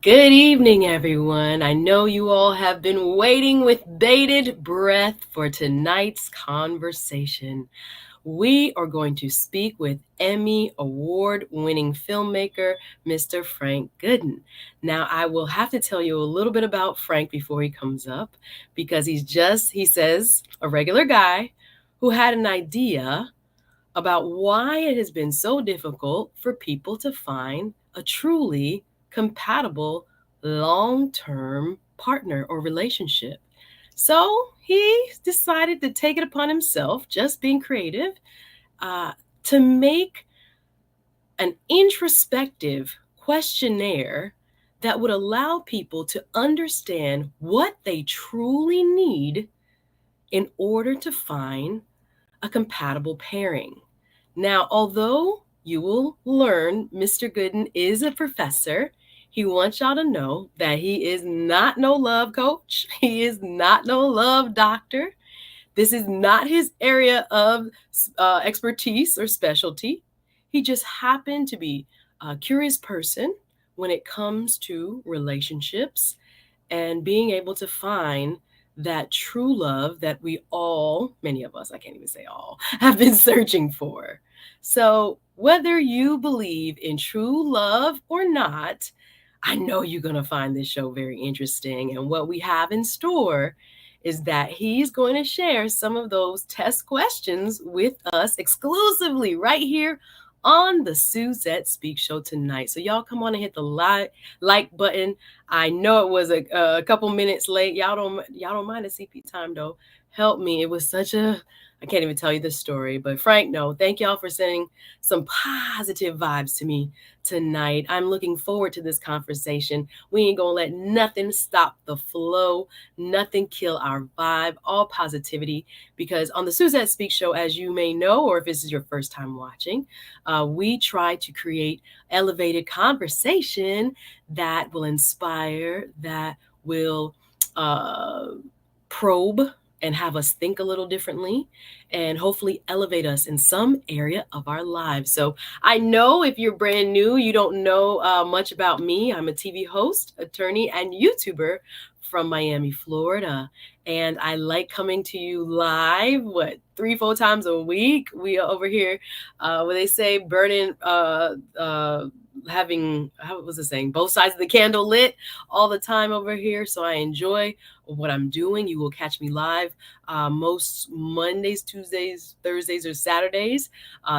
Good evening, everyone. I know you all have been waiting with bated breath for tonight's conversation. We are going to speak with Emmy Award-winning filmmaker, Mr. Frank Goodin. Now, I will have to tell you a little bit about Frank before he comes up, because he says, a regular guy who had an idea about why it has been so difficult for people to find a truly compatible long-term partner or relationship. So he decided to take it upon himself, just being creative, to make an introspective questionnaire that would allow people to understand what they truly need in order to find a compatible pairing. Now, although you will learn Mr. Goodin is a professor, he wants y'all to know that he is not no love coach. He is not no love doctor. This is not his area of expertise or specialty. He just happened to be a curious person when it comes to relationships and being able to find that true love that we all, many of us, I can't even say all, have been searching for. So whether you believe in true love or not, I know you're going to find this show very interesting. And what we have in store is that he's going to share some of those test questions with us exclusively right here on the Suzette Speak Show tonight. So y'all come on and hit the like button. I know it was a couple minutes late. Y'all don't mind the CP time though. Help me. It was I can't even tell you the story, but Frank, no, thank y'all for sending some positive vibes to me tonight. I'm looking forward to this conversation. We ain't gonna let nothing stop the flow, nothing kill our vibe, all positivity, because on the Suzette Speak Show, as you may know, or if this is your first time watching, we try to create elevated conversation that will inspire, that will probe and have us think a little differently and hopefully elevate us in some area of our lives. So I know if you're brand new, you don't know much about me. I'm a TV host, attorney, and YouTuber from Miami, Florida. And I like coming to you live, 3-4 times a week. We are over here, where they say burning, having, how was it saying, both sides of the candle lit all the time over here. So I enjoy what I'm doing. You will catch me live most Mondays, Tuesdays, Thursdays, or Saturdays,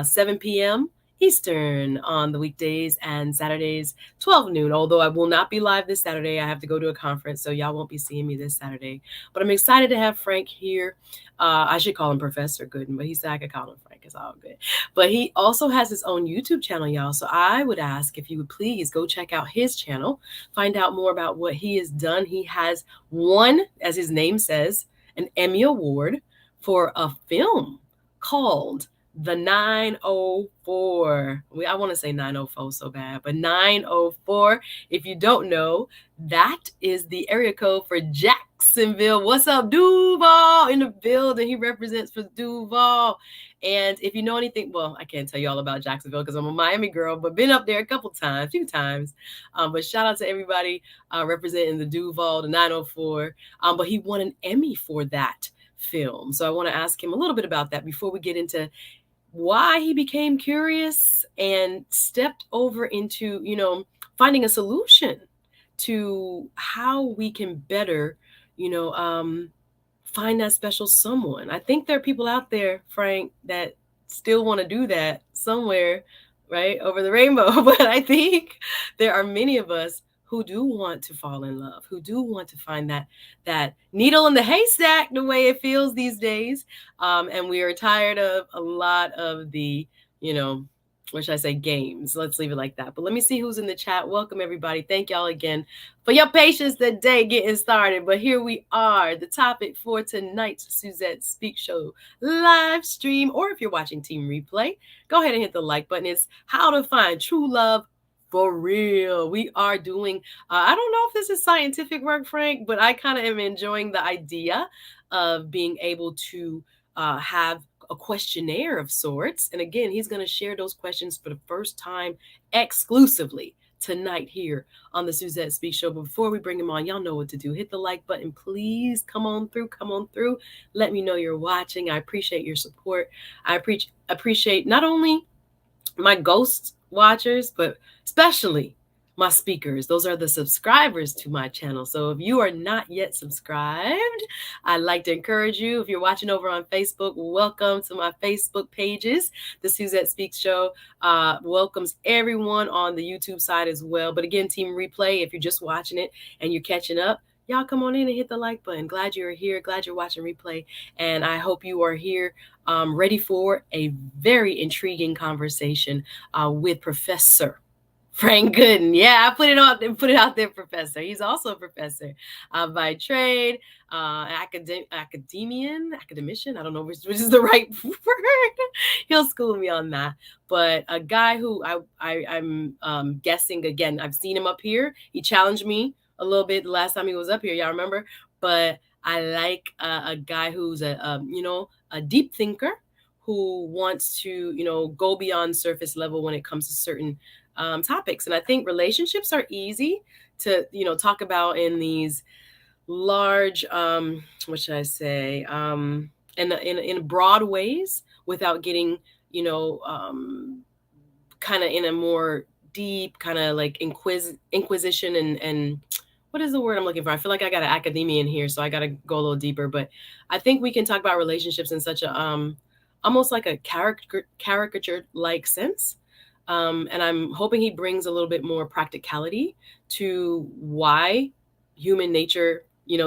7 p.m. Eastern on the weekdays, and Saturdays 12 noon. Although I will not be live this Saturday, I have to go to a conference, so y'all won't be seeing me this Saturday. But I'm excited to have Frank here. I should call him Professor Goodin, but he said I could call him Frank. It's all good. But he also has his own YouTube channel, y'all. So I would ask if you would please go check out his channel, find out more about what he has done. He has won, as his name says, an Emmy Award for a film called The 904. I want to say 904 so bad, but 904. If you don't know, that is the area code for Jacksonville. What's up, Duval in the building? He represents for Duval. And if you know anything, well, I can't tell you all about Jacksonville because I'm a Miami girl, but been up there a few times. But shout out to everybody representing the Duval, the 904. But he won an Emmy for that film. So I want to ask him a little bit about that before we get into why he became curious and stepped over into, finding a solution to how we can better, find that special someone. I think there are people out there, Frank, that still want to do that somewhere, right, over the rainbow. But I think there are many of us who do want to fall in love, who do want to find that needle in the haystack, the way it feels these days. And we are tired of a lot of the, what should I say, games. Let's leave it like that. But let me see who's in the chat. Welcome, everybody. Thank y'all again for your patience today getting started. But here we are. The topic for tonight's Suzette Speak Show live stream, or if you're watching Team Replay, go ahead and hit the like button. It's how to find true love for real. We are doing, I don't know if this is scientific work, Frank, but I kind of am enjoying the idea of being able to have a questionnaire of sorts. And again, he's going to share those questions for the first time exclusively tonight here on the Suzette Speaks Show. But before we bring him on, y'all know what to do. Hit the like button, please. Come on through. Let me know you're watching. I appreciate your support. I appreciate not only my ghost watchers, but especially my speakers. Those are the subscribers to my channel. So if you are not yet subscribed, I'd like to encourage you. If you're watching over on Facebook, welcome to my Facebook pages. The Suzette Speaks Show welcomes everyone on the YouTube side as well. But again, Team Replay, if you're just watching it and you're catching up, y'all come on in and hit the like button. Glad you're here. Glad you're watching replay. And I hope you are here ready for a very intriguing conversation with Professor Frank Goodin. Yeah, I put it out there, Professor. He's also a professor by trade, academician. I don't know which is the right word. He'll school me on that. But a guy who I'm guessing, again, I've seen him up here. He challenged me a little bit the last time he was up here. Y'all remember? But I like a guy who's a deep thinker who wants to, go beyond surface level when it comes to certain topics. And I think relationships are easy to, talk about in these large, what should I say, in broad ways without getting, kind of in a more deep kind of like inquisition and what is the word I'm looking for? I feel like I got an academia in here, so I got to go a little deeper. But I think we can talk about relationships in such a almost like a caricature-like sense. And I'm hoping he brings a little bit more practicality to why human nature,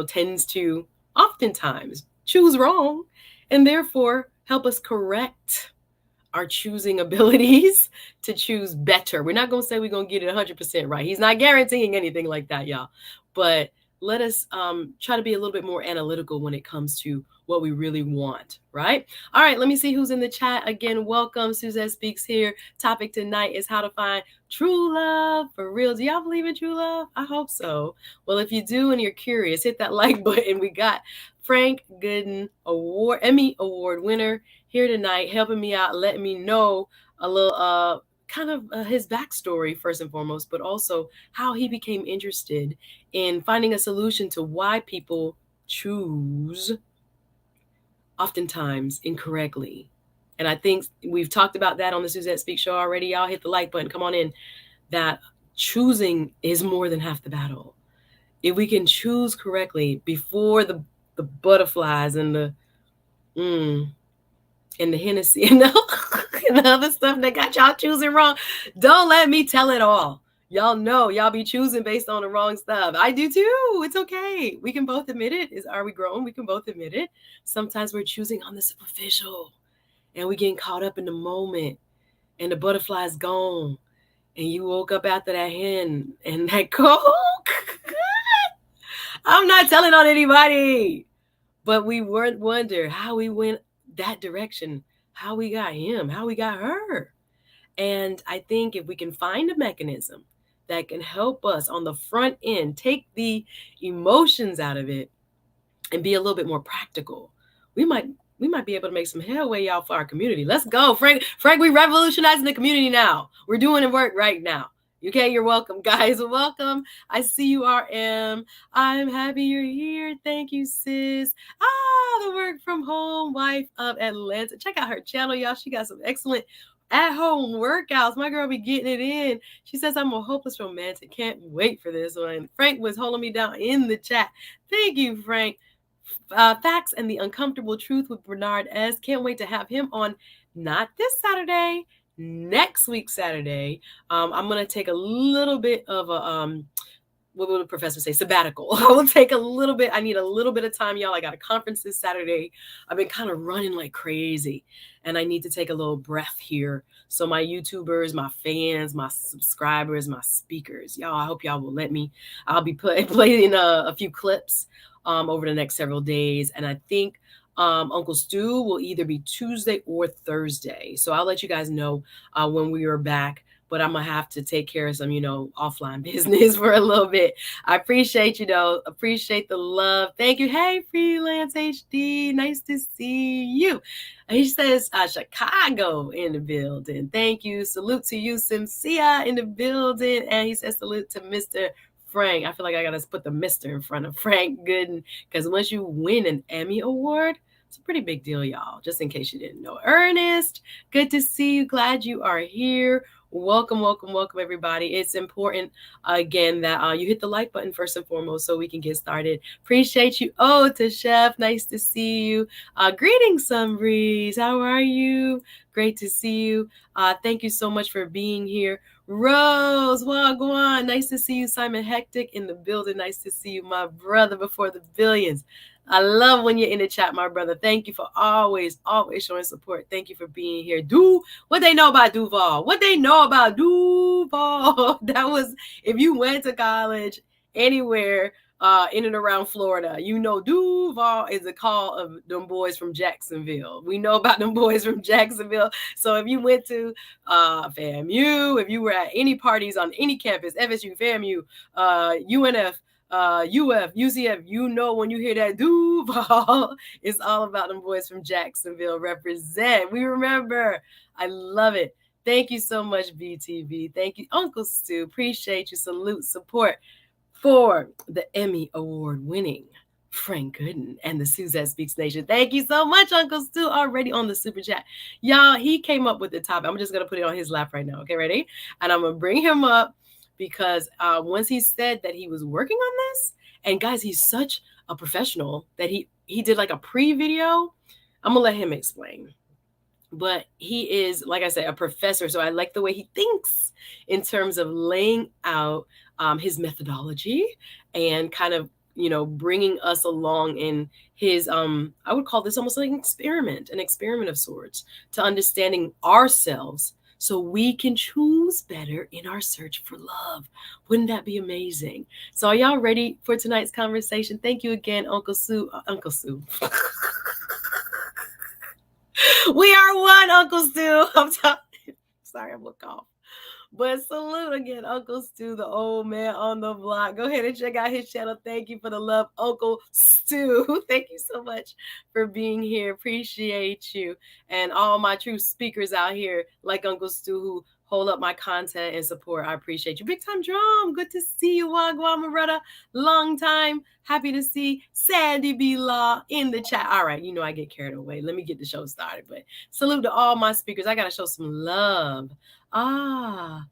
tends to oftentimes choose wrong and therefore help us correct our choosing abilities to choose better. We're not going to say we're going to get it 100% right. He's not guaranteeing anything like that, y'all. But let us try to be a little bit more analytical when it comes to what we really want, right? All right, let me see who's in the chat. Again, welcome. Suzette Speaks here. Topic tonight is how to find true love for real. Do y'all believe in true love? I hope so. Well, if you do and you're curious, hit that like button. We got Frank Goodin, Emmy Award winner, here tonight, helping me out, letting me know a little kind of his backstory first and foremost, but also how he became interested in finding a solution to why people choose oftentimes incorrectly. And I think we've talked about that on the Suzette Speaks Show already. Y'all hit the like button. Come on in. That choosing is more than half the battle. If we can choose correctly before the butterflies and the Hennessy and the other stuff that got y'all choosing wrong, don't let me tell it all. Y'all know y'all be choosing based on the wrong stuff. I do too. It's okay. We can both admit it. Are we grown? We can both admit it. Sometimes we're choosing on the superficial and we getting caught up in the moment and the butterfly's gone and you woke up after that hen and that Coke. I'm not telling on anybody, but we wonder how we went that direction, how we got him, how we got her. And I think if we can find a mechanism that can help us on the front end, take the emotions out of it and be a little bit more practical, we might be able to make some headway, y'all, for our community. Let's go. Frank, we revolutionizing the community now. We're doing the work right now. Okay, you're welcome, guys. Welcome. I see you, RM. I'm happy you're here. Thank you, sis. The work from home wife of Atlanta. Check out her channel, y'all. She got some excellent at-home workouts. My girl be getting it in. She says, I'm a hopeless romantic. Can't wait for this one. Frank was holding me down in the chat. Thank you, Frank. Facts and the Uncomfortable Truth with Bernard S. Can't wait to have him on, not this Saturday, next week Saturday. I'm going to take a little bit of a, what would the professor say? Sabbatical. I will take a little bit. I need a little bit of time, y'all. I got a conference this Saturday. I've been kind of running like crazy and I need to take a little breath here. So my YouTubers, my fans, my subscribers, my speakers, y'all, I hope y'all will let me. I'll be playing a few clips over the next several days. And I think Uncle Stu will either be Tuesday or Thursday. So I'll let you guys know when we are back. but I'm going to have to take care of some, offline business for a little bit. I appreciate you, though. Appreciate the love. Thank you. Hey, Freelance HD. Nice to see you. He says, Chicago in the building. Thank you. Salute to you, Simsia in the building. And he says, salute to Mr. Frank. I feel like I got to put the Mr. in front of Frank Goodin, because once you win an Emmy Award, it's a pretty big deal, y'all, just in case you didn't know. Ernest, good to see you. Glad you are here. Welcome, welcome, welcome, everybody. It's important, again, that you hit the like button first and foremost so we can get started. Appreciate you. Oh, to Chef, nice to see you. Greetings, Sunbreeze. How are you? Great to see you. Thank you so much for being here. Rose, Wagwan, nice to see you. Simon Hectic in the building. Nice to see you, my brother before the billions. I love when you're in the chat, my brother. Thank you for always showing support. Thank you for being here. What they know about Duval? What they know about Duval? That was, if you went to college anywhere in and around Florida, Duval is a call of them boys from Jacksonville. We know about them boys from Jacksonville. So if you went to FAMU, if you were at any parties on any campus, FSU, FAMU, UNF, UF, UCF, when you hear that Duval, it's all about them boys from Jacksonville. Represent. We remember. I love it. Thank you so much, BTV. Thank you, Uncle Stu. Appreciate you. Salute, support for the Emmy Award winning Frank Goodin and the Suzette Speaks Nation. Thank you so much, Uncle Stu, already on the super chat. Y'all, he came up with the topic. I'm just going to put it on his lap right now. Okay, ready? And I'm going to bring him up, because once he said that he was working on this, and guys, he's such a professional that he did like a pre-video. I'm gonna let him explain. But he is, like I said, a professor. So I like the way he thinks in terms of laying out his methodology and kind of, bringing us along in his, I would call this almost like an experiment of sorts, to understanding ourselves, so we can choose better in our search for love. Wouldn't that be amazing? So are y'all ready for tonight's conversation? Thank you again, Uncle Stu. We are one, Uncle Stu. Sorry, I'm looking off. But salute again, Uncle Stu, the old man on the block. Go ahead and check out his channel. Thank you for the love, Uncle Stu. Thank you so much for being here. Appreciate you. And all my true speakers out here, like Uncle Stu, who hold up my content and support. I appreciate you. Big Time Drum, good to see you, Wagwan, my brother. Long time. Happy to see Sandy B. Law in the chat. All right, I get carried away. Let me get the show started. But salute to all my speakers. I got to show some love. Wow.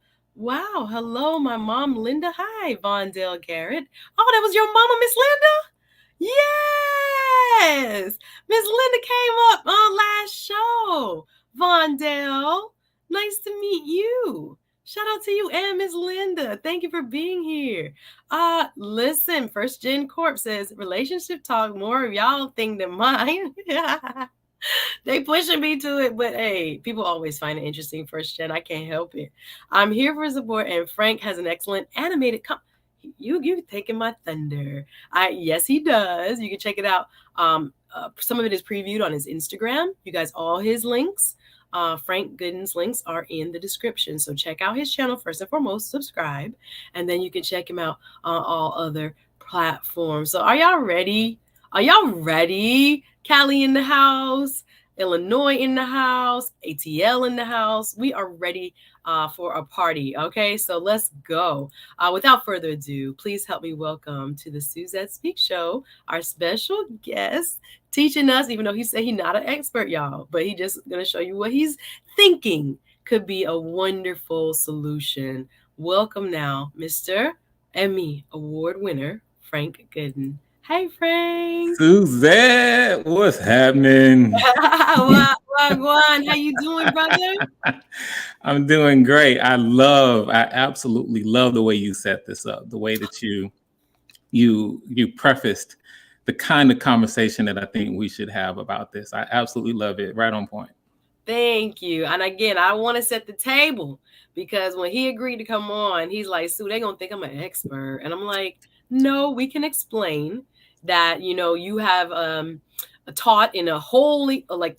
Hello, my mom, Linda. Hi, Vondell Garrett. Oh, that was your mama, Miss Linda? Yes. Miss Linda came up on last show. Vondell, nice to meet you. Shout out to you and Miss Linda. Thank you for being here. Listen, First Gen Corp says, relationship talk, more of y'all thing than mine. They pushing me to it, but hey, people always find it interesting. First Gen, I can't help it. I'm here for support, and Frank has an excellent animated you taking my thunder. Yes, he does. You can check it out. Some of it is previewed on his Instagram. You guys, all his links, Frank Goodin's links are in the description. So check out his channel first and foremost, subscribe, and then you can check him out on all other platforms. So are y'all ready? Are y'all ready? Cali in the house, Illinois in the house, ATL in the house. We are ready for a party. Okay, so let's go. Without further ado, please help me welcome to the Suzette Speak Show our special guest, teaching us, even though he said he's not an expert, y'all, but he just gonna show you what he's thinking could be a wonderful solution. Welcome now, Mr. Emmy Award winner, Frank Goodin. Hey, Frank. Suzette, what's happening? Wagwan, how you doing, brother? I'm doing great. I absolutely love the way you set this up, the way that you prefaced the kind of conversation that I think we should have about this. I absolutely love it. Right on point. Thank you. And again, I want to set the table, because when he agreed to come on, he's like, Sue, they're going to think I'm an expert. And I'm like, no, we can explain that, you have taught in a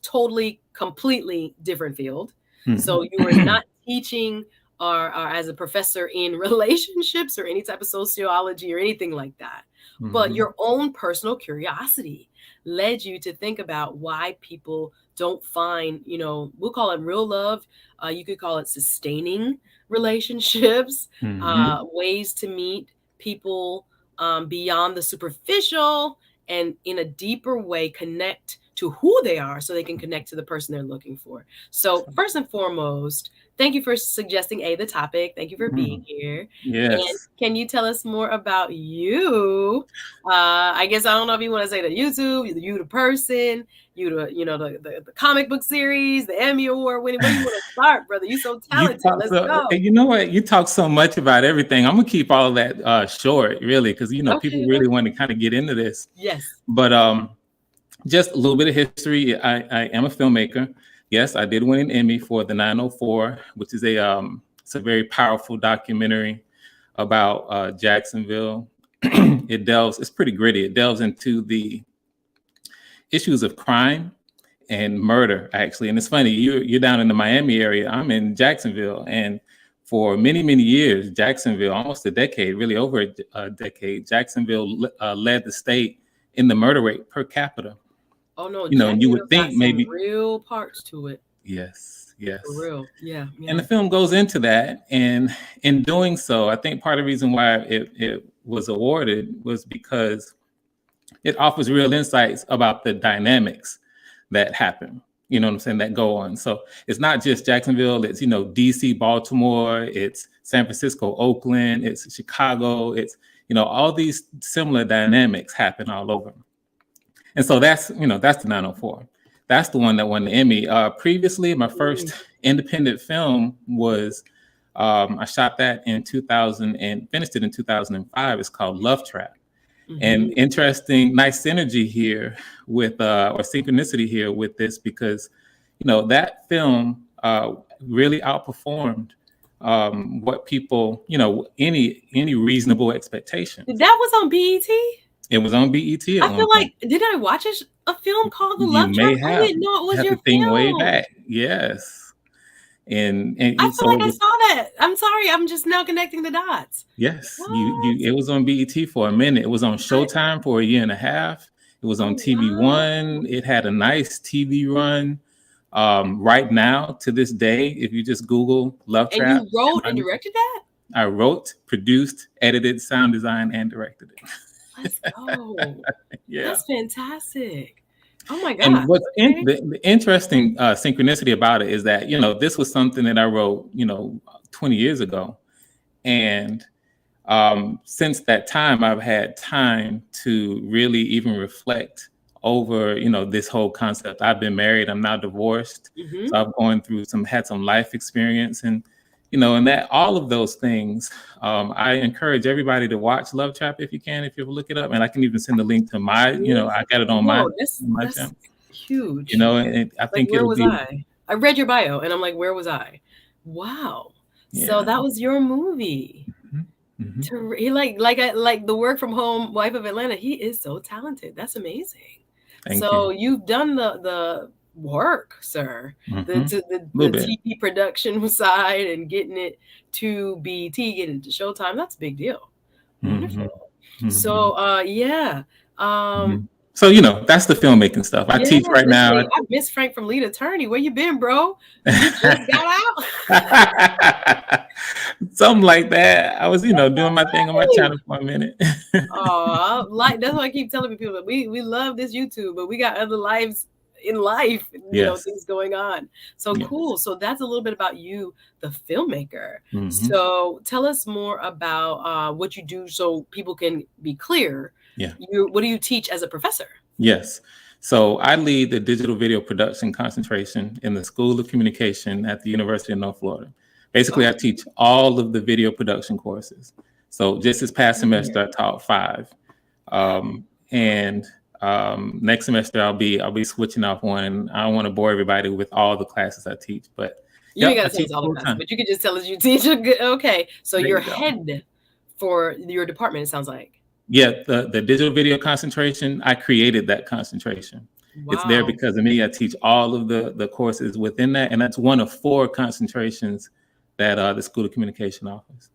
totally, completely different field. So you are not teaching or as a professor in relationships or any type of sociology or anything like that. But your own personal curiosity led you to think about why people don't find, we'll call it real love. You could call it sustaining relationships, ways to meet people beyond the superficial and in a deeper way connect to who they are so they can connect to the person they're looking for. So first and foremost, thank you for suggesting the topic. Thank you for being here. Yes. And can you tell us more about you? I guess I don't know if you want to say the YouTube, you the person, the comic book series, the Emmy Award winning. Where you want to start, brother? You so talented. Let's go. You know what? You talk so much about everything. I'm gonna keep all of that short, really, because people really want to kind of get into this. Yes. But just a little bit of history. I am a filmmaker. Yes, I did win an Emmy for the 904, which is it's a very powerful documentary about Jacksonville. It's pretty gritty. It delves into the issues of crime and murder, actually. And it's funny, you're down in the Miami area. I'm in Jacksonville, and for many, many years, Jacksonville, almost a decade, really over a decade, Jacksonville led the state in the murder rate per capita. Oh no, and you would think maybe real parts to it. Yes. For real. Yeah. And the film goes into that, and in doing so, I think part of the reason why it was awarded was because it offers real insights about the dynamics that happen, that go on. So it's not just Jacksonville, it's, DC, Baltimore, it's San Francisco, Oakland, it's Chicago, it's, all these similar dynamics happen all over. And so that's the 904. That's the one that won the Emmy. Previously, my first independent film was, I shot that in 2000 and finished it in 2005. It's called Love Trap. And interesting, nice synergy here with, or synchronicity here with this, because, that film really outperformed what people, any reasonable expectation. That was on BET? It was on BET. I feel like, did I watch a film called The Love Trap? I didn't know it was your film. Way back. Yes. And I feel like I saw that. I'm sorry, I'm just now connecting the dots. Yes, it was on BET for a minute. It was on Showtime for a year and a half. It was on TV1. It had a nice TV run. Right now, to this day, if you just Google Love Trap. And you wrote and directed that? I wrote, produced, edited, sound designed, and directed it. Let's go. Yeah. That's fantastic. Oh my God. And what's the interesting synchronicity about it is that, this was something that I wrote, 20 years ago. And since that time, I've had time to really even reflect over, this whole concept. I've been married. I'm now divorced. So I've gone through had some life experience, and and that all of those things, I encourage everybody to watch Love Trap if you can, if you look it up. And I can even send the link to my, I got it on my channel. Huge. And I think where was I? I read your bio and I'm like, where was I? Wow. Yeah. So that was your movie. He like the work from home wife of Atlanta. He is so talented. That's amazing. Thank you. You've done the work, sir. The TV production side and getting it to BET, getting it to Showtime. That's a big deal. Wonderful. So yeah. So that's the filmmaking stuff. I teach right now. I miss Frank from Lead Attorney. Where you been, bro? You just got out. Something like that. I was, doing my thing on my channel for a minute. That's why I keep telling people that we love this YouTube, but we got other lives in life, things going on. So cool. So that's a little bit about you, the filmmaker. So tell us more about what you do so people can be clear. Yeah. What do you teach as a professor? Yes. So I lead the digital video production concentration in the School of Communication at the University of North Florida. Basically, I teach all of the video production courses. So just this past semester, I taught 5. Next semester I'll be switching off one. I don't want to bore everybody with all the classes I teach, but you ain't got to tell us all the classes, but you can just tell us you teach. Okay, so you're head for your department, it sounds like. Yeah, the digital video concentration, I created that concentration. Wow. It's there because of me. I teach all of the courses within that, and that's one of 4 concentrations that the School of Communication offers.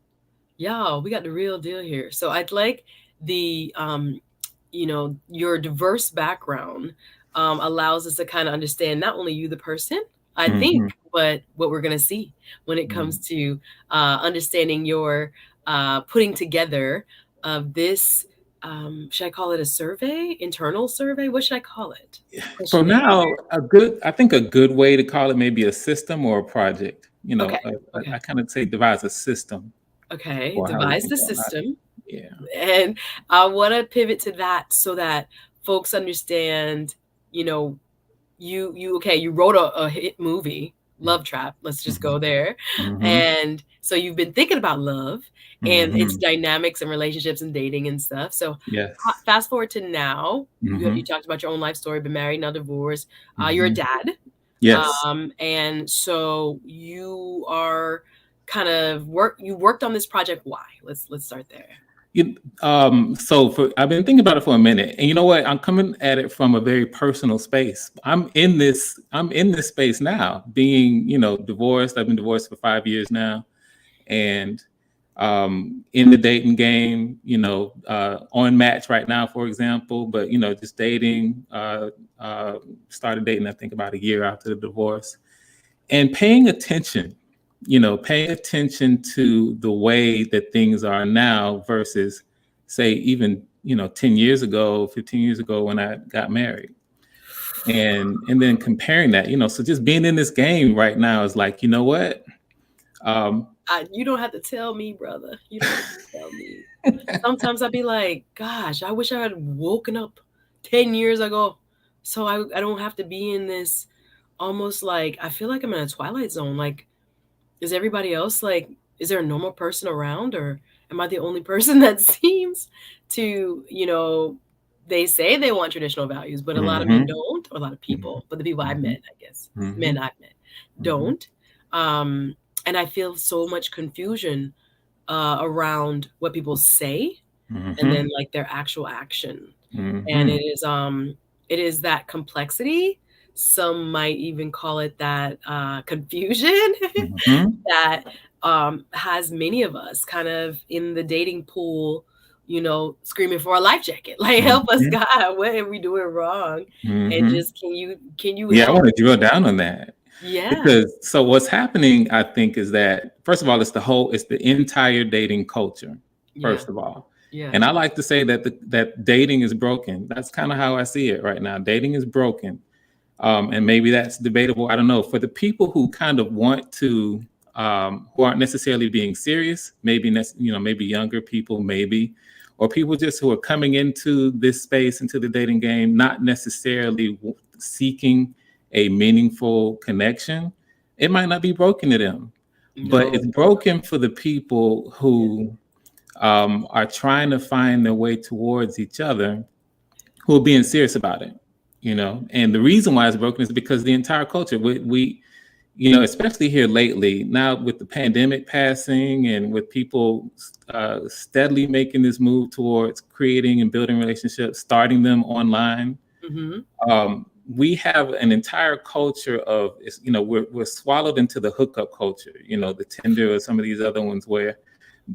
Yeah, we got the real deal here. So I'd like the, your diverse background allows us to kind of understand not only you, the person, I think, but what we're going to see when it comes to understanding your putting together of this. Should I call it a survey, internal survey? What should I call it? For now, I think a good way to call it maybe a system or a project. Okay. I kind of say devise a system. Okay, devise the system. Yeah. And I want to pivot to that so that folks understand, you wrote a hit movie, Love Trap. Let's just go there. And so you've been thinking about love and its dynamics and relationships and dating and stuff. So fast forward to now, you talked about your own life story, been married, now divorced. You're a dad. Yes. And so you are you worked on this project. Why? Let's start there. I've been thinking about it for a minute, and you know what? I'm coming at it from a very personal space. I'm in this space now, being, divorced. I've been divorced for 5 years now, and in the dating game, on Match right now, for example, but just dating. Started dating, I think, about a year after the divorce, and paying attention to the way that things are now versus, say, even 10 years ago, 15 years ago when I got married, and then comparing that, so just being in this game right now is like, you know what? You don't have to tell me, brother. You don't have to tell me. Sometimes I'd be like, gosh, I wish I had woken up 10 years ago, so I don't have to be in this. Almost like I feel like I'm in a twilight zone. Like, is everybody else like, is there a normal person around, or am I the only person that seems to, they say they want traditional values, but a lot of men don't, or a lot of people, but the people I've met, I guess, men I've met don't. And I feel so much confusion around what people say and then like their actual action. And it is that complexity. Some might even call it that confusion that has many of us kind of in the dating pool, screaming for a life jacket. Like, help us, God, what are we doing wrong? And just can you I want to drill down on that. Yeah. Because so what's happening, I think, is that, first of all, it's the entire dating culture, first of all. Yeah. And I like to say that that dating is broken. That's kind of how I see it right now. Dating is broken. And maybe that's debatable. I don't know. For the people who kind of want to, who aren't necessarily being serious, maybe younger people, or people just who are coming into this space, into the dating game, not necessarily seeking a meaningful connection, it might not be broken to them. No. But it's broken for the people who are trying to find their way towards each other, who are being serious about it. And the reason why it's broken is because the entire culture, we especially here lately, now with the pandemic passing and with people steadily making this move towards creating and building relationships, starting them online, we have an entire culture of, we're swallowed into the hookup culture, the Tinder or some of these other ones, where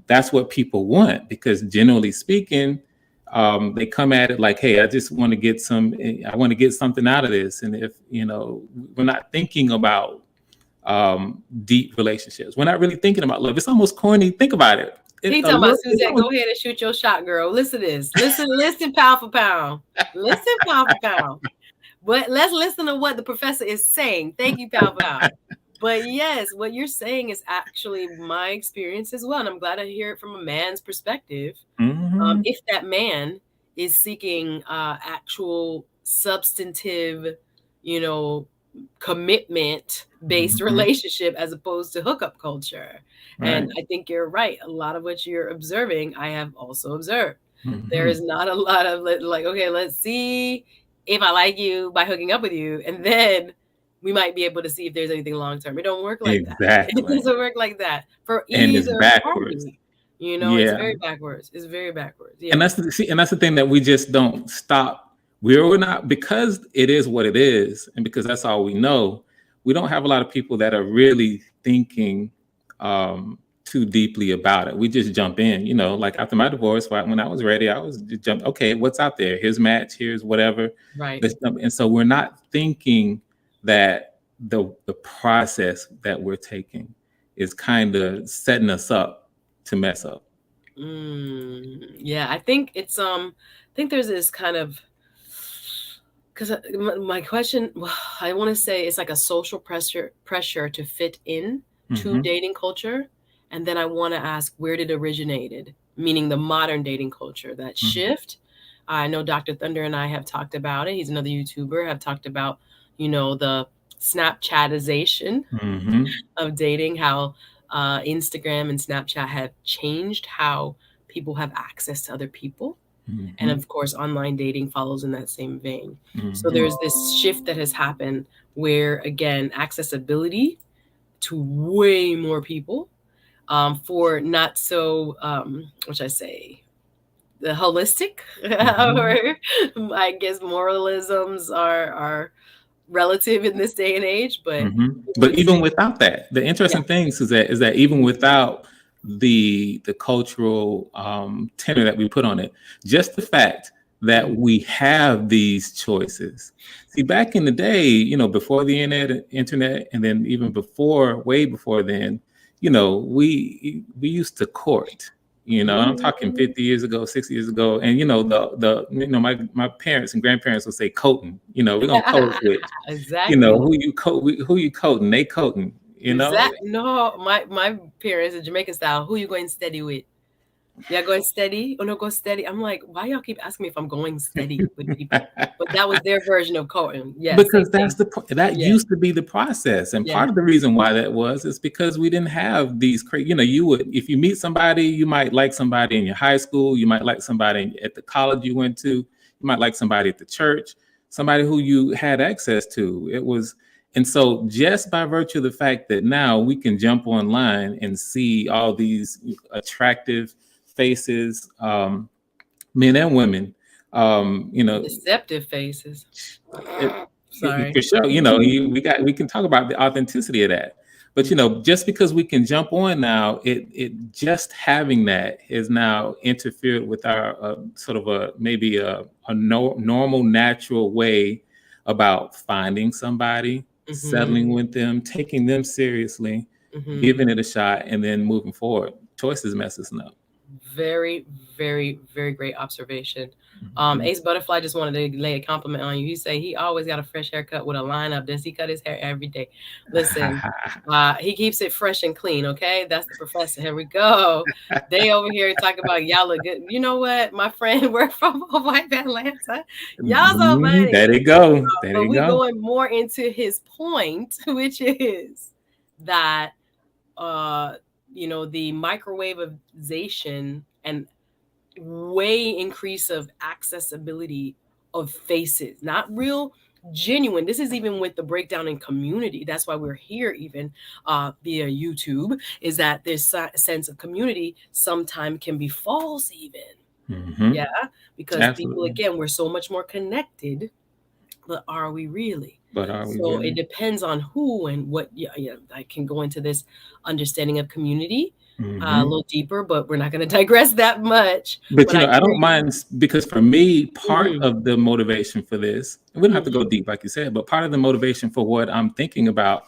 that's what people want, because generally speaking, they come at it like, hey, I just want to get something out of this. And if, we're not thinking about deep relationships, we're not really thinking about love. It's almost corny. Think about it. He talking about, Suzette, go ahead and shoot your shot, girl. Listen to this. Listen, pound for pound. Listen, pound for pound. But let's listen to what the professor is saying. Thank you, pound for pound. But yes, what you're saying is actually my experience as well. And I'm glad to hear it from a man's perspective. If that man is seeking actual substantive, commitment-based relationship as opposed to hookup culture. Right. And I think you're right. A lot of what you're observing, I have also observed. There is not a lot of like, okay, let's see if I like you by hooking up with you. And then we might be able to see if there's anything long-term. It don't work like that. It doesn't work like that for either party. It's very backwards. It's very backwards. Yeah. And that's the thing that we just don't stop. We're not, because it is what it is, and because that's all we know. We don't have a lot of people that are really thinking too deeply about it. We just jump in, you know, like after my divorce, when I was ready, I was just jump, okay, what's out there? Here's match, here's whatever. Right. Let's jump. And so we're not thinking that the process that we're taking is kind of setting us up to mess up. Yeah, I think it's I think there's this kind of, because my question, well, I want to say it's like a social pressure to fit in to dating culture, and then I want to ask, where did it originated, meaning the modern dating culture, that shift. I know Dr. Thunder and I have talked about it. He's another YouTuber. Have talked about, you know, the Snapchatization of dating, how Instagram and Snapchat have changed how people have access to other people. And of course, online dating follows in that same vein. So there's this shift that has happened where, again, accessibility to way more people for not so, what should I say, the holistic, or I guess moralisms are relative in this day and age. But even without that, the interesting thing is that even without the cultural tenor that we put on it, just the fact that we have these choices. See, back in the day, you know, before the internet, and then even before, way before then, you know, we used to court. You know, I'm talking 50 years ago, 60 years ago, and you know, my parents and grandparents would say coating. You know, we're gonna coat with, exactly. You know, who you coating? They coating. You know, no, my parents in Jamaican style. Who you going steady with? Yeah, going steady or no go steady. I'm like, why y'all keep asking me if I'm going steady with people? But that was their version of coating. Yes, because that used to be the process, and part of the reason why that was is because we didn't have these. You know, you would, if you meet somebody, you might like somebody in your high school, you might like somebody at the college you went to, you might like somebody at the church, somebody who you had access to. It was. And so just by virtue of the fact that now we can jump online and see all these attractive faces, men and women, you know, deceptive faces. Sorry. For sure. You know, we can talk about the authenticity of that. But you know, just because we can jump on now, it just having that is now interfered with our sort of maybe a normal, natural way about finding somebody, settling with them, taking them seriously, giving it a shot, and then moving forward. Choices mess us up. Very, very, very great observation. Ace Butterfly just wanted to lay a compliment on you. He said he always got a fresh haircut with a lineup. Does he cut his hair every day? Listen, he keeps it fresh and clean. Okay, that's the professor. Here we go. They over here talking about y'all look good. You know what? My friend, we're from White Atlanta. Y'all so funny. There they go. There we going more into his point, which is that you know, the microwavization and way increase of accessibility of faces, not real genuine. This is even with the breakdown in community. That's why we're here even via YouTube, is that this sense of community sometimes can be false even. Yeah, because people, again, we're so much more connected, but are we really? So it depends on who and what. I can go into this understanding of community a little deeper, but we're not going to digress that much. But you know, I don't mind, because for me, part of the motivation for this, we don't have to go deep, like you said, but part of the motivation for what I'm thinking about,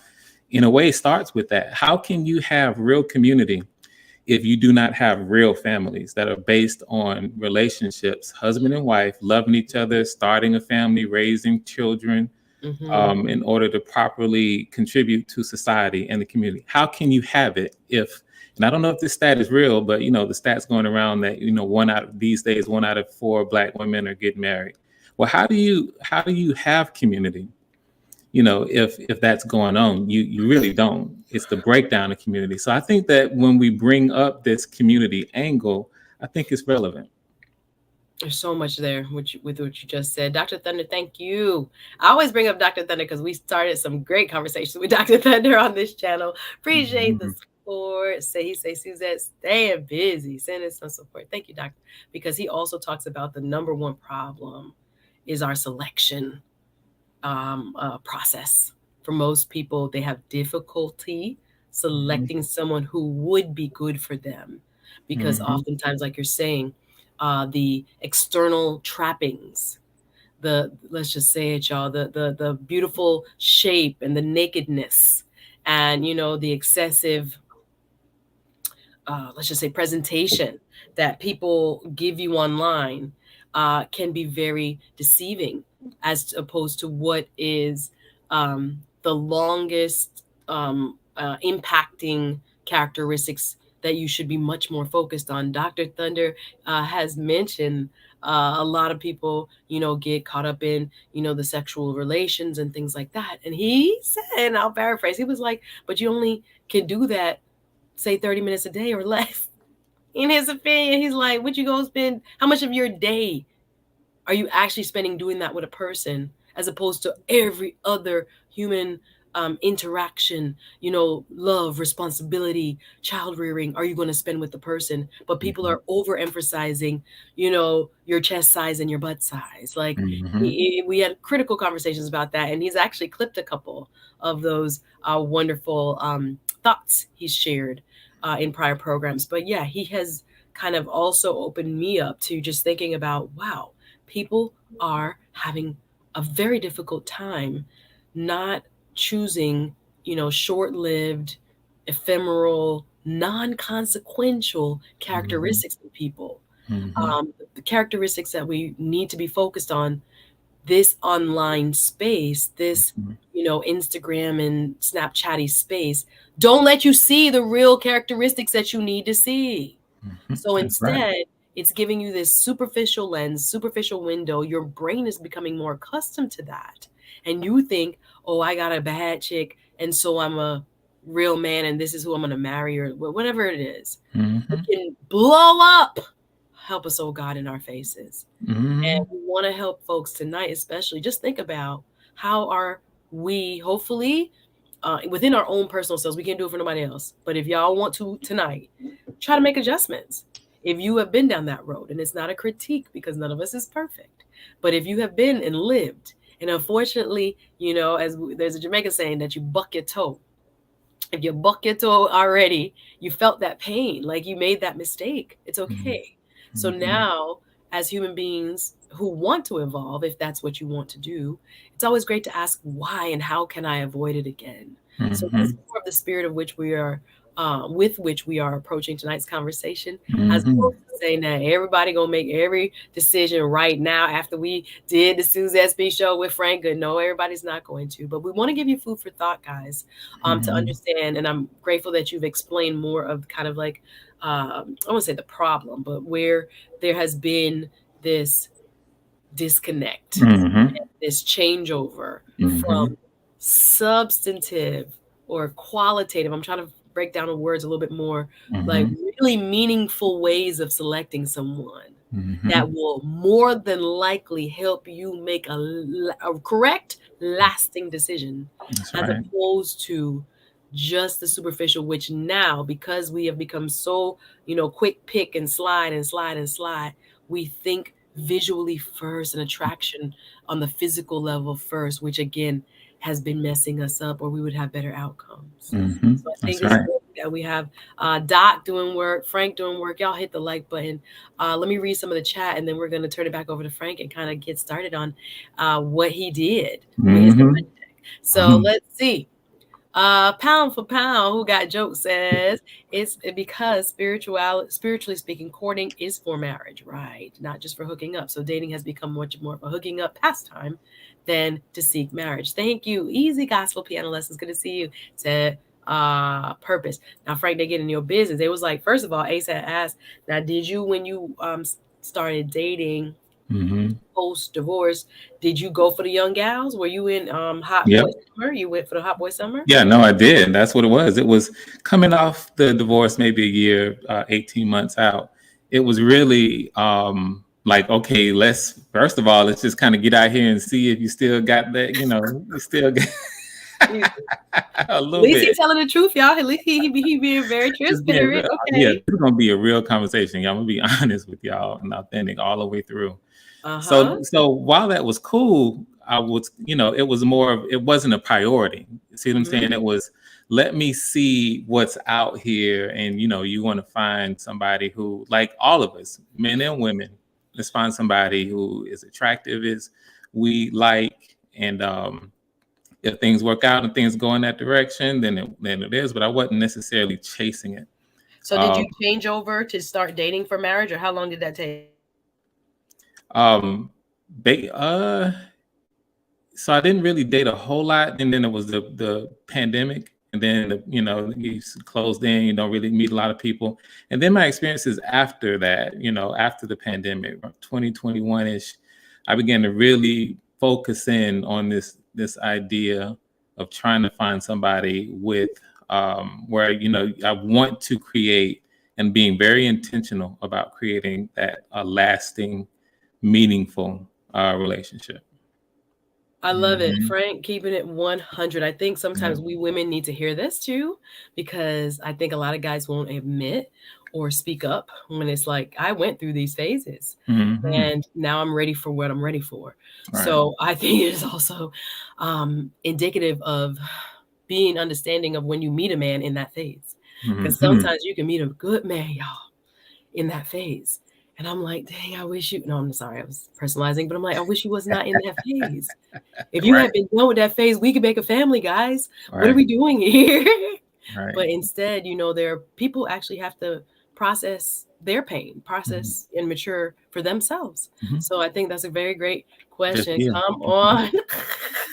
in a way, starts with that. How can you have real community if you do not have real families that are based on relationships, husband and wife, loving each other, starting a family, raising children, in order to properly contribute to society and the community? How can you have it if, and I don't know if this stat is real, but you know, the stats going around that, you know, 1 out of 4 Black women are getting married. Well, how do you have community? You know, if that's going on, you really don't. It's the breakdown of community. So I think that when we bring up this community angle, I think it's relevant. There's so much there with what you just said. Dr. Thunder, thank you. I always bring up Dr. Thunder because we started some great conversations with Dr. Thunder on this channel. Appreciate the support. Say Suzette, staying busy, sending some support. Thank you, Doctor. Because he also talks about the number one problem is our selection process. For most people, they have difficulty selecting someone who would be good for them. Because oftentimes, like you're saying, the external trappings, let's just say it, y'all, the beautiful shape and the nakedness, and the excessive, let's just say, presentation that people give you online can be very deceiving, as opposed to what is the longest impacting characteristics that you should be much more focused on. Dr. Thunder has mentioned a lot of people, get caught up in, the sexual relations and things like that. And he said, and I'll paraphrase, he was like, but you only can do that, say 30 minutes a day or less. In his opinion, he's like, would you go spend, how much of your day are you actually spending doing that with a person, as opposed to every other human interaction, love, responsibility, child rearing, are you going to spend with the person? But people are overemphasizing, your chest size and your butt size. Like we had critical conversations about that, and he's actually clipped a couple of those wonderful thoughts he's shared in prior programs. But yeah, he has kind of also opened me up to just thinking about, wow, people are having a very difficult time not choosing, short-lived, ephemeral, non-consequential characteristics in people. The characteristics that we need to be focused on, this online space, this, Instagram and Snapchatty space, don't let you see the real characteristics that you need to see. So instead, it's giving you this superficial lens, superficial window. Your brain is becoming more accustomed to that. And you think, oh, I got a bad chick, and so I'm a real man, and this is who I'm going to marry, or whatever it is. It can blow up, help us, oh God, in our faces. And we want to help folks tonight, especially, just think about how are we, hopefully, within our own personal selves, we can't do it for nobody else. But if y'all want to tonight, try to make adjustments. If you have been down that road, and it's not a critique because none of us is perfect, but if you have been and lived, and unfortunately, as there's a Jamaican saying that you buck your toe. If you buck your toe already, you felt that pain, like you made that mistake. It's okay. So now, as human beings who want to evolve, if that's what you want to do, it's always great to ask why and how can I avoid it again? So that's more of the spirit of which we are, with which we are approaching tonight's conversation, as opposed to saying that everybody gonna make every decision right now after we did the Suzette show with Frank Goodin. No, everybody's not going to, but we want to give you food for thought, guys, to understand. And I'm grateful that you've explained more of kind of like, I won't say the problem, but where there has been this disconnect, this changeover from substantive or qualitative. I'm trying to break down the words a little bit more, like really meaningful ways of selecting someone that will more than likely help you make a correct, lasting decision, opposed to just the superficial, which now, because we have become so, quick pick and slide and slide and slide, we think visually first and attraction on the physical level first, which again has been messing us up, or we would have better outcomes. So I think it's important that we have Doc doing work, Frank doing work. Y'all hit the like button. Let me read some of the chat, and then we're going to turn it back over to Frank and kind of get started on what he did with his project. So let's see. Pound for Pound, who got jokes, says it's because spiritually speaking, courting is for marriage, right? Not just for hooking up. So dating has become much more of a hooking up pastime than to seek marriage. Thank you. Easy Gospel Piano Lessons. Good to see you. Said Purpose. Now, Frank, they get in your business. They was like, first of all, Ace had asked, now, did you, when you started dating post divorce, did you go for the young gals? Were you in hot boy summer? You went for the hot boy summer? Yeah, no, I did. That's what it was. It was coming off the divorce, maybe a year, 18 months out. It was really like, okay, first of all, let's just kind of get out here and see if you still got that, you still got a little bit. At least he's telling the truth, y'all. At least he being very transparent. Okay. Yeah, this is gonna be a real conversation. Y'all, I'm gonna be honest with y'all and authentic all the way through. So while that was cool, I was, it was more of, it wasn't a priority. See what I'm saying? It was let me see what's out here. And, you want to find somebody who, like all of us, men and women, let's find somebody who is attractive as we like. And if things work out and things go in that direction, then it is. But I wasn't necessarily chasing it. So did you change over to start dating for marriage, or how long did that take? So I didn't really date a whole lot, and then it was the pandemic, and then you closed in, you don't really meet a lot of people, and then my experiences after that, after the pandemic, 2021ish, I began to really focus in on this idea of trying to find somebody with where I want to create, and being very intentional about creating that lasting, meaningful relationship. I love it, Frank, keeping it 100. I think sometimes we women need to hear this too, because I think a lot of guys won't admit or speak up when it's like, I went through these phases and now I'm ready for what I'm ready for. Right. So I think it is also indicative of being understanding of when you meet a man in that phase. Because sometimes you can meet a good man, y'all, in that phase. And I'm like, dang, I wish you, no, I'm sorry, I was personalizing, but I'm like, I wish you was not in that phase. If you had been done with that phase, we could make a family, guys. What are we doing here? But instead, there are people actually have to process their pain, process and mature for themselves. So I think that's a very great question. Come on,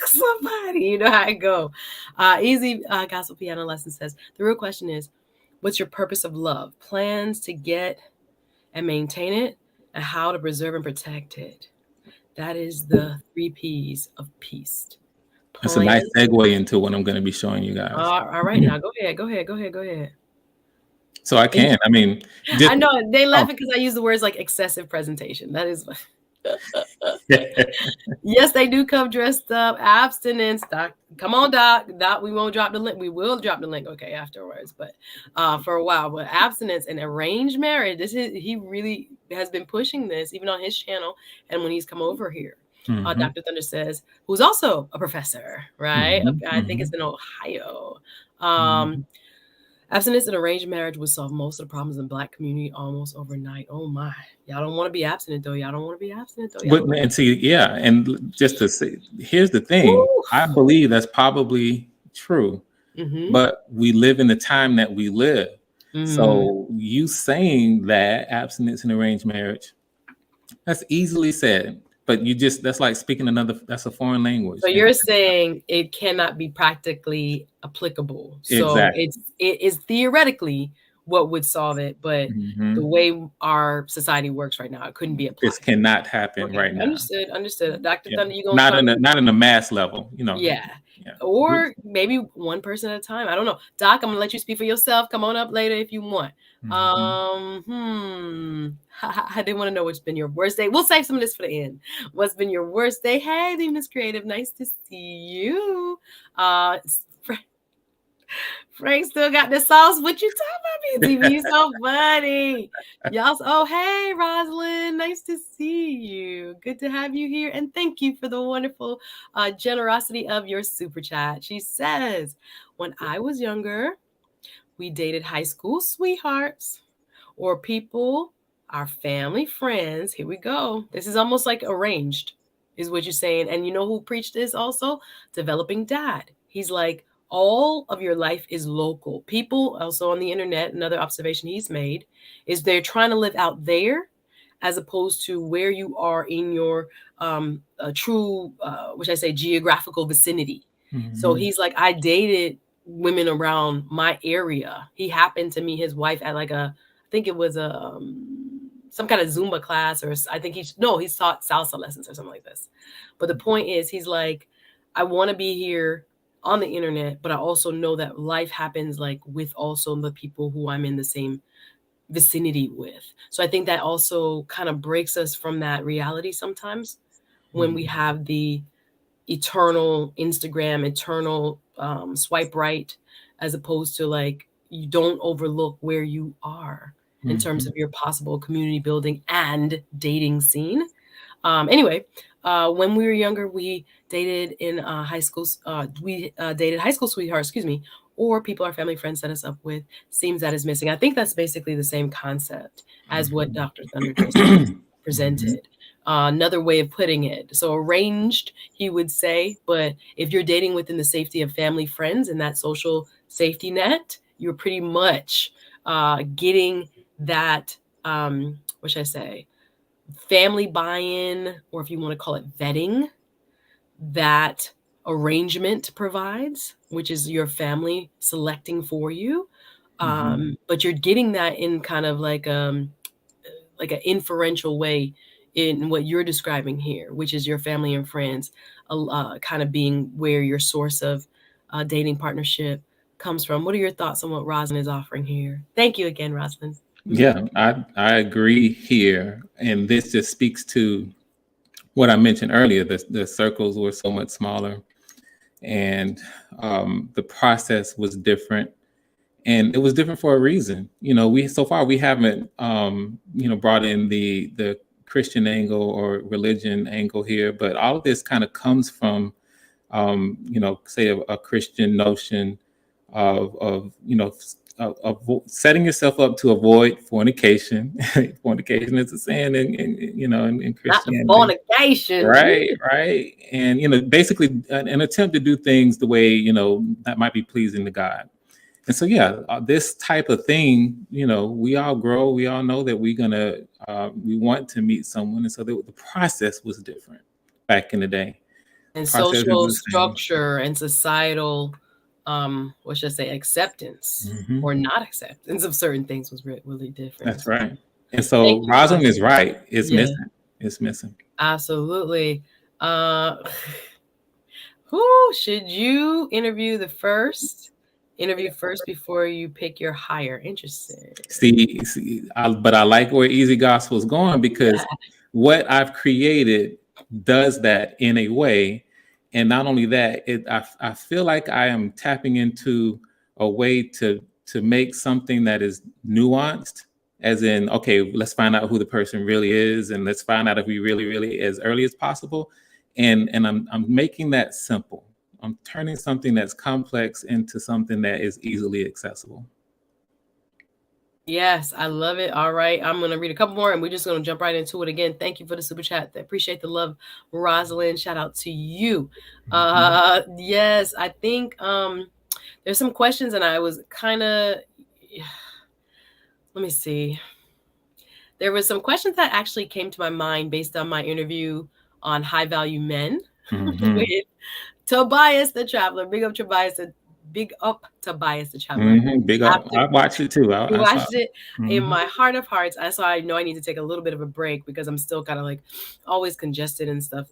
somebody, you know how I go. Easy Gospel Piano Lesson says, the real question is, what's your purpose of love? Plans to get and maintain it, and how to preserve and protect it. That is the 3 P's of peace. That's a nice segue into what I'm going to be showing you guys. All right, now go ahead. So I can. I mean, I know they laugh because I use the words like excessive presentation. That is. Yes, they do come dressed up. Abstinence, Doc. Come on, Doc. We won't drop the link. We will drop the link, okay, afterwards. But for a while, but abstinence and arranged marriage. He really has been pushing this even on his channel, and when he's come over here. Dr. Thunder says, who's also a professor, right? I think it's in Ohio. Abstinence and arranged marriage would solve most of the problems in the Black community almost overnight. Oh my, y'all don't want to be abstinent though. And see, and just to say, here's the thing. Woo! I believe that's probably true, but we live in the time that we live. So you saying that abstinence and arranged marriage, that's easily said. But that's like speaking that's a foreign language. So you're saying it cannot be practically applicable. So exactly. It is theoretically what would solve it, but the way our society works right now, it couldn't be applied. This cannot happen right now. Understood. Dr. Thunder, you gonna not in a mass level, Yeah. Or maybe one person at a time. I don't know. Doc, I'm gonna let you speak for yourself. Come on up later if you want. I didn't want to know what's been your worst day. We'll save some of this for the end. What's been your worst day? Hey, the Miss Creative, nice to see you. Frank still got the sauce. What you talking about, BTV? So funny. Y'all. Hey, Rosalind, nice to see you. Good to have you here, and thank you for the wonderful generosity of your super chat. She says, when I was younger, we dated high school sweethearts or people, our family friends. Here we go. This is almost like arranged, is what you're saying. And you know who preached this also? Developing Dad. He's like, all of your life is local. People also on the internet, another observation he's made, is they're trying to live out there as opposed to where you are in your true, which I say, geographical vicinity. So he's like, I dated women around my area. He happened to meet his wife at like I think it was some kind of Zumba class, or I think he taught salsa lessons or something like this. But the point is, he's like, I want to be here on the internet, but I also know that life happens like with also the people who I'm in the same vicinity with. So I think that also kind of breaks us from that reality sometimes when we have the eternal Instagram, eternal swipe right, as opposed to like, you don't overlook where you are in terms of your possible community building and dating scene. Anyway, when we were younger, we dated in high school. We dated high school sweethearts, or people our family friends set us up with seems that is missing. I think that's basically the same concept as what Dr. Thunder just presented. Another way of putting it. So arranged, he would say, but if you're dating within the safety of family, friends, and that social safety net, you're pretty much getting that, what should I say, family buy-in, or if you want to call it vetting, that arrangement provides, which is your family selecting for you. But you're getting that in kind of like an inferential way in what you're describing here, which is your family and friends kind of being where your source of dating partnership comes from. What are your thoughts on what Rosalind is offering here? Thank you again, Rosalind. Yeah, I agree here. And this just speaks to what I mentioned earlier. The circles were so much smaller, and the process was different. And it was different for a reason. You know, we haven't brought in the Christian angle or religion angle here, but all of this kind of comes from say a Christian notion of setting yourself up to avoid fornication. Fornication is a sin in Christianity. Not the fornication. Right. And basically an attempt to do things the way that might be pleasing to God. And so, this type of thing, we all grow. We all know that we want to meet someone. And so the process was different back in the day. And social structure and societal, what should I say, acceptance or not acceptance of certain things was really different. That's right. And so Rosalind is right. It's missing. It's missing. Absolutely. Who should you interview first before you pick your hire? Interesting. But I like where Easy Gospel is going, because what I've created does that in a way. And not only that, I feel like I am tapping into a way to make something that is nuanced, as in, okay, let's find out who the person really is, and let's find out if we really as early as possible. And I'm making that simple. I'm turning something that's complex into something that is easily accessible. Yes, I love it. All right. I'm going to read a couple more and we're just going to jump right into it. Again, thank you for the super chat. I appreciate the love, Rosalind. Shout out to you. Yes, I think there's some questions and I was kind of, let me see. There was some questions that actually came to my mind based on my interview on high value men with Tobias the Traveler. Big up Tobias the Traveler. Big up. I watched it too. I watched it in my heart of hearts. So I know I need to take a little bit of a break because I'm still kind of like always congested and stuff.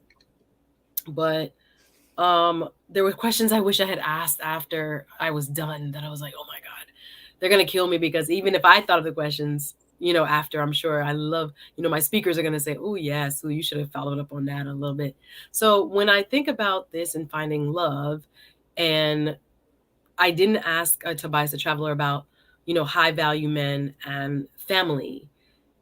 But there were questions I wish I had asked after I was done that I was like, oh my God, they're going to kill me, because even if I thought of the questions, after, I'm sure I love, my speakers are going to say, oh yes, you should have followed up on that a little bit. So when I think about this and finding love, and I didn't ask Tobias the Traveler about, high value men and family.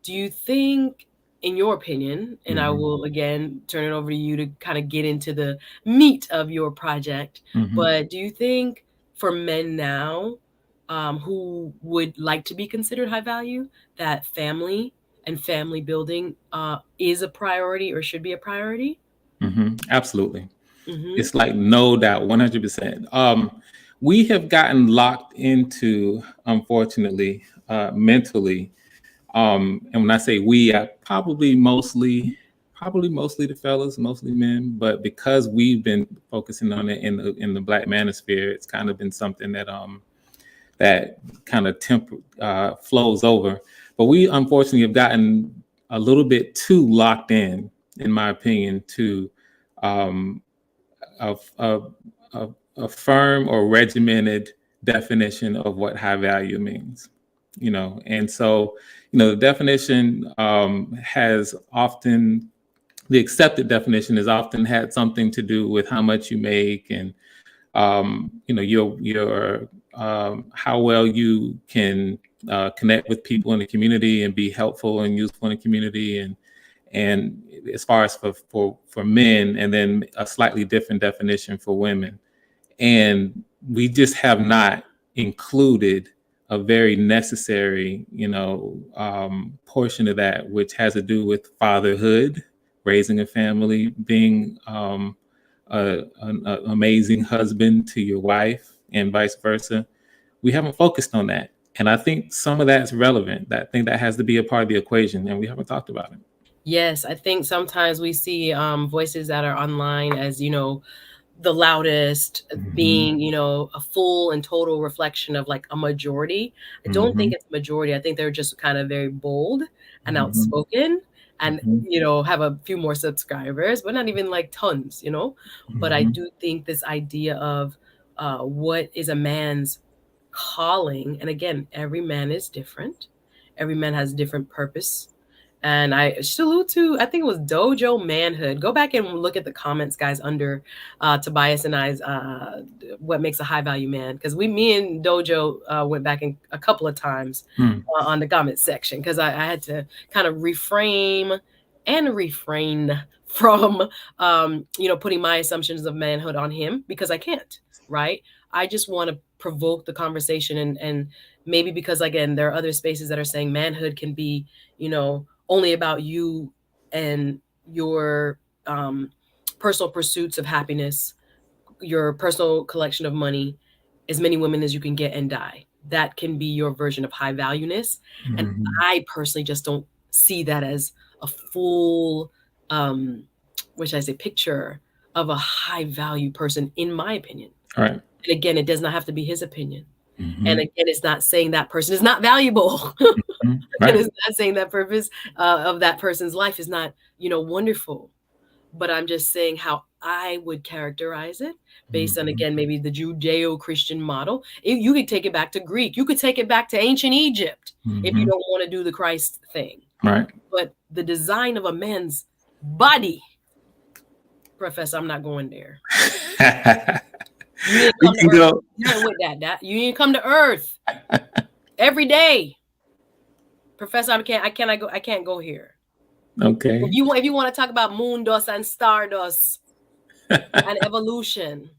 Do you think, in your opinion, and I will again turn it over to you to kind of get into the meat of your project, but do you think for men now who would like to be considered high value, that family and family building is a priority or should be a priority? Absolutely. It's like no doubt, 100%. We have gotten locked into, unfortunately, mentally. And when I say we, I probably mostly the fellas, mostly men. But because we've been focusing on it in the Black manosphere, it's kind of been something that that kind of flows over. But we unfortunately have gotten a little bit too locked in my opinion, to a firm or regimented definition of what high value means, and so, the definition has often, the accepted definition has often had something to do with how much you make and, your how well you can connect with people in the community and be helpful and useful in the community, and as far as for men, and then a slightly different definition for women. And we just have not included a very necessary, portion of that, which has to do with fatherhood, raising a family, being an amazing husband to your wife, and vice versa. We haven't focused on that. And I think some of that's relevant. I think that has to be a part of the equation, and we haven't talked about it. Yes, I think sometimes we see voices that are online as, the loudest, being, a full and total reflection of like a majority. I don't think it's a majority. I think they're just kind of very bold and outspoken and, have a few more subscribers, but not even like tons, But I do think this idea of what is a man's calling. And again, every man is different. Every man has different purpose. And I salute to, I think it was Dojo Manhood. Go back and look at the comments, guys, under Tobias and I's What Makes a High Value Man. Because me and Dojo went back in a couple of times on the comment section, because I had to kind of reframe and refrain from, putting my assumptions of manhood on him, because I can't, right? I just want to provoke the conversation, and maybe because, again, there are other spaces that are saying manhood can be, only about you and your personal pursuits of happiness, your personal collection of money, as many women as you can get and die. That can be your version of high valueness. And I personally just don't see that as a full, picture of a high value person, in my opinion. All right. And again, it does not have to be his opinion. And again, it's not saying that person is not valuable. Right. And it's not saying that purpose of that person's life is not, wonderful. But I'm just saying how I would characterize it based on, again, maybe the Judeo-Christian model. You could take it back to Greek. You could take it back to ancient Egypt if you don't want to do the Christ thing. Right. But the design of a man's body, Professor, I'm not going there. You need to come to Earth. With that. You need to come to Earth every day. Professor, I can't go here. Okay. If you want to talk about moon dust and star dust and evolution,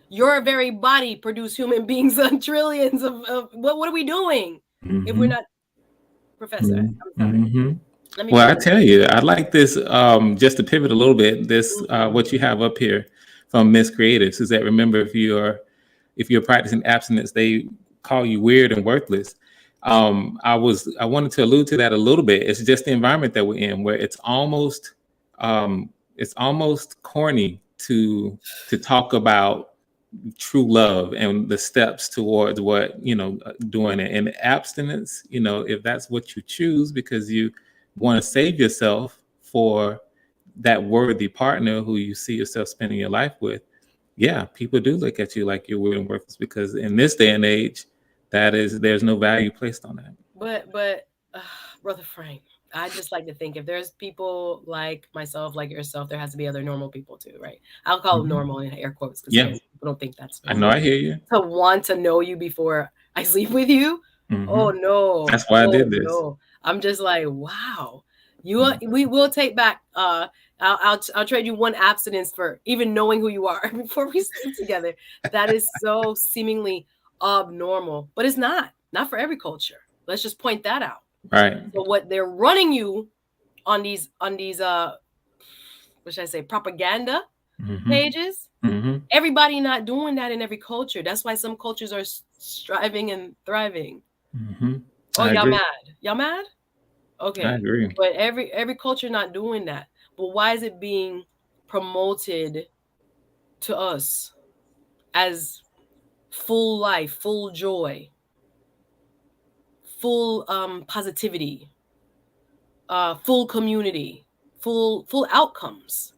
your very body produced human beings on trillions of what are we doing if we're not, Professor? I'm sorry. Well, I tell you, I like this. Just to pivot a little bit, this what you have up here from Miss Creative Suzette. Remember, if you're practicing abstinence, they call you weird and worthless. I wanted to allude to that a little bit. It's just the environment that we're in, where it's almost corny to talk about true love and the steps towards what doing it. And abstinence, if that's what you choose because you want to save yourself for that worthy partner who you see yourself spending your life with, yeah, people do look at you like you're weird and worthless, because in this day and age, there's no value placed on that. But Brother Frank, I just like to think if there's people like myself, like yourself, there has to be other normal people too, right? I'll call them normal in air quotes, because people don't think that's normal. I know, I hear you. To want to know you before I sleep with you? Oh no. That's why I did this. No. I'm just like, wow. We will take back I'll trade you one abstinence for even knowing who you are before we sleep together. That is so seemingly abnormal, but it's not for every culture. Let's just point that out. Right. So what they're running you on these what should I say, propaganda pages, everybody not doing that in every culture. That's why some cultures are striving and thriving. Oh, y'all mad? Okay. I agree. But every culture not doing that. But why is it being promoted to us as full life, full joy, full positivity, full community, full outcomes?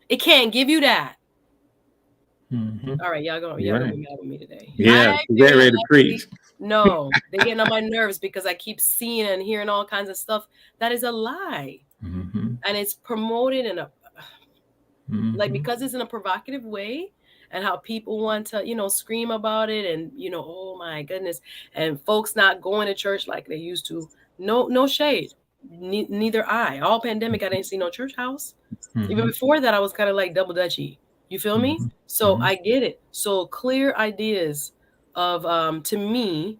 It can't give you that. All right, y'all gonna be mad with me today. Yeah, they're ready to preach. No, they're getting on my nerves because I keep seeing and hearing all kinds of stuff that is a lie. And it's promoted in a because it's in a provocative way, and how people want to scream about it, and oh my goodness, and folks not going to church like they used to. No shade, neither all pandemic I didn't see no church house. Even before that I was kind of like double dutchy, you feel me? So I get it. So clear ideas of to me,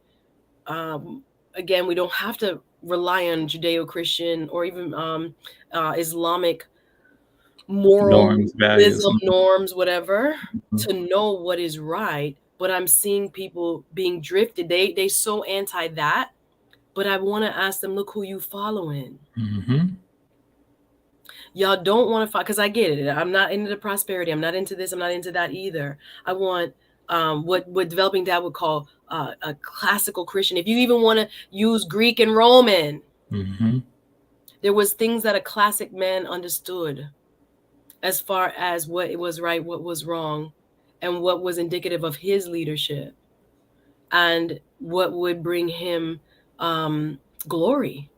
again, we don't have to rely on Judeo-Christian or even Islamic moralism, Norms, values. norms, whatever, to know what is right. But I'm seeing people being drifted. They so anti that. But I want to ask them, look who you following. Y'all don't want to follow, because I get it. I'm not into the prosperity. I'm not into this. I'm not into that either. I want what developing dad would call a classical Christian. If you even want to use Greek and Roman, there was things that a classic man understood as far as what it was right, what was wrong, and what was indicative of his leadership, and what would bring him glory,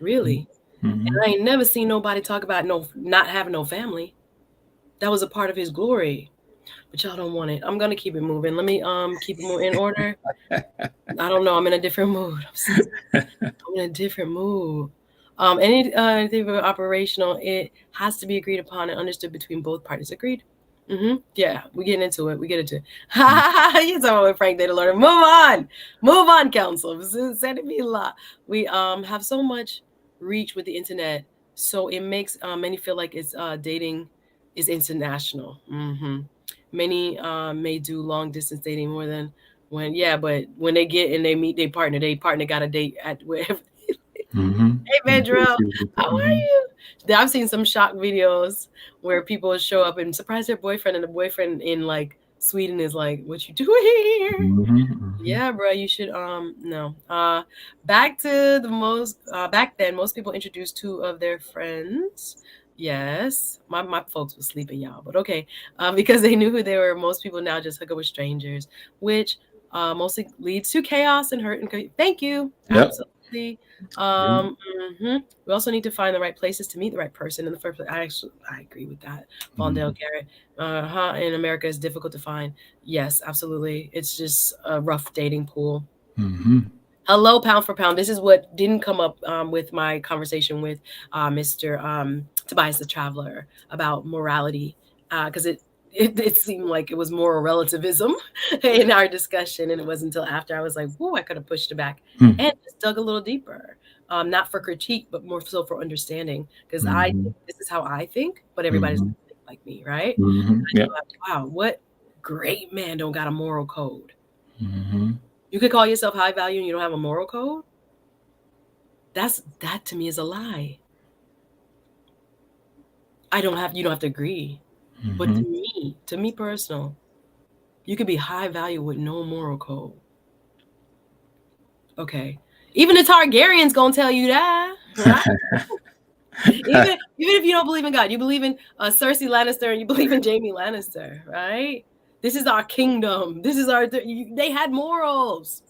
really. And I ain't never seen nobody talk about not having no family. That was a part of his glory. But y'all don't want it. I'm gonna keep it moving. Let me keep it moving in order. I don't know. I'm in a different mood. I'm in a different mood. Anything operational, it has to be agreed upon and understood between both parties. Agreed? Yeah, we're getting into it. We get into it. You're talking about Frank Data Learner. Move on, council. We have so much reach with the internet, so it makes many feel like it's dating is international. Many may do long distance dating more than but when they get and they meet their partner got a date at wherever. Hey, Pedro, how are you? I've seen some shock videos where people show up and surprise their boyfriend, and the boyfriend in like Sweden is like, "What you doing here?" Yeah, bro, you should no. Back to the most back then, most people introduced two of their friends. Yes, my folks were sleeping, y'all, but okay, because they knew who they were. Most people now just hook up with strangers, which mostly leads to chaos and hurt. And thank you. Yep. Absolutely. We also need to find the right places to meet the right person in the first place. I agree with that. Vondell Garrett. In America is difficult to find. Yes, absolutely. It's just a rough dating pool. Hello, Pound for Pound. This is what didn't come up with my conversation with Mr. Tobias the Traveler about morality, because it seemed like it was moral relativism in our discussion, and it wasn't until after I was like, "Whoa!" I could have pushed it back and just dug a little deeper, not for critique, but more so for understanding. Because this is how I think, but everybody's not like me, right? Like, wow, what great man don't got a moral code? You could call yourself high value and you don't have a moral code? That to me is a lie. You don't have to agree. But to me personal, you could be high value with no moral code. Okay. Even the Targaryens gonna tell you that, right? even if you don't believe in God, you believe in Cersei Lannister and you believe in Jaime Lannister, right? This is our kingdom. This is our. They had morals.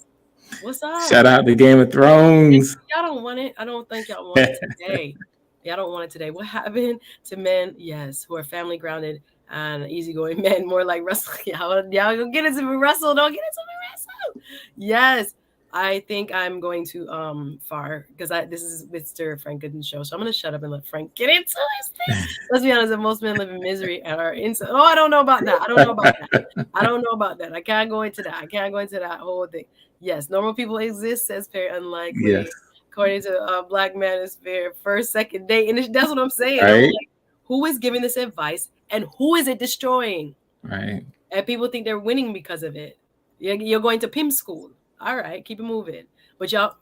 What's up? Shout out to Game of Thrones. Y'all don't want it. I don't think y'all want it today. Y'all don't want it today. What happened to men? Yes, who are family grounded and easygoing men, more like Russell. Y'all go get into me, Russell. Don't get into me, Russell. Yes. I think I'm going to far because this is Mr. Frank Goodin's show, so I'm gonna shut up and let Frank get into his thing. Let's be honest, most men live in misery and are inside. Oh, I don't know about that. I don't know about that. I can't go into that whole thing. Yes, normal people exist, says very unlikely. Yes. According to Black Manosphere, first, second date, and that's what I'm saying. Right. I'm like, who is giving this advice and who is it destroying? Right. And people think they're winning because of it. You're going to pimp school. All right, keep it moving. But y'all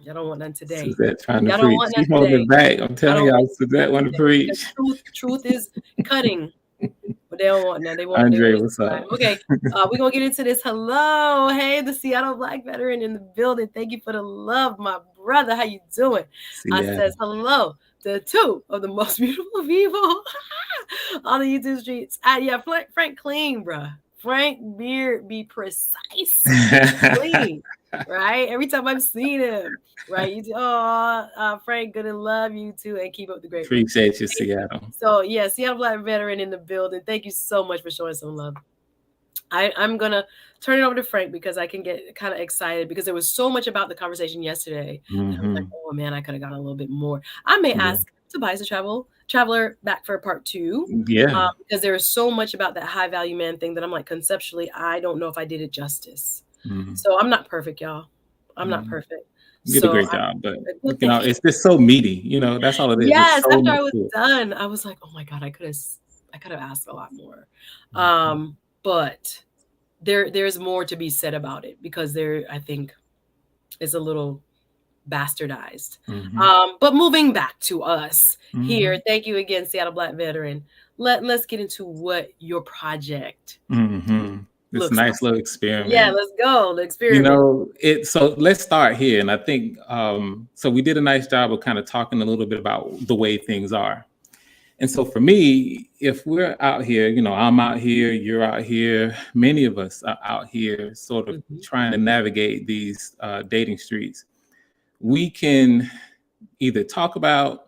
don't want none today. Suzette trying to preach. She's holding back. I'm telling y'all, Suzette want to preach. Truth is cutting. But they don't want none. They want Andre, what's up? Okay, we're going to get into this. Hello. Hey, the Seattle Black veteran in the building. Thank you for the love, my brother. How you doing? I says hello to two of the most beautiful people on the YouTube streets. Frank clean, bruh. Frank beard be precise, clean, right? Every time I've seen him, right? Frank, good and love you too, and keep up the great. Appreciate you, Seattle. So yeah, Seattle Black veteran in the building. Thank you so much for showing some love. I'm gonna turn it over to Frank because I can get kind of excited because there was so much about the conversation yesterday. And I was like, oh man, I could have gotten a little bit more. I may ask Tobias the Traveler back for part 2. Yeah. Because there is so much about that high value man thing that I'm like, conceptually, I don't know if I did it justice. So I'm not perfect, y'all. I'm not Mhm. perfect. You did a So great job, but well, you know, thank you. it's just so meaty. You know, that's all it is. It's Yes, so after much I was to it. done, I was like, oh my God, I could have asked a lot more. Mhm. But there's more to be said about it because there, I think, is a little bastardized. Mhm. But moving back to us here, Mhm. thank you again, Seattle Black veteran. Let's get into what your project Mhm. This looks nice like. little Yeah, experiment. let's go. The You experiment. know, so let's start here. And I think so we did a nice job of kind of talking a little bit about the way things are. And so for me, if we're out here, you know, I'm out here, you're out here, many of us are out here sort of Mhm. trying to navigate these dating streets, we can either talk about,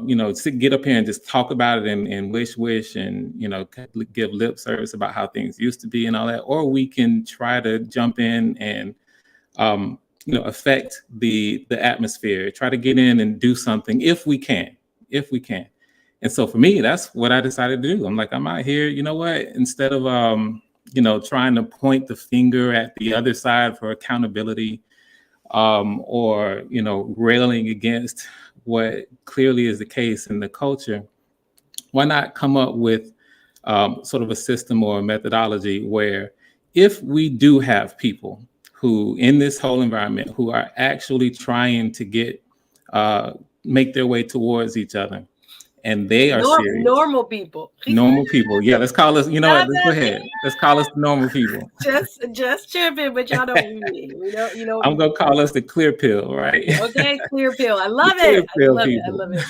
you know, get up here and just talk about it and wish and, you know, give lip service about how things used to be and all that, or we can try to jump in and, you know, affect the atmosphere, try to get in and do something if we can, if we can. And so for me, that's what I decided to do. I'm like, I'm out here, you know what, instead of, you know, trying to point the finger at the other side for accountability, or you know, railing against what clearly is the case in the culture, why not come up with sort of a system or a methodology where if we do have people who in this whole environment who are actually trying to get make their way towards each other and they are serious, Normal people. normal people, yeah, let's call us, you know what, Not let's go that ahead, let's call us the normal people. just chirping, but y'all know what we mean. You know what we I'm gonna mean. call us the clear pill, right? Okay, clear pill. I The love clear it. I pill love it. I people. love it.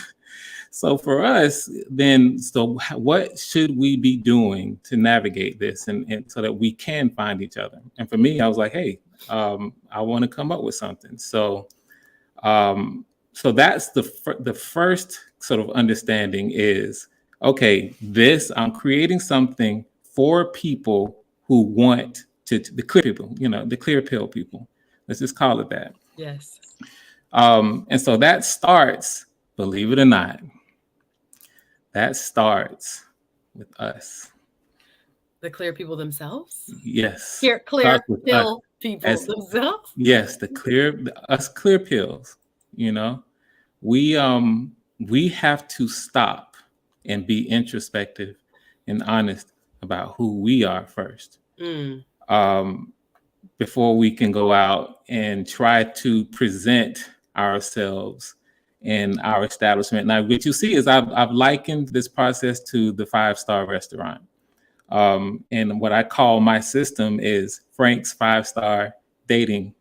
So for us, then, so what should we be doing to navigate this and so that we can find each other? And for me, I was like, hey, I want to come up with something. So, so that's the first sort of understanding is, okay, this, I'm creating something for people who want the clear people, you know, the clear pill people. Let's just call it that. Yes. And so that starts, believe it or not, that starts with us. The clear people themselves? Yes, Clear starts with us pill people as themselves? yes, us clear pills. You know, we have to stop and be introspective and honest about who we are first, Mm. um, before we can go out and try to present ourselves in our establishment. Now, what you see is I've likened this process to the five-star restaurant. And what I call my system is Frank's five-star dating.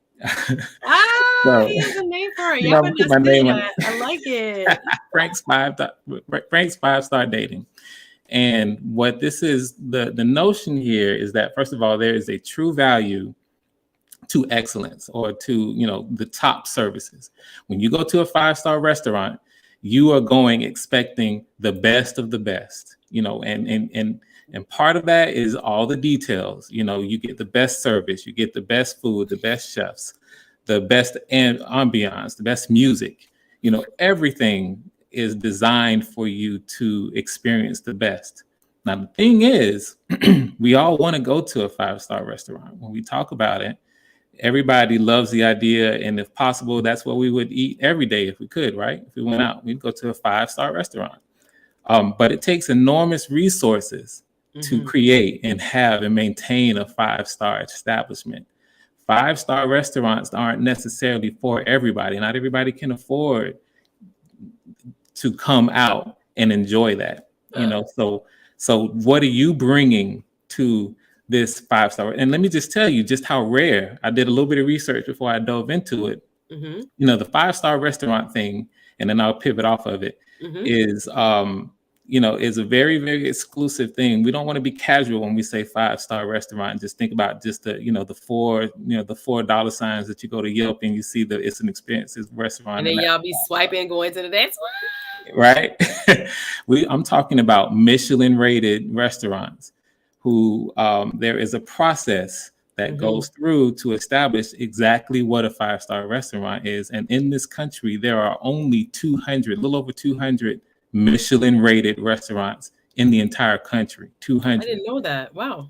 So, He has a name for it. you Y'all know, I'm better gonna put not my say name on that. I like it. it. Frank's five-star dating. And what this is, the notion here is that first of all, there is a true value to excellence or to, you know, the top services. When you go to a five-star restaurant, you are going expecting the best of the best, you know, and part of that is all the details. You know, you get the best service, you get the best food, the best chefs, the best ambiance, the best music. You know, everything is designed for you to experience the best. Now, the thing is, we all want to go to a five-star restaurant. When we talk about it, everybody loves the idea, and if possible, that's what we would eat every day if we could, right? If we went out, we'd go to a five-star restaurant. But it takes enormous resources to Mhm. create and have and maintain a five-star establishment. Five-star restaurants aren't necessarily for everybody. Not everybody can afford to come out and enjoy that, you know. So what are you bringing to this five-star? And let me just tell you just how rare. I did a little bit of research before I dove into it. Mhm. You know, the five-star restaurant thing, and then I'll pivot off of it, Mhm. is you know, is a very, very exclusive thing. We don't want to be casual when we say five-star restaurant and just think about just the, you know, the $4 signs that you go to Yelp and you see that it's an expensive restaurant And then and y'all be swiping going to the next one. right? I'm talking about Michelin rated restaurants who there is a process that Mhm. goes through to establish exactly what a five-star restaurant is. And in this country, there are only 200, a little over 200 Michelin rated restaurants in the entire country. I 200. didn't know that. Wow.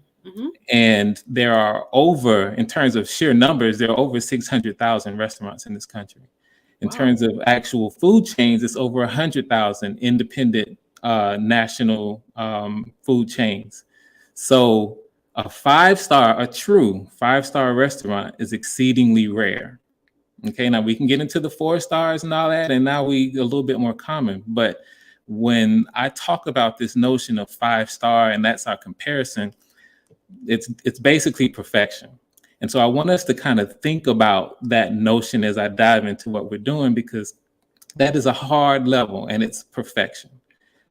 And there are over, in terms of sheer numbers, there are over 600,000 restaurants in this country. In terms of actual food chains, it's over 100,000 independent national food chains. So a true five-star restaurant is exceedingly rare. Okay, now we can get into the 4 stars and all that, and now we a little bit more common. But when I talk about this notion of 5-star, and that's our comparison, it's basically perfection. And so I want us to kind of think about that notion as I dive into what we're doing, because that is a hard level and it's perfection.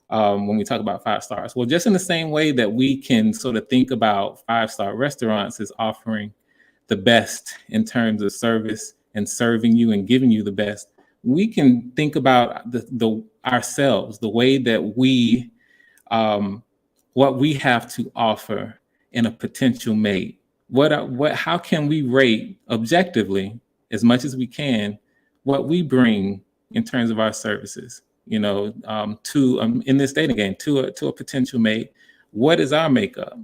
When we talk about 5 stars, well, just in the same way that we can sort of think about 5-star restaurants as offering the best in terms of service and serving you and giving you the best, we can think about ourselves, the way that we, what we have to offer in a potential mate. How can we rate objectively, as much as we can, what we bring in terms of our services, you know, to in this dating game, to a potential mate? What is our makeup?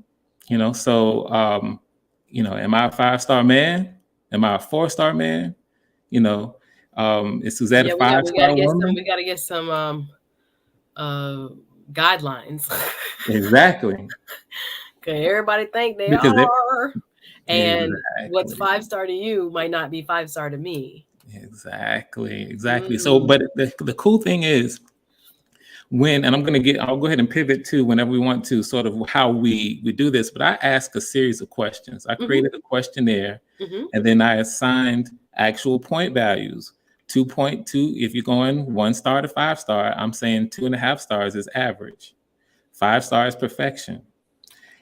You know, so you know, am I a 5-star man? Am I a 4-star man? You know, is Suzette a 5-star woman? We gotta get some guidelines. Exactly. Okay, everybody think they are. And exactly. What's 5-star to you might not be 5-star to me. Exactly. So, but the cool thing is, and I'll go ahead and pivot to whenever we want to, sort of how we do this, but I ask a series of questions. I created a questionnaire, and then I assigned actual point values. 2.2, if you're going 1 star to 5 star, I'm saying 2.5 stars is average. 5 stars perfection.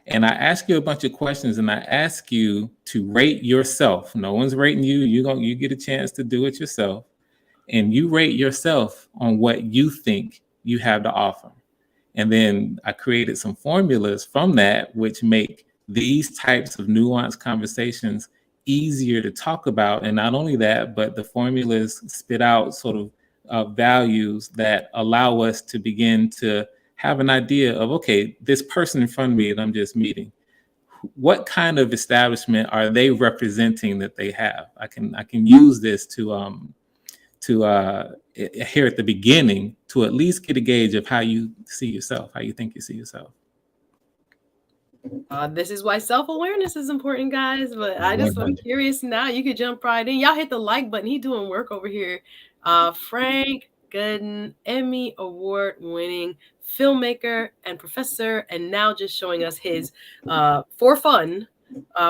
And I ask you a bunch of questions, and I ask you to rate yourself. No one's rating you. You get a chance to do it yourself. And you rate yourself on what you think you have to offer. And then I created some formulas from that, which make these types of nuanced conversations easier to talk about. And not only that, but the formulas spit out sort of values that allow us to begin to have an idea of, okay, this person in front of me that I'm just meeting, what kind of establishment are they representing that they have? I can use this to here at the beginning to at least get a gauge of how you see yourself, how you think you see yourself. This is why self-awareness is important, guys. But I'm curious now. You could jump right in. Y'all hit the like button. He doing work over here. Frank Goodin, Emmy Award winning filmmaker and professor, and now just showing us his for fun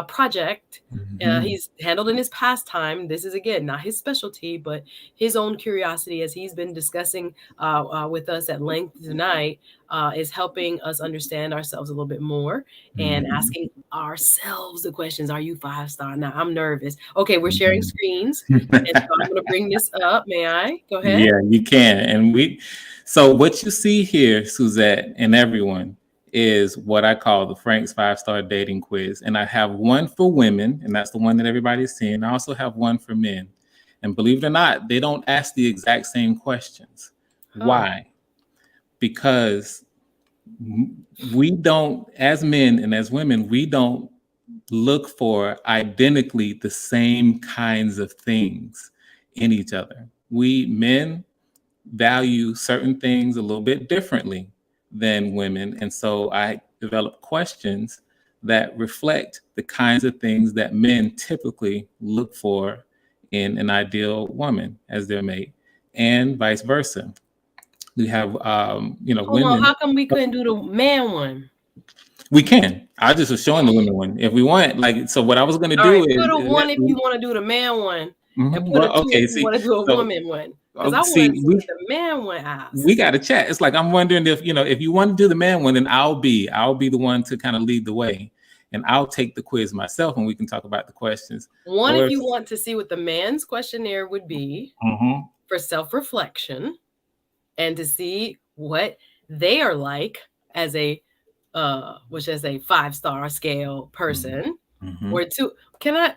project. He's handled in his pastime. This is, again, not his specialty, but his own curiosity, as he's been discussing with us at length tonight, is helping us understand ourselves a little bit more and asking ourselves the questions. Are you 5-star? Now, I'm nervous. Okay, we're sharing screens, and so I'm going to bring this up. May I? Go ahead. Yeah, you can. And so what you see here, Suzette, and everyone, is what I call the Frank's 5-star dating quiz. And I have one for women, and that's the one that everybody's seeing. I also have one for men. And believe it or not, they don't ask the exact same questions. Why? Because we don't, as men and as women, we don't look for identically the same kinds of things in each other. We men value certain things a little bit differently than women. And so I develop questions that reflect the kinds of things that men typically look for in an ideal woman as their mate, and vice versa. We have, women. On, how come we couldn't do the man one? We can. I just was showing the women one. If we want, so what I was going to do is put a 1 if you want to do the man one, and put a 2 if you want to do a woman one. Because I want to see what the man one asks. We got to chat. It's like, I'm wondering if you want to do the man one, then I'll be the one to kind of lead the way, and I'll take the quiz myself, and we can talk about the questions. 1 if you want to see what the man's questionnaire would be for self-reflection, and to see what they are like as a 5-star scale person. Or 2. Can I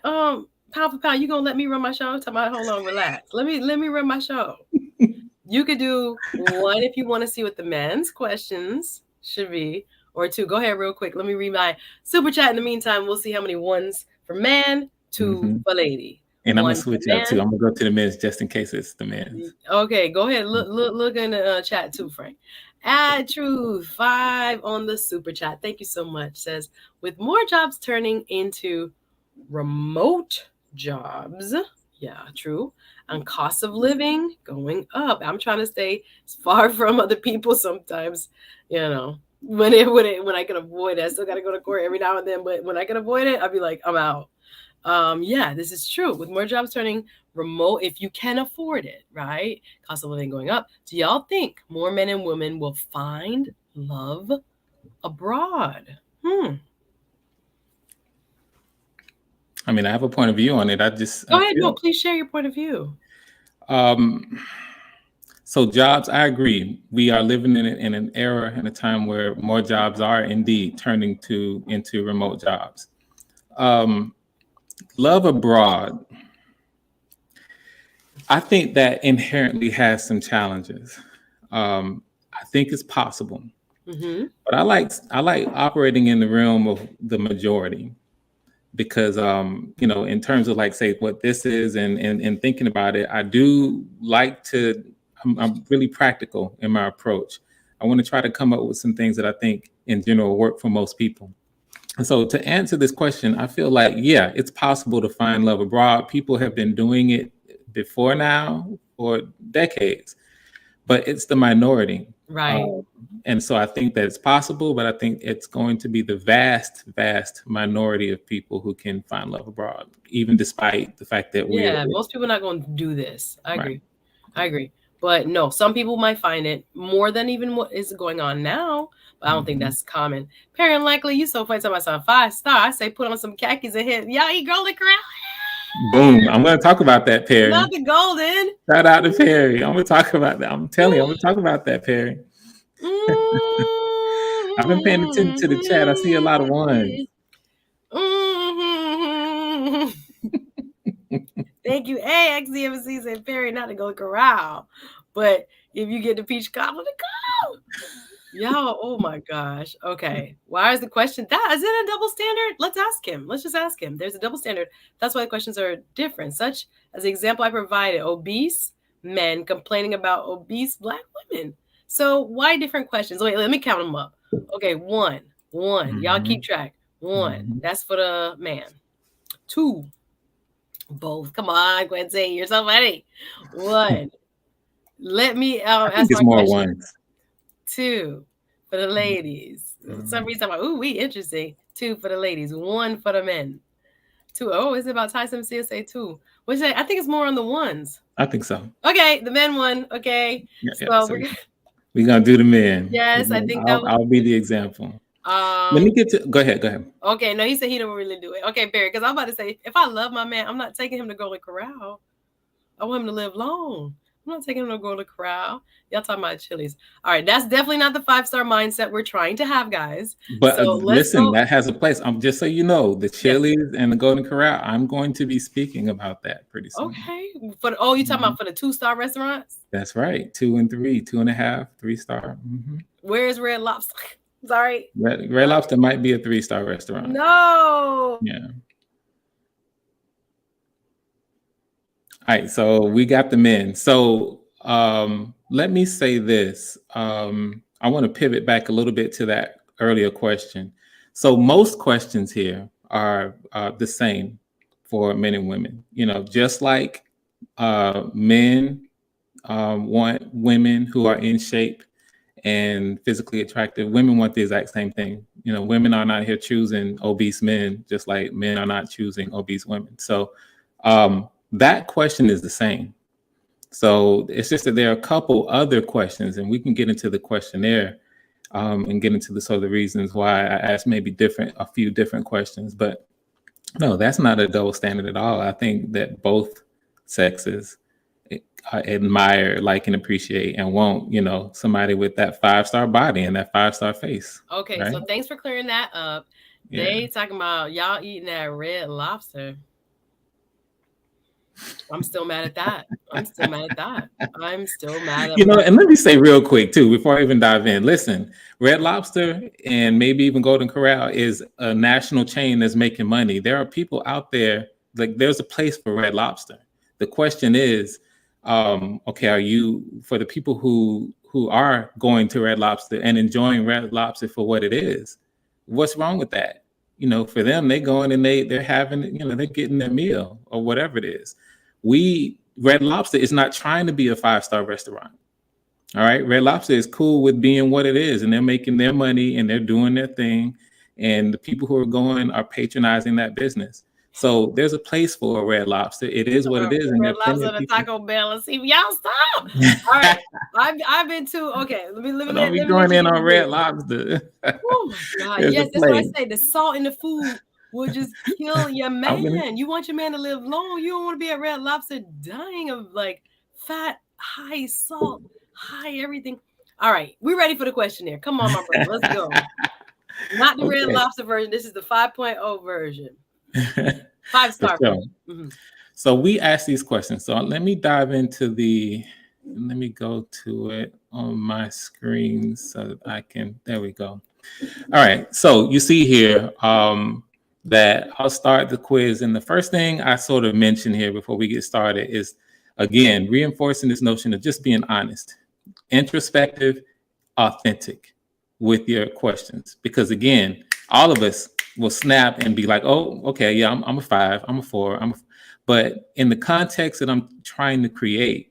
pound for pound, you gonna let me run my show? Hold on, relax. Let me run my show. You could do 1 if you want to see what the men's questions should be, or 2. Go ahead real quick. Let me read my super chat. In the meantime, we'll see how many ones for man, 2 for lady. And I'm One gonna switch for out too. man. I'm gonna go to the men's just in case it's the men's. Okay, go ahead. Look in the chat too, Frank. Add truth 5 on the super chat. Thank you so much. Says with more jobs turning into remote jobs. Yeah, true. And cost of living going up. I'm trying to stay far from other people sometimes, you know. When I can avoid it, I still gotta go to court every now and then. But when I can avoid it, I'll be like, I'm out. Yeah, this is true. With more jobs turning remote, if you can afford it, right? Cost of living going up. Do y'all think more men and women will find love abroad? I mean, I have a point of view on it. Go ahead. No, please share your point of view. So jobs, I agree. We are living in an era and a time where more jobs are indeed turning into remote jobs. Love abroad, I think that inherently has some challenges. I think it's possible, but I like operating in the realm of the majority. Because you know, in terms of like say what this is and thinking about it, I do like to, I'm really practical in my approach. I want to try to come up with some things that I think in general work for most people. And so to answer this question, I feel like, yeah, it's possible to find love abroad. People have been doing it before now for decades, but it's the minority. Right. And so I think that it's possible, but I think it's going to be the vast, vast minority of people who can find love abroad, even despite the fact that most people are not going to do this. I agree. I agree. But no, some people might find it more than even what is going on now. But I don't think that's common. Perry and Likely, you so funny talking about 5-star. I say put on some khakis and hit. Y'all eat golden corral. Boom. I'm going to talk about that, Perry. Not the golden. Shout out to Perry. I'm going to talk about that. I'm telling you, I'm going to talk about that, Perry. I've been paying attention to the chat. I see a lot of ones. Thank you. Hey, XDMC said Perry, not to go corral. But if you get the peach cobbler to go. Y'all, oh my gosh. Okay. Why is the question that? Is it a double standard? Let's ask him. Let's just ask him. There's a double standard. That's why the questions are different. Such as the example I provided, obese men complaining about obese Black women. So why different questions? Wait, let me count them up. Okay, one. Y'all keep track. 1, that's for the man. 2, both. Come on, Quincy, you're so funny. 1. Let me ask my more question. ones. 2 for the ladies. For some reason, I'm like, ooh, we interesting. 2 for the ladies. 1 for the men. 2. Oh, is it about Tyson CSA 2? Which I think it's more on the ones. I think so. Okay, the men one. Okay, so we're gonna do the men. Yes, I think I'll be the example. Let me get to. Go ahead. Okay, no, he said he don't really do it. Okay, Barry, because I'm about to say, if I love my man, I'm not taking him to Golden Corral. I want him to live long. I'm not taking him to Golden Corral. Y'all talking about Chili's. All right, that's definitely not the 5-star mindset we're trying to have, guys. But so listen, that has a place. Just so you know, the Chili's and the Golden Corral, I'm going to be speaking about that pretty soon. Okay. You talking about for the 2-star restaurants? That's right. 2 and 3, 2.5, 3-star. Where is Red Lobster? Sorry. Red Lobster might be a 3-star restaurant. No. Yeah. All right, so we got the men. So let me say this. I want to pivot back a little bit to that earlier question. So most questions here are the same for men and women. You know, just like men want women who are in shape and physically attractive, women want the exact same thing. You know, women are not here choosing obese men, just like men are not choosing obese women. So that question is the same. So it's just that there are a couple other questions, and we can get into the questionnaire and get into the sort of the reasons why I asked maybe a few different questions. But no, that's not a double standard at all. I think that both sexes admire, like, and appreciate and want, you know, somebody with that 5-star body and that 5-star face. Okay, right? So thanks for clearing that up. Yeah. They talking about y'all eating that Red Lobster. I'm still mad at that. I'm still mad at that. I'm still mad at You know, my. and let me say real quick too, before I even dive in. Listen, Red Lobster and maybe even Golden Corral is a national chain that's making money. There are people out there, like there's a place for Red Lobster. The question is, okay, are you, for the people who are going to Red Lobster and enjoying Red Lobster for what it is, what's wrong with that? You know, for them, they going and they're having, you know, they're getting their meal or whatever it is. Red Lobster is not trying to be a 5-star restaurant. All right. Red Lobster is cool with being what it is, and they're making their money and they're doing their thing. And the people who are going are patronizing that business. So there's a place for a Red Lobster. It is what it is. And there Red are plenty Lobster, of the people. Taco Bell, and see y'all stop. All right, I've been to. Okay, let me Don't be let going you in get on the Red deal. Lobster. Oh my God! There's Yes, a that's what I place. say. The salt in the food will just kill your I'm gonna- man. You want your man to live long. You don't want to be at Red Lobster dying of like fat, high salt, high everything. All right, we're ready for the questionnaire. Come on, my brother, let's go. Not the Red Okay. Lobster version. This is the 5.0 version. For 5-star sure. version. Mhm. So we ask these questions. So let me dive into let me go to it on my screen so that I can, there we go. All right. So you see here that I'll start the quiz. And the first thing I sort of mentioned here before we get started is, again, reinforcing this notion of just being honest, introspective, authentic with your questions. Because again, all of us will snap and be like, oh, okay, yeah, I'm a 5, I'm a 4, but in the context that I'm trying to create,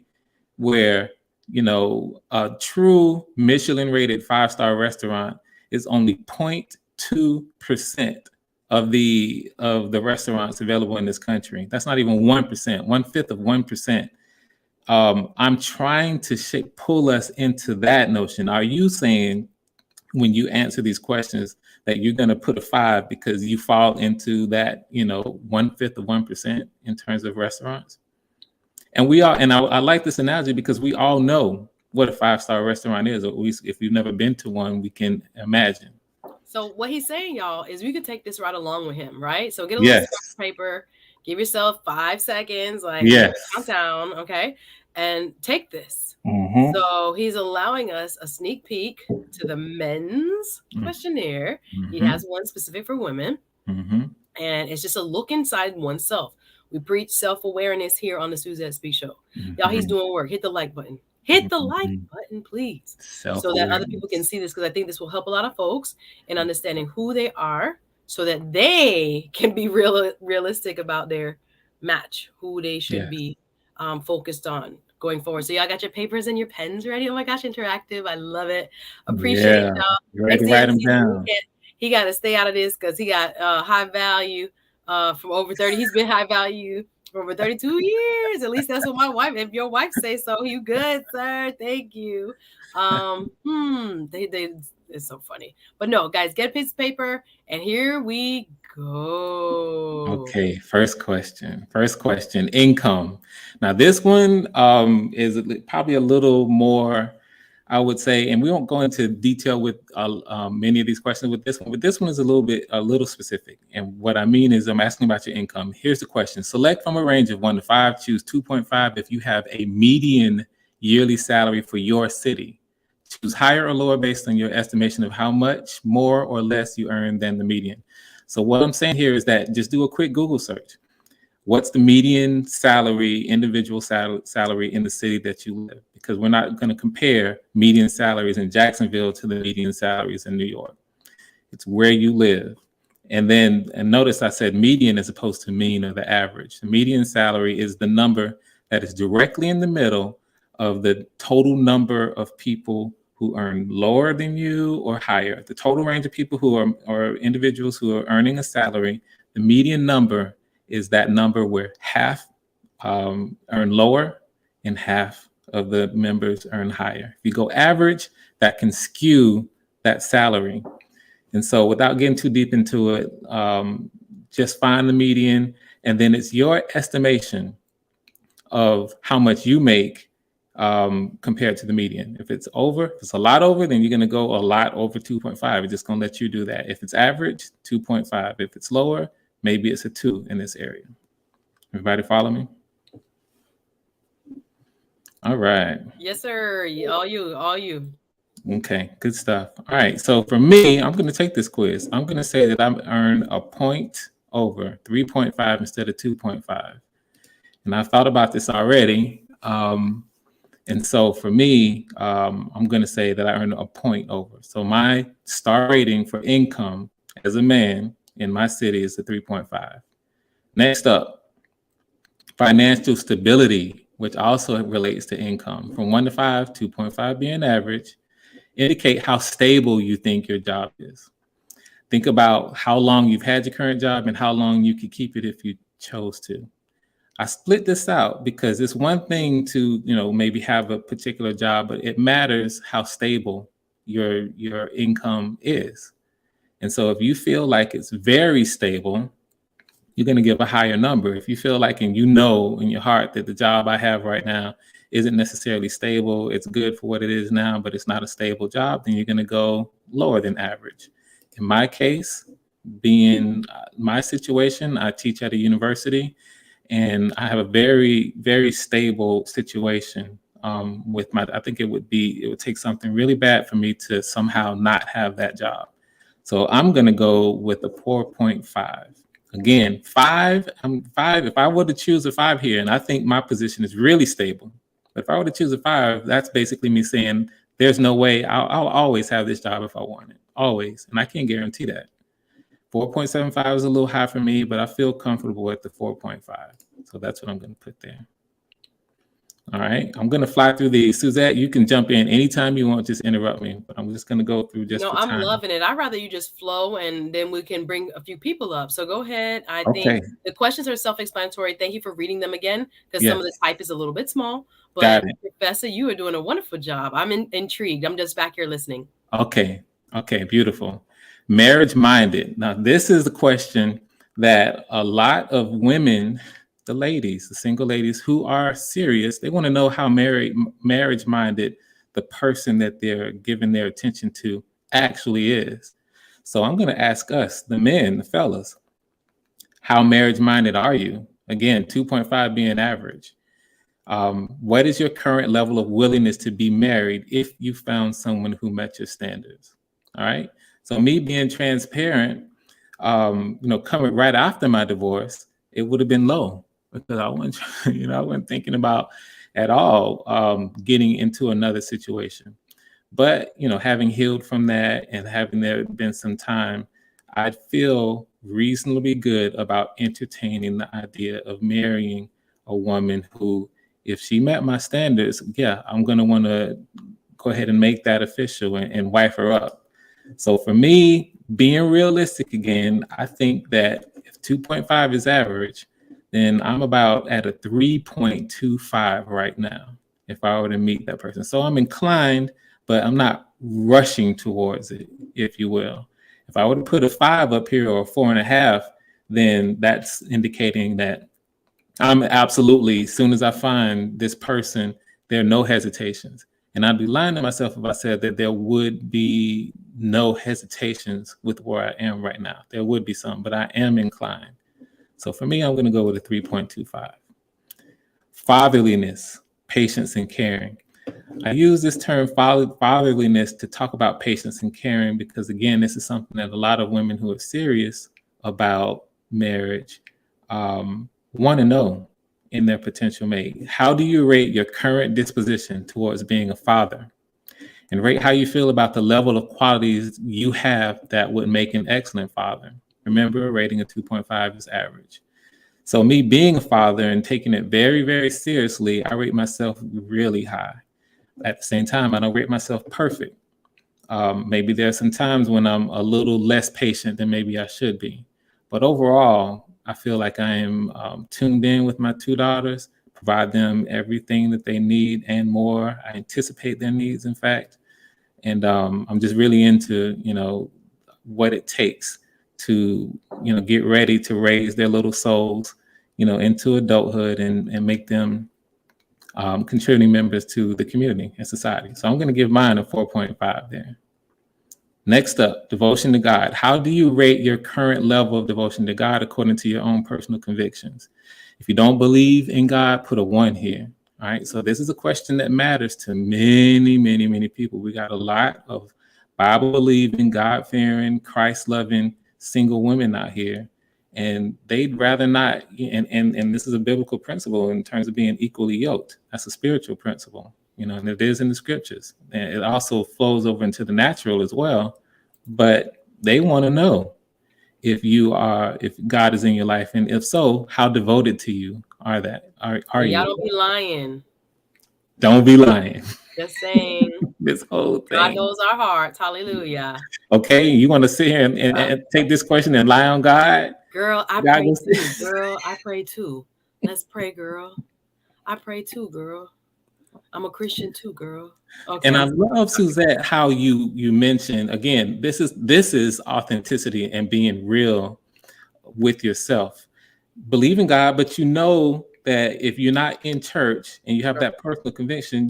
where, you know, a true Michelin rated 5-star restaurant is only 0.2% of the restaurants available in this country. That's not even 1%, 1/5 of 1%. I'm trying to pull us into that notion. Are you saying, when you answer these questions, that you're going to put a 5 because you fall into that, you know, 1/5 of 1% in terms of restaurants? And we are, and I like this analogy because we all know what a 5-star restaurant is, or at least if you've never been to one, we can imagine. So what he's saying, y'all, is we could take this right along with him, right? So get a little Yes. scratch paper, give yourself 5 seconds, like Yes. countdown, okay, and take this. Mhm. So he's allowing us a sneak peek to the men's questionnaire. He has one specific for women, and it's just a look inside oneself. We preach self-awareness here on the Suzette Speak Show. Y'all, he's doing work. Hit the like button. Hit the like button, please, so that other people can see this, because I think this will help a lot of folks in understanding who they are, so that they can be realistic about their match, who they should be focused on going forward. So y'all got your papers and your pens ready? Oh my gosh, interactive. I love it. Appreciate y'all. Ready to write them down. He got to stay out of this because he got high value from over 30. He's been high value for over 32 years. At least that's what my wife, if your wife say so, you good, sir. Thank you. It's so funny. But no, guys, get a piece of paper and here we go. Okay, first question. Income. Now this one is probably a little more, I would say, and we won't go into detail with many of these questions with this one, but this one is a little specific. And what I mean is, I'm asking about your income. Here's the question. Select from a range of 1 to 5, choose 2.5 if you have a median yearly salary for your city. Choose higher or lower based on your estimation of how much more or less you earn than the median. So what I'm saying here is that just do a quick Google search. What's the median salary, individual salary in the city that you live? Because we're not going to compare median salaries in Jacksonville to the median salaries in New York. It's where you live. And notice I said median as opposed to mean or the average. The median salary is the number that is directly in the middle of the total number of people who earn lower than you or higher. The total range of people who are individuals who are earning a salary, the median number is that number where half earn lower and half of the members earn higher. If you go average, that can skew that salary. And so without getting too deep into it, just find the median, and then it's your estimation of how much you make compared to the median. If it's a lot over, then you're going to go a lot over 2.5. It's just going to let you do that. If it's average, 2.5. If it's lower, maybe it's a 2 in this area. Everybody follow me? All right. Yes, sir. All you, all you. Okay, good stuff. All right, so for me, I'm going to take this quiz. I'm going to say that I've earned a point over 3.5 instead of 2.5. And I've thought about this already. And so for me, I'm going to say that I earned a point over. So my star rating for income as a man in my city is a 3.5. Next up, financial stability, which also relates to income. From 1 to 5, 2.5 being average. Indicate how stable you think your job is. Think about how long you've had your current job and how long you could keep it if you chose to. I split this out because it's one thing to, maybe have a particular job, but it matters how stable your income is. And so if you feel like it's very stable, you're going to give a higher number. If you feel like, and in your heart that the job I have right now isn't necessarily stable, it's good for what it is now, but it's not a stable job, then you're going to go lower than average. In my case, being my situation, I teach at a university and I have a very, very stable situation I think it would take something really bad for me to somehow not have that job. So I'm going to go with a 4.5. Again, 5. If I were to choose a 5 here, and I think my position is really stable, but if I were to choose a 5, that's basically me saying there's no way I'll always have this job if I want it, always, and I can't guarantee that. 4.75 is a little high for me, but I feel comfortable with the 4.5. So that's what I'm going to put there. All right, I'm going to fly through these. Suzette, you can jump in anytime you want, just interrupt me, but I'm just going to go through just for time. I'm loving it. I'd rather you just flow and then we can bring a few people up. So go ahead. I Okay. think the questions are self-explanatory. Thank you for reading them again, because some of the type is a little bit small. But Professor, you are doing a wonderful job. I'm intrigued. I'm just back here listening. Okay, beautiful. Marriage-minded. Now, this is the question that a lot of women, the ladies, the single ladies who are serious, they want to know how marriage-minded the person that they're giving their attention to actually is. So I'm going to ask us, the men, the fellas, how marriage-minded are you? Again, 2.5 being average. What is your current level of willingness to be married if you found someone who met your standards? All right. So me being transparent, coming right after my divorce, it would have been low because I wasn't thinking about at all getting into another situation. But, having healed from that and having there been some time, I feel reasonably good about entertaining the idea of marrying a woman who, if she met my standards, I'm going to want to go ahead and make that official and wife her up. So for me, being realistic again, I think that if 2.5 is average, then I'm about at a 3.25 right now if I were to meet that person. So I'm inclined, but I'm not rushing towards it, if you will. If I were to put a 5 up here or a 4.5, then that's indicating that I'm absolutely, as soon as I find this person, there are no hesitations. And I'd be lying to myself if I said that there would be no hesitations with where I am right now. There would be some, but I am inclined. So for me, I'm going to go with a 3.25. Fatherliness, patience, and caring. I use this term fatherliness to talk about patience and caring because, again, this is something that a lot of women who are serious about marriage want to know in their potential mate. How do you rate your current disposition towards being a father? And rate how you feel about the level of qualities you have that would make an excellent father. Remember, rating a 2.5 is average. So me being a father and taking it very, very seriously, I rate myself really high. At the same time, I don't rate myself perfect. Maybe there are some times when I'm a little less patient than maybe I should be. But overall, I feel like I am tuned in with my 2 daughters, provide them everything that they need and more. I anticipate their needs, in fact. And I'm just really into, what it takes to, get ready to raise their little souls, into adulthood and make them contributing members to the community and society. So I'm going to give mine a 4.5 there. Next up, devotion to God. How do you rate your current level of devotion to God according to your own personal convictions? If you don't believe in God, put a 1 here. All right. So this is a question that matters to many, many, many people. We got a lot of Bible believing, God fearing, Christ loving single women out here, and they'd rather not. And this is a biblical principle in terms of being equally yoked. That's a spiritual principle, and it is in the scriptures. And it also flows over into the natural as well. But they want to know if God is in your life, and if so, how devoted to you are Y'all you? don't be lying. Don't be lying. Just saying. This whole thing. God knows our hearts. Hallelujah. Okay, you want to sit here and take this question and lie on God? Girl, I pray too. Girl, I pray too. Let's pray, girl. I pray too, girl. I'm a Christian too, girl. Okay. And I love, Suzette, how you mentioned, again, this is authenticity and being real with yourself. Believe in God, but that if you're not in church and you have that personal conviction,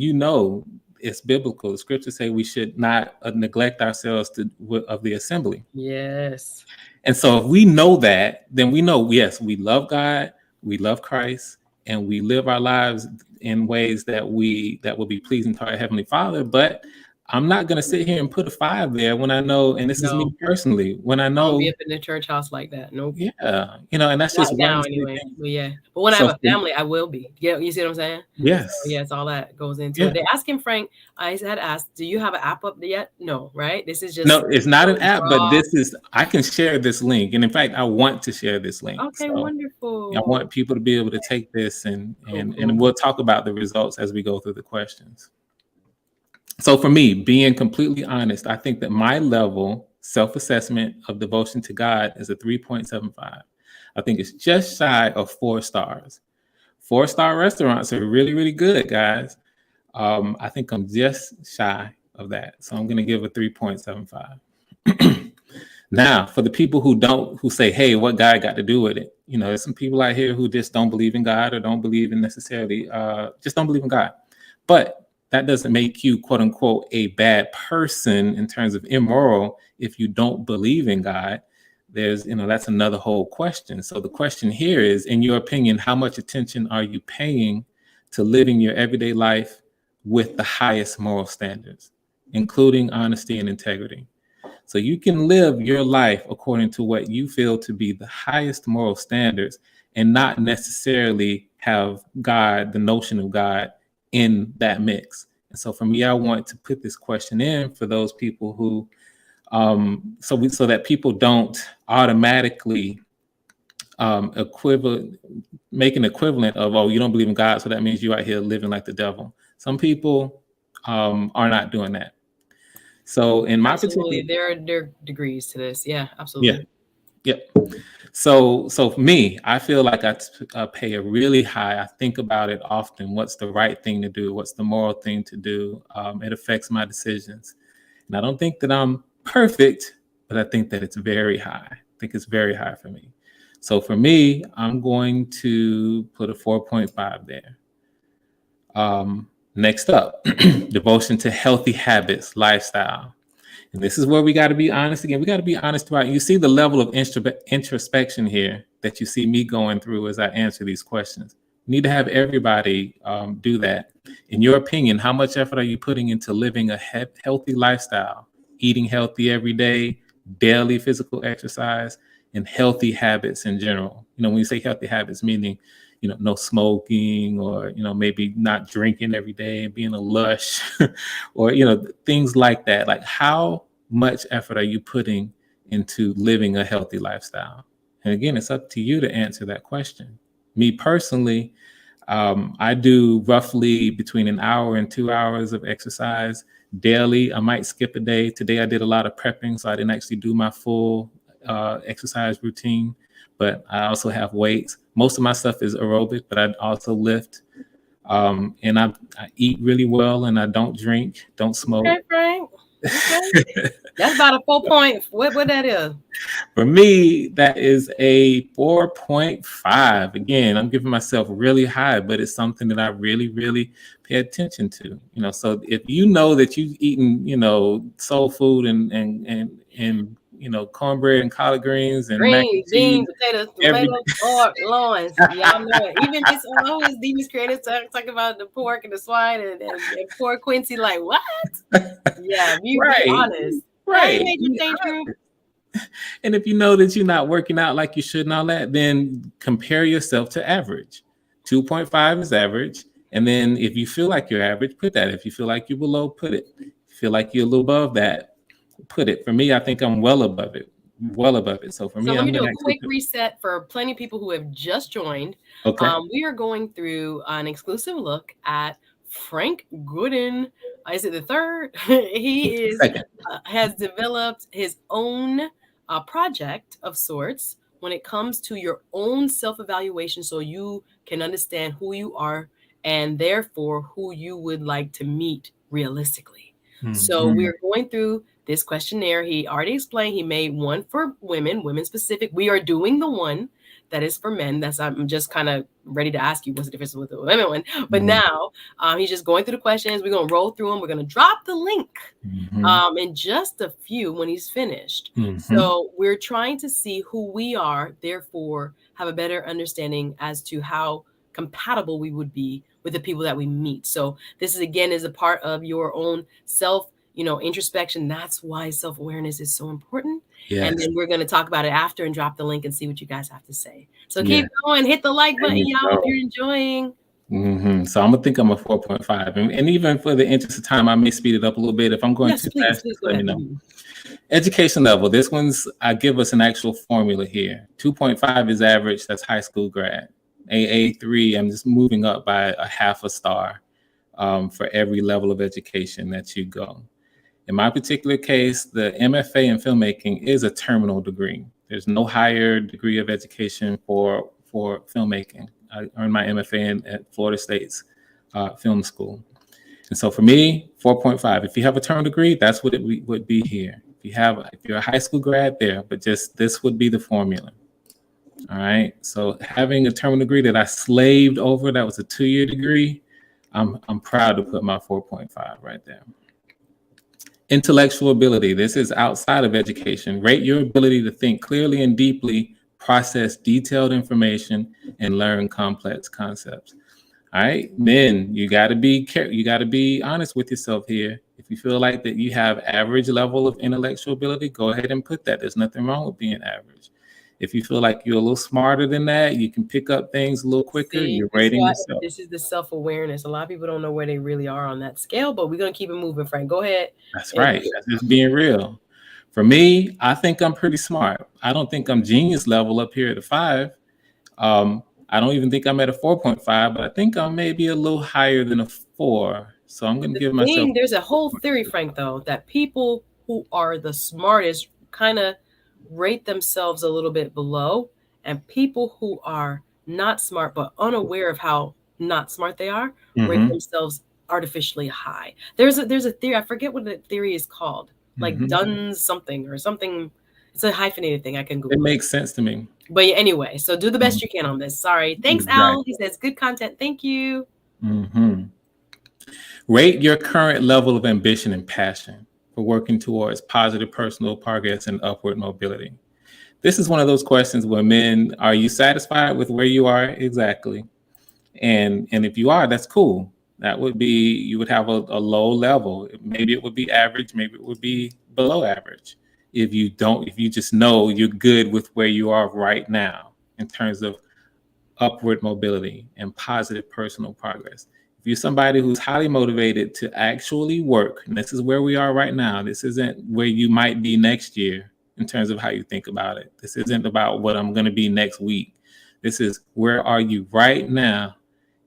it's biblical. The scriptures say we should not neglect ourselves of the assembly. Yes. And so if we know that, then we know, yes, we love God, we love Christ, and we live our lives in ways that will be pleasing to our Heavenly Father. But I'm not going to sit here and put a 5 there when I know, and this is me personally, when I know. I'll be up in the church house like that. Nope. Yeah. And that's just now anyway. But yeah. But when I have a family, I will be. Yeah. You see what I'm saying? Yes. So, yes. All that goes into it. They asked him, Frank, I had asked, do you have an app up yet? No, right? This is just. No, it's not an app, but I can share this link. And in fact, I want to share this link. Okay, so wonderful. I want people to be able to take this and we'll talk about the results as we go through the questions. So for me, being completely honest, I think that my level self-assessment of devotion to God is a 3.75. I think it's just shy of 4 stars. 4-star restaurants are really, really good, guys. I think I'm just shy of that. So I'm going to give a 3.75. Now, for the people who say, hey, what God got to do with it? There's some people out here who just don't believe in God or don't believe in necessarily, just don't believe in God. But that doesn't make you, quote unquote, a bad person in terms of immoral if you don't believe in God. That's another whole question. So the question here is, in your opinion, how much attention are you paying to living your everyday life with the highest moral standards, including honesty and integrity? So you can live your life according to what you feel to be the highest moral standards and not necessarily have God, the notion of God, in that mix. And so for me, I want to put this question in for those people who, so that people don't automatically make an equivalent of, oh, you don't believe in God, so that means you're out here living like the devil. Some people are not doing that. So in my particular, there are degrees to this. Yeah, absolutely. Yeah. So for me, I feel like I pay a really high. I think about it often. What's the right thing to do? What's the moral thing to do? It affects my decisions. And I don't think that I'm perfect, but I think that it's very high. I think it's very high for me. So for me, I'm going to put a 4.5 there. Next up, devotion to healthy habits, lifestyle. And this is where we got to be honest again. We got to be honest about it. You see the level of introspection here that you see me going through as I answer these questions. You need to have everybody do that. In your opinion, how much effort are you putting into living a healthy lifestyle, eating healthy every day, daily physical exercise, and healthy habits in general? When you say healthy habits, meaning no smoking, or, maybe not drinking every day and being a lush or, things like that. Like, how much effort are you putting into living a healthy lifestyle? And again, it's up to you to answer that question. Me personally, I do roughly between an hour and 2 hours of exercise daily. I might skip a day. Today, I did a lot of prepping, so I didn't actually do my full exercise routine, but I also have weights. Most of my stuff is aerobic, but I also lift. And I eat really well, and I don't drink, don't smoke. Okay, Frank. Okay. That's about a 4 point. What that is? For me, that is a 4.5. Again, I'm giving myself really high, but it's something that I really, really pay attention to. So if you know that you've eaten, soul food and cornbread and collard greens and mac and Greens, cheese beans, potatoes, every tomatoes, pork, loins. Y'all know it. Even this always Demis creators talk about the pork and the swine and poor Quincy, like, what? Yeah, be honest. How you right. made your change group? And if you know that you're not working out like you should and all that, then compare yourself to average. 2.5 is average. And then if you feel like you're average, put that. If you feel like you're below, put it. If you feel like you're a little above that, put it. For me, I think I'm well above it. Well above it. So for me, let I'm me do gonna a quick reset for plenty of people who have just joined. Okay. We are going through an exclusive look at Frank Goodin. Is it the third? He has developed his own project of sorts when it comes to your own self-evaluation, so you can understand who you are and therefore who you would like to meet realistically. So we're going through this questionnaire. He already explained he made one for women specific. We are doing the one that is for men. I'm just kind of ready to ask you what's the difference with the women one. But now he's just going through the questions. We're going to roll through them. We're going to drop the link in just a few when he's finished. So we're trying to see who we are, therefore have a better understanding as to how compatible we would be with the people that we meet. So this is a part of your own self, introspection. That's why self-awareness is so important. Yes. And then we're going to talk about it after and drop the link and see what you guys have to say. So keep going, hit the like button, y'all, if you're enjoying. So I'm gonna think I'm a 4.5, and even for the interest of time, I may speed it up a little bit. If I'm going too fast, please let me know. Education level. This one's I give us an actual formula here. 2.5 is average. That's high school grad. AA3, I'm just moving up by a half a star for every level of education that you go. In my particular case, the MFA in filmmaking is a terminal degree. There's no higher degree of education for filmmaking. I earned my MFA at Florida State's film school. And so for me, 4.5. If you have a terminal degree, that's what it would be here. If you're a high school grad there, but just this would be the formula. All right. So having a terminal degree that I slaved over, that was a 2-year degree, I'm proud to put my 4.5 right there. Intellectual ability. This is outside of education. Rate your ability to think clearly and deeply, process detailed information, and learn complex concepts. All right. Then you got to be honest with yourself here. If you feel like that you have average level of intellectual ability, go ahead and put that. There's nothing wrong with being average. If you feel like you're a little smarter than that, you can pick up things a little quicker. You're rating yourself. This is the self-awareness. A lot of people don't know where they really are on that scale, but we're going to keep it moving, Frank. Go ahead. That's right. That's just being real. For me, I think I'm pretty smart. I don't think I'm genius level up here at a 5. I don't even think I'm at a 4.5, but I think I'm maybe a little higher than a 4. So I'm going to give myself. There's a whole theory, Frank, though, that people who are the smartest kind of rate themselves a little bit below, and people who are not smart but unaware of how not smart they are rate themselves artificially high. There's a theory, I forget what the theory is called, like Dunn's something or something. It's a hyphenated thing. I can Google. It makes sense to me. But anyway, so do the best you can on this. Sorry. Thanks, Al. He says good content. Thank you. Rate your current level of ambition and passion for working towards positive personal progress and upward mobility. This is one of those questions where men, are you satisfied with where you are exactly? And if you are, that's cool. That would be, you would have a low level. Maybe it would be average, maybe it would be below average. If you just know you're good with where you are right now in terms of upward mobility and positive personal progress. If you're somebody who's highly motivated to actually work, and this is where we are right now, this isn't where you might be next year in terms of how you think about it. This isn't about what I'm going to be next week. This is where are you right now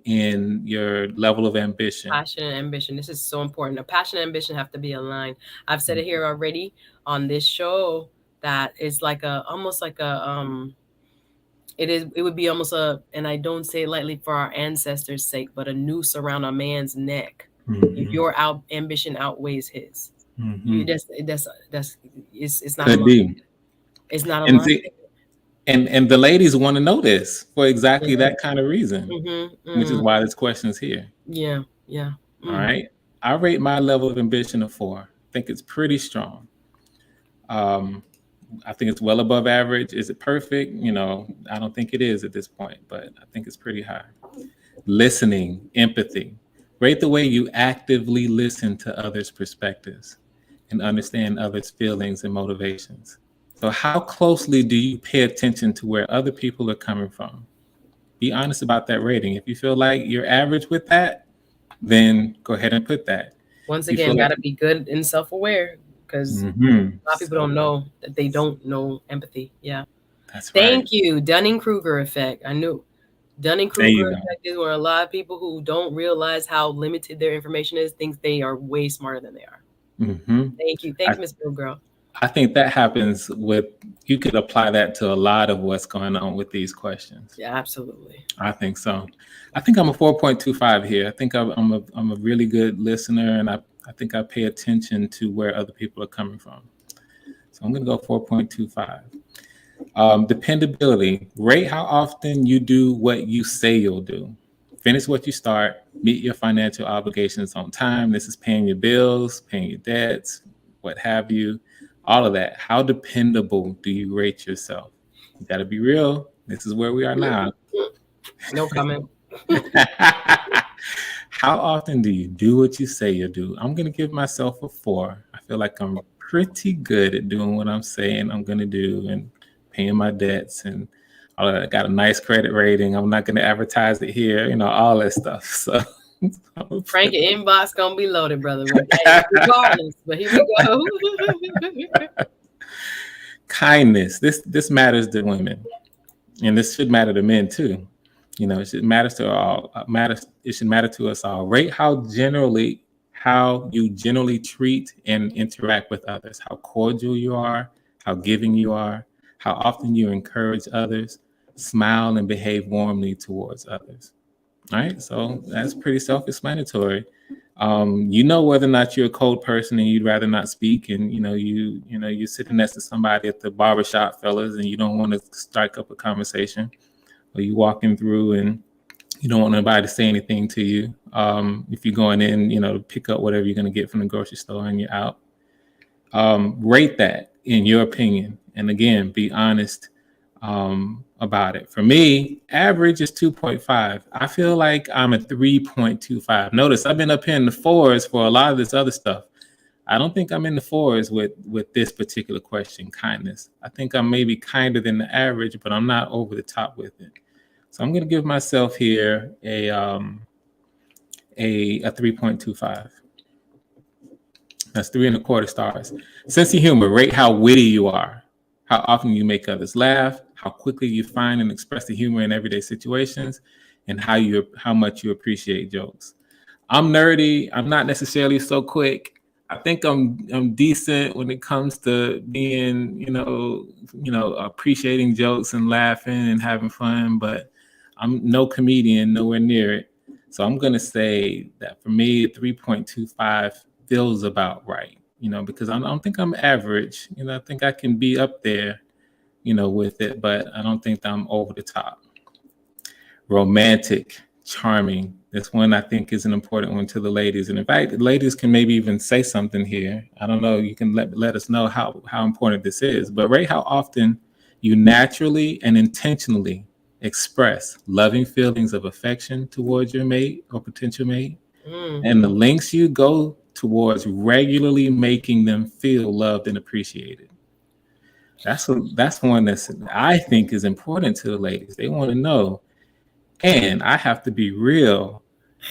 in your level of ambition. Passion and ambition. This is so important. A passion and ambition have to be aligned. I've said it here already on this show that it's like almost like a it would be almost and I don't say it lightly for our ancestors' sake, but a noose around a man's neck. If your ambition outweighs his. It's not aligned. It's not aligned. And the ladies want to know this for exactly that kind of reason, which is why this question is here. Yeah. All right. I rate my level of ambition a 4. I think it's pretty strong. I think it's well above average. Is it perfect? I don't think it is at this point, but I think it's pretty high. Listening, empathy. Rate the way you actively listen to others' perspectives and understand others' feelings and motivations. So how closely do you pay attention to where other people are coming from? Be honest about that rating. If you feel like you're average with that, then go ahead and put that. Once again, got to be good and self-aware, because a lot of people don't know that they don't know empathy. Yeah. That's right. Thank you. Dunning-Kruger effect. I knew. Dunning-Kruger effect is where a lot of people who don't realize how limited their information is think they are way smarter than they are. Thank you. Thank you, Miss Blue Girl. I think that happens you could apply that to a lot of what's going on with these questions. Yeah, absolutely. I think so. I think I'm a 4.25 here. I think I'm a really good listener, and I think I pay attention to where other people are coming from. So I'm going to go 4.25. Dependability. Rate how often you do what you say you'll do. Finish what you start. Meet your financial obligations on time. This is paying your bills, paying your debts, what have you. All of that. How dependable do you rate yourself? You got to be real. This is where we are now. No comment. How often do you do what you say you do? I'm going to give myself a 4. I feel like I'm pretty good at doing what I'm saying I'm going to do and paying my debts and all of that. I got a nice credit rating. I'm not going to advertise it here, all that stuff. So Frank, your inbox going to be loaded, brother. Regardless, but here we go. Kindness. This matters to women, and this should matter to men too. It should matter to all. It should matter to us all. Rate how you generally treat and interact with others. How cordial you are. How giving you are. How often you encourage others. Smile and behave warmly towards others. All right, so that's pretty self-explanatory. Whether or not you're a cold person and you'd rather not speak, and you're sitting next to somebody at the barbershop, fellas, and you don't want to strike up a conversation, or you walking through and you don't want anybody to say anything to you. If you're going in, to pick up whatever you're going to get from the grocery store and you're out, rate that in your opinion, and again, be honest about it. For me, average is 2.5. I feel like I'm a 3.25. Notice I've been up here in the 4s for a lot of this other stuff. I don't think I'm in the 4s with this particular question, kindness. I think I'm maybe kinder than the average, but I'm not over the top with it. So I'm going to give myself here a 3.25. That's 3.25 stars. Sense of humor. Rate how witty you are. How often you make others laugh, how quickly you find and express the humor in everyday situations, and how much you appreciate jokes. I'm nerdy. I'm not necessarily so quick. I think I'm decent when it comes to being, appreciating jokes and laughing and having fun, but I'm no comedian, nowhere near it. So I'm going to say that for me, 3.25 feels about right. Because I don't think I'm average. I think I can be up there, with it, but I don't think that I'm over the top. Romantic, charming. This one I think is an important one to the ladies. And in fact, the ladies can maybe even say something here. I don't know. You can let us know how important this is. But rate how often you naturally and intentionally express loving feelings of affection towards your mate or potential mate, and the lengths you go towards regularly making them feel loved and appreciated. That's one that I think is important to the ladies. They want to know, and I have to be real.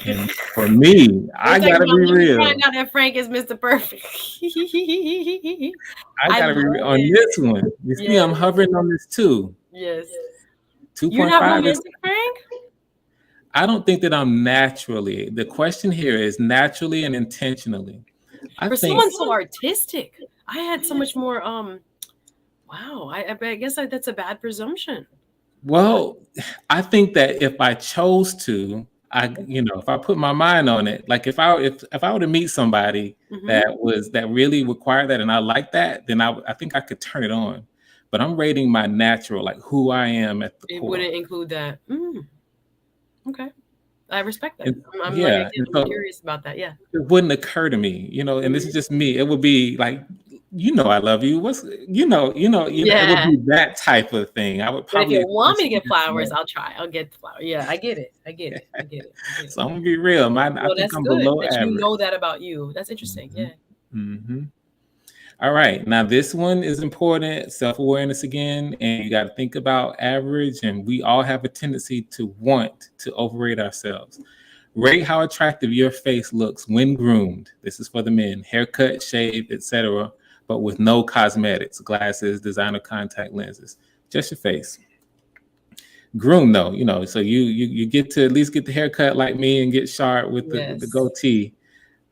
And for me, I gotta be real. Find out that Frank is Mr. Perfect. I gotta be real on this one. You see, I'm hovering on this too. Yes. 2.5. You're not romantic, Frank? I don't think that I'm naturally. The question here is naturally and intentionally. For someone so artistic, I had so much more. Wow, I guess that's a bad presumption. Well, I think that if I chose to, if I put my mind on it, like if I were to meet somebody that really required that and I like that, then I think I could turn it on. But I'm rating my natural, like who I am at the core. It wouldn't include that. Okay. I respect that. I'm curious about that. Yeah. It wouldn't occur to me, and this is just me. It would be like you know I love you. What's it would Yeah. be that type of thing. I would But if probably you want me to express get it that flowers, way. I'll try. I'll get the flower. Yeah, I get it. I get it. I get it. I get it. So I'm gonna be real. I Well, think that's I'm good below that you average. know that about you. That's interesting. hmm Yeah. hmm All right. Now this one is important. Self-awareness again, and you got to think about average. And we all have a tendency to want to overrate ourselves. Rate how attractive your face looks when groomed. This is for the men. Haircut, shave, etc., but with no cosmetics, glasses, designer contact lenses. Just your face. Groom though, so you get to at least get the haircut like me and get sharp with the Yes. goatee.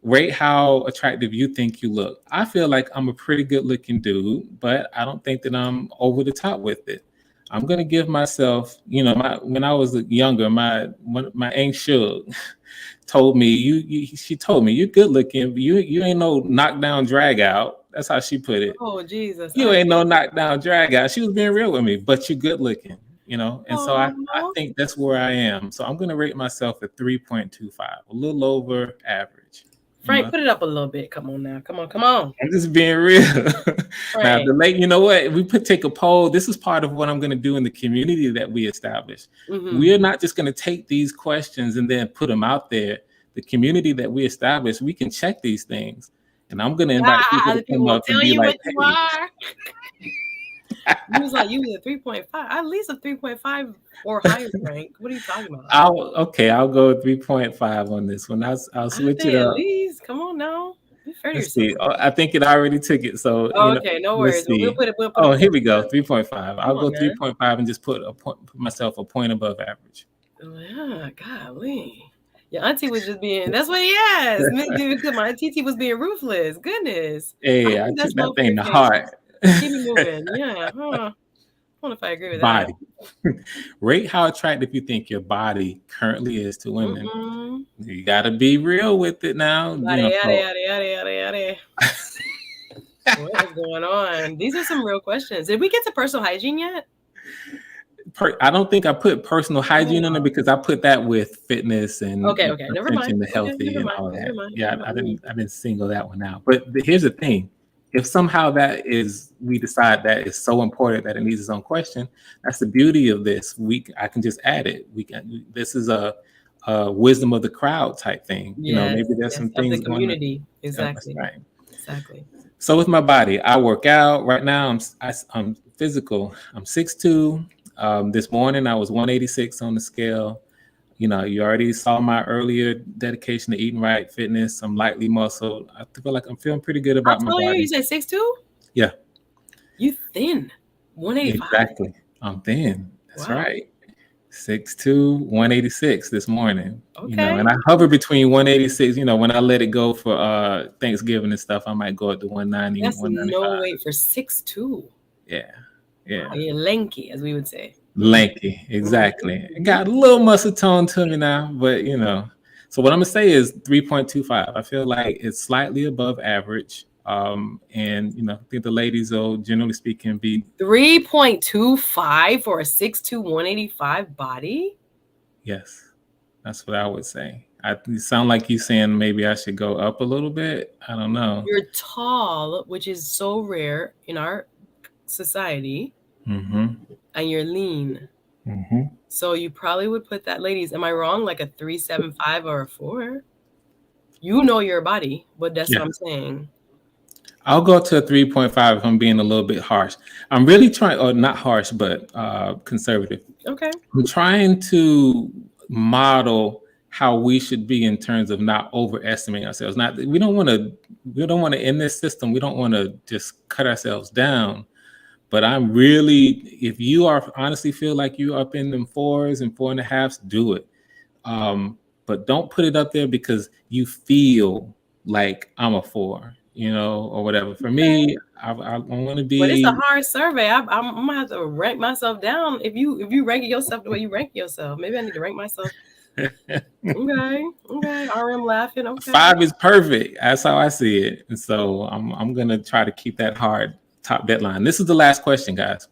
Rate how attractive you think you look. I feel like I'm a pretty good looking dude, but I don't think that I'm over the top with it. I'm gonna give myself, when I was younger, my Aunt Shug told me, she told me, you're good looking, but you ain't no knockdown drag out. That's how she put it. Oh, Jesus. You ain't no knockdown drag out. She was being real with me, but you're good looking, and so I Oh, think that's where I am. So I'm gonna rate myself at 3.25, a little over average. Frank, put it up a little bit. Come on now. Come on. Come on. I'm just being real. Now, Frank. you know what? We take a poll. This is part of what I'm going to do in the community that we establish. We are not just going to take these questions and then put them out there. The community that we establish, we can check these things. And I'm going to invite people to Other people come will up and tell be you like, what you are. You was a 3.5, at least a 3.5 or higher, Frank. What are you talking about? I'll go 3.5 on this one. I'll switch it At up. least, come on now. Be fair to Let's yourself. see. Oh, I think it already took it. So, Okay, no let's worries. We'll see. put it. Oh, here we go. 3.5. I'll Come on, go man. 3.5 and just put myself a point above average. Yeah, golly. Your auntie was just being, that's what he asked. Because my auntie was being ruthless. Goodness. Hey, I think took that's that well for thing your to case. heart. Keep me moving. Yeah. Huh. I don't know if I agree with that. Body. Rate how attractive you think your body currently is to women. You got to be real with it now. Yada, yada, yada, yada, yada. What is going on? These are some real questions. Did we get to personal hygiene yet? I don't think I put personal hygiene on it because I put that with fitness and okay. Never mind. attention to healthy and all that. Never mind. Yeah, I didn't single that one out. But here's the thing: if somehow we decide that is so important that it needs its own question, that's the beauty of this. I can just add it. This is a wisdom of the crowd type thing. Yes, maybe there's some things of the community. Exactly. Right. Exactly. So with my body, I work out right now. I'm physical. I'm 6'2". This morning I was 186 on the scale. You already saw my earlier dedication to eating right, fitness. I'm lightly muscled. I feel like I'm feeling pretty good about my body. You said 6'2"? Yeah. You thin. 185. Exactly. I'm thin. That's right. 6'2", 186 this morning. Okay. And I hover between 186. When I let it go for Thanksgiving and stuff, I might go up to 190. That's 195. no weight for 6'2". Yeah. Wow, you're lanky, as we would say. Lanky, exactly. Got a little muscle tone to me now, but So what I'm gonna say is 3.25. I feel like it's slightly above average. And I think the ladies will, generally speaking, be 3.25 for a 6'2", 185 body. Yes, that's what I would say. You sound like you saying maybe I should go up a little bit. I don't know. You're tall, which is so rare in our society, and you're lean. So you probably would put that, ladies, am I wrong? Like a 3.75 or a 4? You know your body, but that's what I'm saying. I'll go to a 3.5 if I'm being a little bit harsh. I'm really trying, or not harsh, but conservative. Okay. I'm trying to model how we should be in terms of not overestimating ourselves. We don't want to in this system, we don't want to just cut ourselves down. But I'm really, if you honestly feel like you're up in them 4s and 4.5s, do it. But don't put it up there because you feel like I'm a 4, or whatever. For me, I want to be. But it's a hard survey. I'm gonna have to rank myself down. If you rank yourself the way you rank yourself, maybe I need to rank myself. Okay. RM laughing. Okay. 5 is perfect. That's how I see it. And so I'm gonna try to keep that hard top deadline. This is the last question, guys.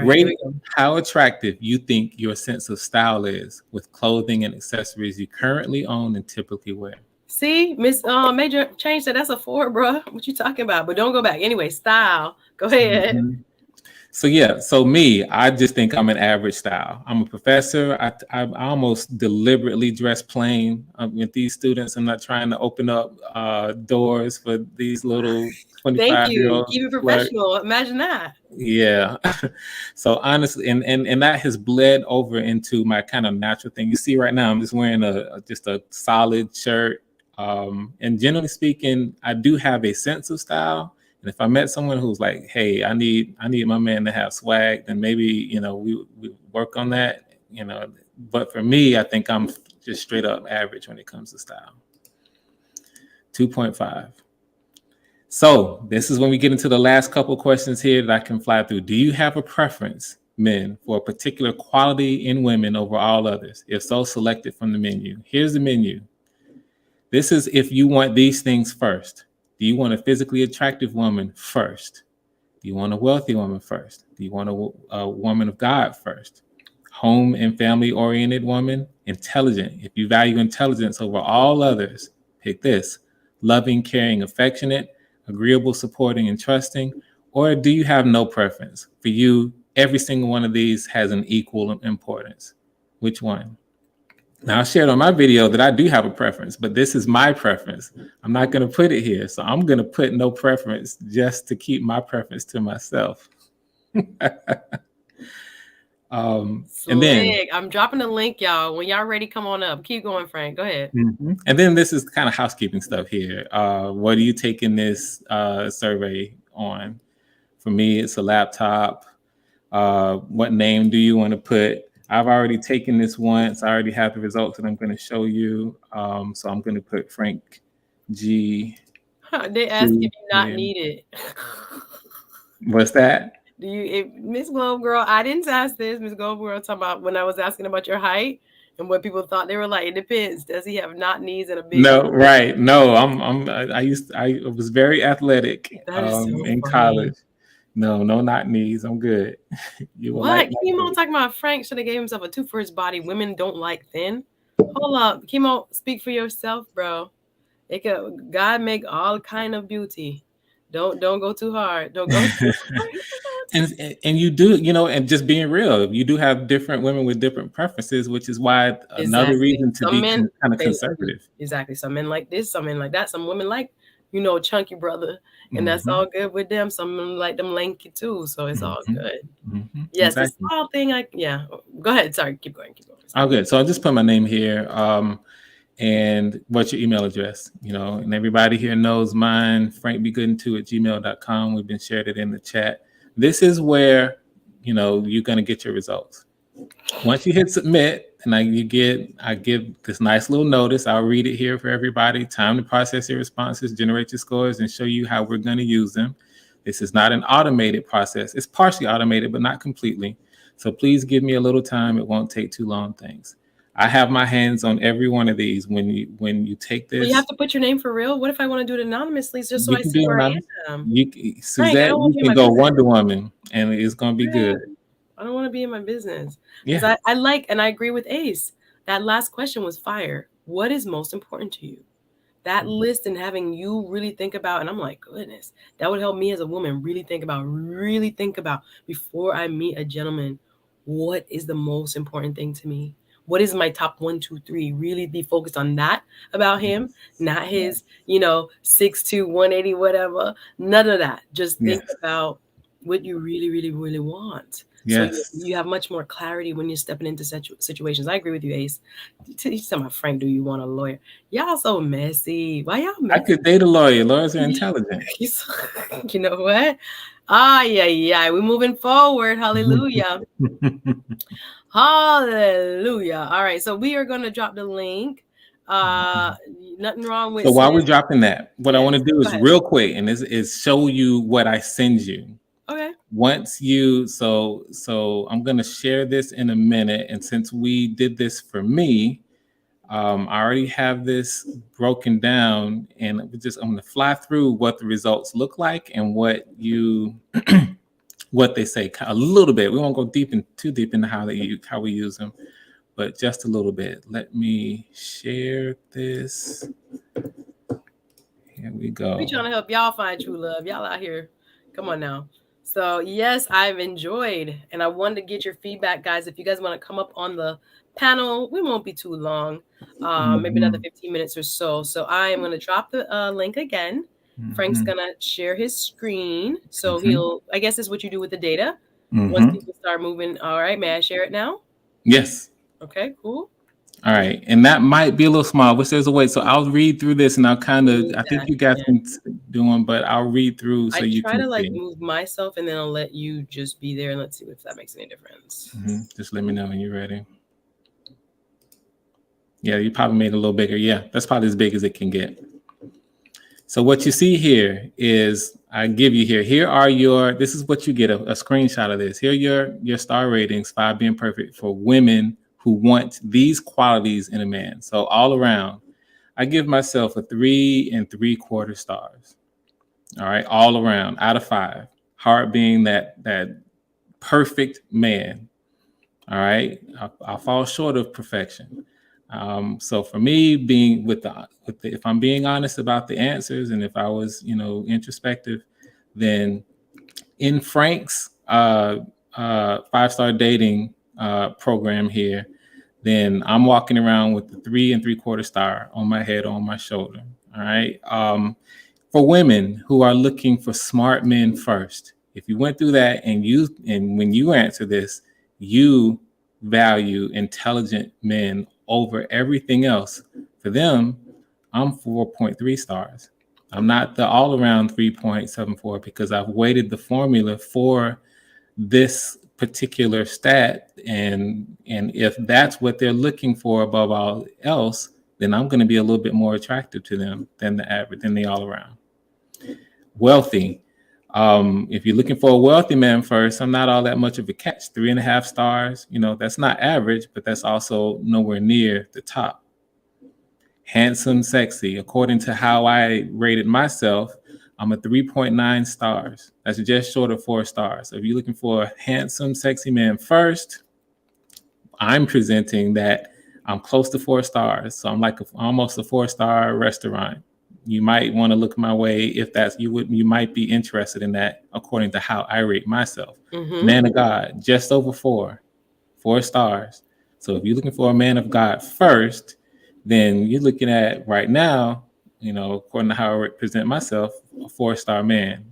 Rate how attractive you think your sense of style is with clothing and accessories you currently own and typically wear. See, Miss Major Change said that's a 4, bro. What you talking about? But don't go back. Anyway, style. Go ahead. Mhm. So yeah, so me, I just think I'm an average style. I'm a professor. I almost deliberately dress plain with these students. I'm not trying to open up doors for these little Thank you. 25-year-old Keep it clerks. professional. Imagine that. Yeah. So honestly, and that has bled over into my kind of natural thing. You see right now, I'm just wearing just a solid shirt. And generally speaking, I do have a sense of style. And if I met someone who's like, hey, I need my man to have swag, then maybe, we work on that. But for me, I think I'm just straight up average when it comes to style. 2.5. So this is when we get into the last couple questions here that I can fly through. Do you have a preference, men, for a particular quality in women over all others? If so, select it from the menu. Here's the menu. This is if you want these things first. Do you want a physically attractive woman first? Do you want a wealthy woman first? Do you want a woman of God first? Home and family oriented woman? Intelligent. If you value intelligence over all others, pick this. Loving, caring, affectionate, agreeable, supporting, and trusting? Or do you have no preference? For you, every single one of these has an equal importance. Which one? Now, I shared on my video that I do have a preference, but this is my preference. I'm not going to put it here. So I'm going to put no preference just to keep my preference to myself. And then I'm dropping the link, y'all. When y'all ready, come on up. Keep going, Frank. Go ahead. And then this is kind of housekeeping stuff here. What are you taking this survey on? For me, it's a laptop. What name do you want to put? I've already taken this once. I already have the results that I'm going to show you. So I'm going to put Frank G. They ask if you not need it. What's that? Do you, Miss Globe Girl? I didn't ask this, Miss Globe Girl. Talking about when I was asking about your height and what people thought. They were like, it depends. Does he have not knees and a big? No, right? No, I was very athletic in college. No, not knees. I'm good. What? Chemo talking about Frank should have gave himself a 2 for his body. Women don't like thin. Hold up, Chemo, speak for yourself, bro. God make all kind of beauty. Don't go too hard. Don't go too hard. And you do, and just being real, you do have different women with different preferences, which is why another reason to be kind of conservative. Exactly. Some men like this, some men like that. Some women like, chunky brother, and that's all good with them. Some men like them lanky too, so it's all good. Yes, exactly. The small thing. Go ahead. Sorry, keep going. Oh, good. So I'll just put my name here, and what's your email address? And everybody here knows mine, frankbgoodin2@gmail.com. We've been shared it in the chat. This is where you're going to get your results. Once you hit submit, and I give this nice little notice. I'll read it here for everybody. Time to process your responses, generate your scores, and show you how we're going to use them. This is not an automated process. It's partially automated, but not completely. So please give me a little time. It won't take too long. Thanks. I have my hands on every one of these. When you take this, well, you have to put your name for real. What if I want to do it anonymously, just so I see where I am? Suzette, you can go Wonder Woman, and it's going to be good. I don't want to be in my business. Yeah. I like, and I agree with Ace. That last question was fire. What is most important to you? That list and having you really think about, and I'm like, goodness, that would help me as a woman really think about before I meet a gentleman, what is the most important thing to me? What is my top 1, 2, 3? Really be focused on that about him, not his, 6'2", 180, whatever. None of that. Just think about what you really, really, really want. Yes. So you have much more clarity when you're stepping into situations. I agree with you, Ace. You tell my Frank, do you want a lawyer? Y'all so messy. Why y'all messy? I could date a lawyer. Lawyers are intelligent. You know what? Yeah. We're moving forward. Hallelujah. Hallelujah. All right. So we are going to drop the link. Nothing wrong with. So while we're dropping that, what I want to do is real quick, and is show you what I send you. Okay. Once you, so I'm going to share this in a minute. And since we did this for me, I already have this broken down, and I'm going to fly through what the results look like and what what they say a little bit. We won't go too deep into how we use them, but just a little bit. Let me share this. Here we go. We trying to help y'all find true love. Y'all out here. Come on now. So yes, I've enjoyed, and I wanted to get your feedback, guys. If you guys want to come up on the panel, we won't be too long, maybe another 15 minutes or so. So I am going to drop the link again. Frank's going to share his screen. So he'll, I guess this is what you do with the data. Once people start moving. All right, may I share it now? Yes. Okay, cool. All right, and that might be a little small, which there's a way. So I'll read through this, and I'll kind of, I think you guys can do them, but I'll read through so you can see. I try to like move myself, and then I'll let you just be there, and let's see if that makes any difference. Just let me know when you're ready. Yeah, you probably made it a little bigger. Yeah, that's probably as big as it can get. So what you see here is, I give you here. Here are your, this is what you get, a screenshot of this. Here are your star ratings, 5 being perfect for women who want these qualities in a man. So all around, I give myself a 3 3/4 stars. All right, all around, out of 5. Heart being that perfect man. All right, I'll fall short of perfection. So for me, being with the, if I'm being honest about the answers, and if I was, introspective, then in Frank's 5-star dating program here, then I'm walking around with the 3 3/4 star on my head, on my shoulder. All right. For women who are looking for smart men first, if you went through that and when you answer this, you value intelligent men over everything else. For them, I'm 4.3 stars. I'm not the all around 3.74 because I've weighted the formula for this particular stat, and if that's what they're looking for above all else, then I'm going to be a little bit more attractive to them than the average, than the all around. Wealthy. If you're looking for a wealthy man first, I'm not all that much of a catch. 3.5 stars. That's not average, but that's also nowhere near the top. Handsome, sexy. According to how I rated myself, I'm a 3.9 stars. That's just short of 4 stars. So if you're looking for a handsome, sexy man first, I'm presenting that I'm close to 4 stars. So I'm like almost a 4-star restaurant. You might want to look my way if that's you might be interested in that according to how I rate myself. Man of God, just over 4 stars. So if you're looking for a man of God first, then you're looking at right now, according to how I present myself, a 4-star man.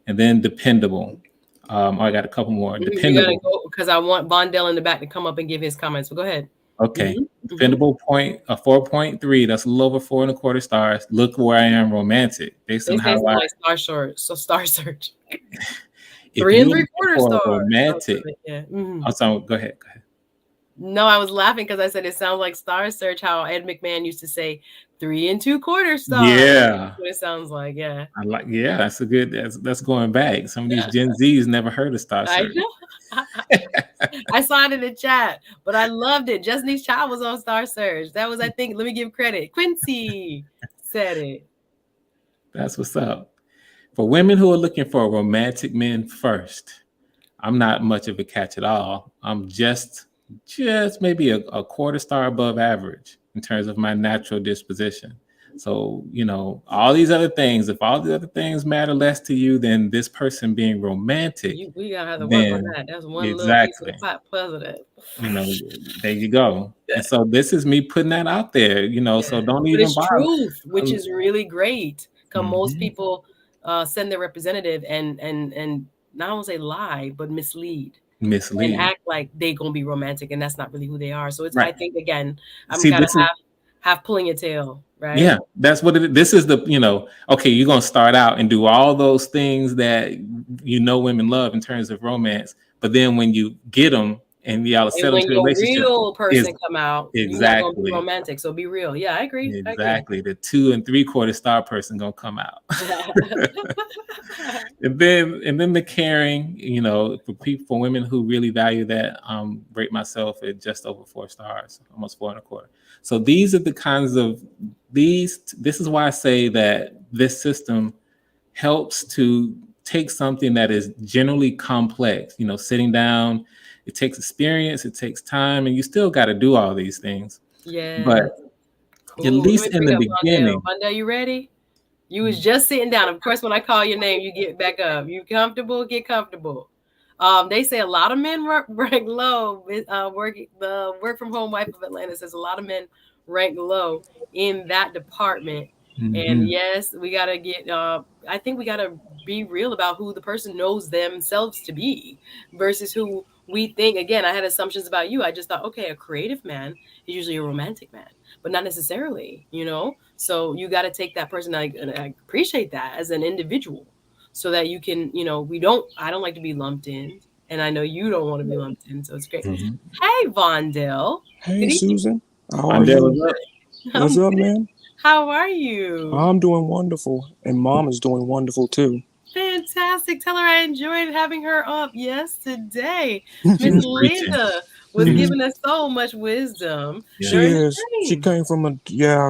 And then dependable. I got a couple more. Dependable. You gotta go because I want Bondell in the back to come up and give his comments. But go ahead. Okay. Dependable point, a 4.3. That's a little over 4 1/4 stars. Look where I am romantic. Based on how I Star Search. So Star Search. 3 3/4 stars. Romantic. Yeah. Oh, so go ahead. No, I was laughing because I said it sounds like Star Search, how Ed McMahon used to say 3 2/4 stars. Yeah. That's what it sounds like. Yeah. That's a good, that's going back. Some of these Gen Zs never heard of Star Search. I know. I saw it in the chat, but I loved it. Destiny's Child was on Star Search. That was, I think, let me give credit. Quincy said it. That's what's up. For women who are looking for romantic men first, I'm not much of a catch at all. I'm just maybe a 1/4 star above average in terms of my natural disposition. So, all these other things, if all the other things matter less to you than this person being romantic, we gotta have to work on that. That's one little piece of the pot president. There you go. And so this is me putting that out there, so don't even it's bother. Truth, which is really great. Because most people send their representative and not only say lie, but mislead. And act like they're gonna be romantic, and that's not really who they are. So it's I think again, I'm gotta have pulling your tail, right? Yeah, that's what it is. This is the, okay, you're gonna start out and do all those things that women love in terms of romance, but then when you get them and y'all settle into a relationship, real person come out, exactly, you're not gonna be romantic. So be real. Yeah, I agree. Exactly. The 2 3/4 star person gonna come out. and then the caring, for women who really value that, rate myself at just over 4 stars, almost 4 1/4. So these are the kinds of this is why I say that this system helps to take something that is generally complex, you know, sitting down, it takes experience, it takes time, and you still got to do all these things. Yeah. But cool. at least in the beginning. Vondell, you ready? You was just sitting down. Of course, when I call your name, you get back up. You comfortable? Get comfortable. They say a lot of men rank low. The work from home wife of Atlanta says a lot of men rank low in that department. And yes, we gotta get. I think we gotta be real about who the person knows themselves to be versus who we think. Again, I had assumptions about you. I just thought, okay, a creative man is usually a romantic man, but not necessarily, you know. So you got to take that person. I appreciate that as an individual, so that you can, you know, I don't like to be lumped in, and I know you don't want to be lumped in. So it's great. Hey, Vondell. Hey, Susan. How are you? What's up, man? How are you? I'm doing wonderful, and Mom is doing wonderful too. Fantastic. Tell her I enjoyed having her up yesterday. Miss Linda was giving us so much wisdom. She is. She came from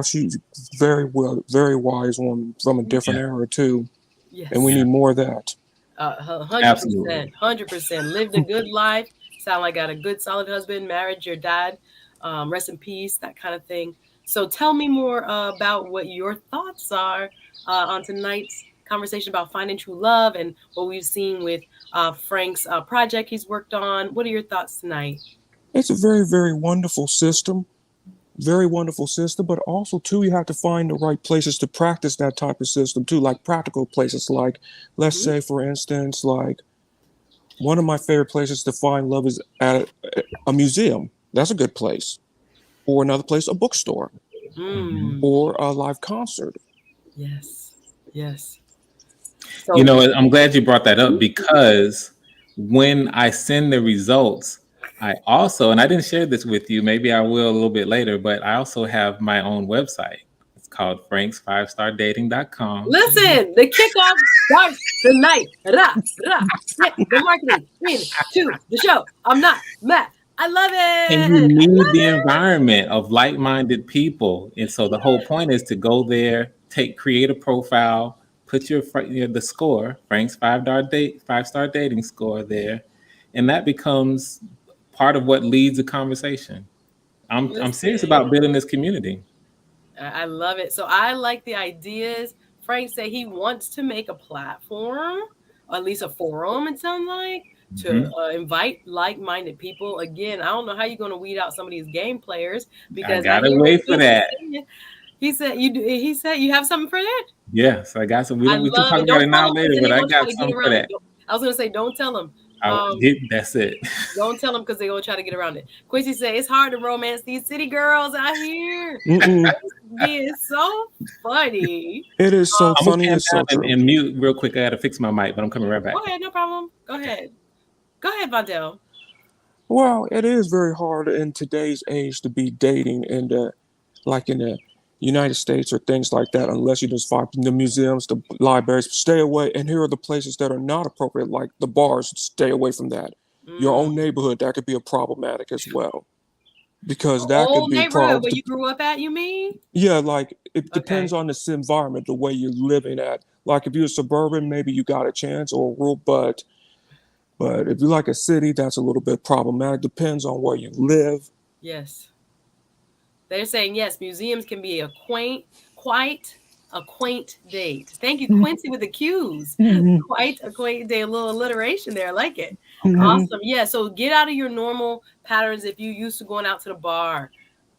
she's very wise woman from a different era too. Yes. And we need more of that. 100%. 100%. Lived a good life. Sound like got a good, solid husband, married your dad. Rest in peace, that kind of thing. So tell me more about what your thoughts are on tonight's conversation about finding true love and what we've seen with Frank's project he's worked on. What are your thoughts tonight? It's a very, very wonderful system. Very wonderful system, but also too, you have to find the right places to practice that type of system too, like practical places, like let's say, for instance, like one of my favorite places to find love is at a museum. That's a good place. Or another place, a bookstore, or a live concert. Yes. So, you know, I'm glad you brought that up, because when I send the results, I also, and I didn't share this with you, maybe I will a little bit later, but I also have my own website. It's called franks5stardating.com. Listen, the kickoff starts tonight. The marketing into the show. I'm not mad. I love it. And you need the environment of like-minded people. And so the whole point is to go there, create a profile, put the score, Frank's 5-star dating score there, and that becomes part of what leads a conversation. I'm serious about building this community. I love it. So I like the ideas. Frank said he wants to make a platform, or at least a forum, it sounds like, to invite like-minded people. Again, I don't know how you're going to weed out some of these game players, because I gotta wait for that. He said you have something for that? Yes, I got some. We can talk about it now later, but I got something for that. I was going to say, don't tell them. That's it. Don't tell them, because they're going to try to get around it. Quincy said it's hard to romance these city girls out here. It's so funny. It is so funny. It's so true. And mute real quick. I got to fix my mic, but I'm coming right back. Go ahead, no problem. Go ahead, Vondell. Well, it is very hard in today's age to be dating in the United States or things like that, unless you just find the museums, the libraries. Stay away. And here are the places that are not appropriate, like the bars. Stay away from that. Your own neighborhood, that could be a problematic as well, because that could be a problem. Where you grew up at, you mean? Yeah, like it depends on this environment, the way you're living at. Like if you're suburban, maybe you got a chance, or rural, but if you like a city, that's a little bit problematic. Depends on where you live. Yes. They're saying, yes, museums can be quite a quaint date. Thank you, Quincy, with the Q's. Quite a quaint date, a little alliteration there. I like it. Awesome. Yeah, so get out of your normal patterns. If you used to going out to the bar,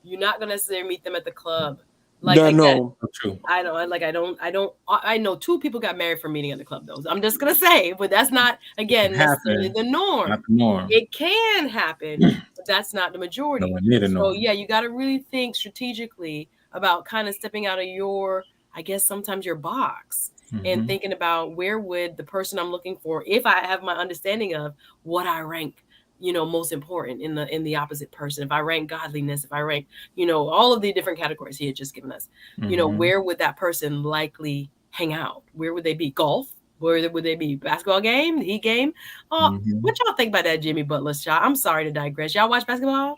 you're not going to necessarily meet them at the club. True. I know 2 people got married from meeting at the club, though. I'm just gonna say, but that's not, again, necessarily the norm. Not the norm. It can happen, but that's not the majority. So yeah, you got to really think strategically about kind of stepping out of your, I guess, sometimes your box, and thinking about where would the person I'm looking for, if I have my understanding of what I rank, most important in the opposite person. If I rank godliness, if I rank, all of the different categories he had just given us, where would that person likely hang out? Where would they be? Golf? Where would they be? Basketball game? The Heat game? What y'all think about that Jimmy Butler shot? I'm sorry to digress. Y'all watch basketball?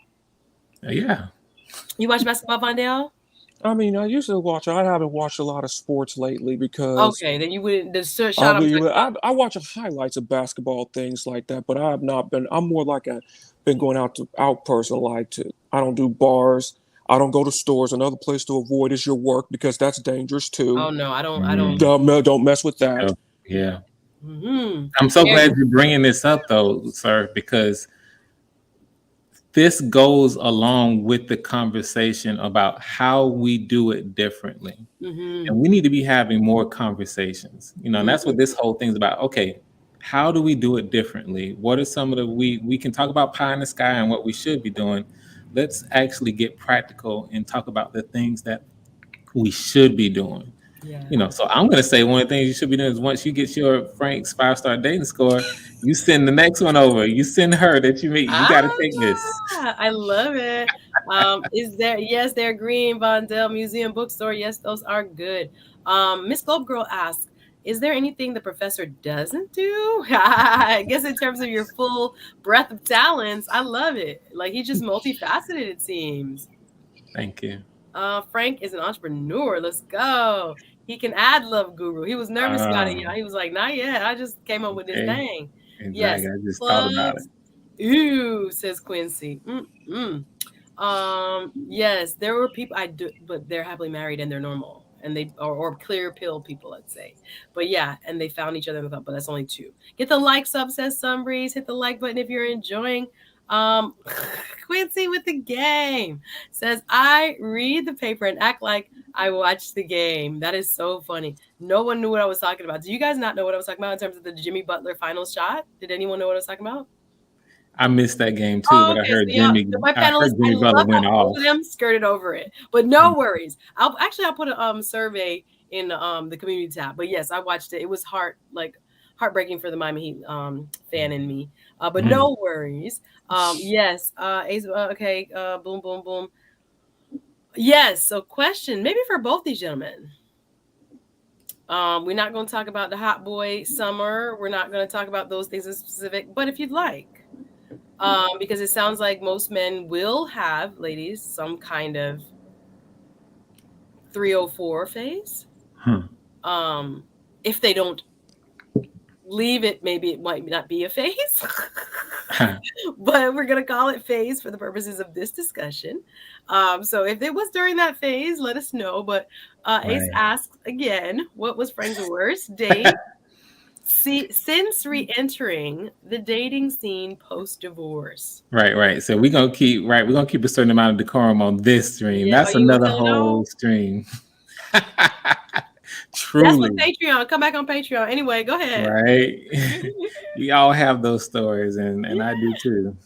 Yeah. You watch basketball, Vondell? I mean, I used to watch. I haven't watched a lot of sports lately because Okay, then you wouldn't. The shot I'll I'm be. talking about. I watch highlights of basketball things like that, but I have not been. I'm more like a been going out person. Like to. I don't do bars. I don't go to stores. Another place to avoid is your work because that's dangerous too. Oh no, I don't. I don't. Mm, Don't mess with that. yeah. Mm-hmm. I'm so glad you're bringing this up, though, sir, because this goes along with the conversation about how we do it differently. Mm-hmm. And we need to be having more conversations, and that's what this whole thing's about. Okay, how do we do it differently? What are some of we can talk about pie in the sky and what we should be doing. Let's actually get practical and talk about the things that we should be doing. Yeah. So I'm going to say one of the things you should be doing is once you get your Frank's 5-star dating score, you send the next one over. You send her that you meet. You got to take this. I love it. Is there? Yes, they're green. Vondell Museum Bookstore. Yes, those are good. Miss Globe Girl asks, is there anything the professor doesn't do? I guess in terms of your full breadth of talents, I love it. Like he's just multifaceted, it seems. Thank you. Frank is an entrepreneur. Let's go. He can ad love guru. He was nervous about it. Yeah, he was like, not yet. I just came up with this thing. Exactly. Yes. I just thought about it. Ooh, says Quincy. Yes, there were people I do, but they're happily married and they're normal, and they or clear pill people, let's say. But yeah, and they found each other and thought, but that's only 2. Get the likes up, says Sunbreeze. Hit the like button if you're enjoying. Quincy with the game says, I read the paper and act like I watched the game. That is so funny. No one knew what I was talking about. Do you guys not know what I was talking about in terms of the Jimmy Butler final shot? Did anyone know what I was talking about? I missed that game too, but I heard Jimmy. My panelists, Jimmy Butler went off. Both of them skirted over it, but no worries. I'll put a survey in the community tab. But yes, I watched it. It was heartbreaking for the Miami Heat fan in me. But no worries. Yes. Okay. Boom, boom, boom. Yes. So, question maybe for both these gentlemen. We're not going to talk about the hot boy summer. We're not going to talk about those things in specific. But if you'd like. Because it sounds like most men will have, ladies, some kind of 304 phase. If they don't leave it, maybe it might not be a phase. But we're going to call it phase for the purposes of this discussion. So if it was during that phase, let us know. But Ace asks again, what was Frank's worst date? Since re-entering the dating scene post-divorce. Right. So we're gonna keep a certain amount of decorum on this stream. Yeah, that's another whole stream. Truly. That's what Patreon. Come back on Patreon. Anyway, go ahead. Right. We all have those stories, and I do too.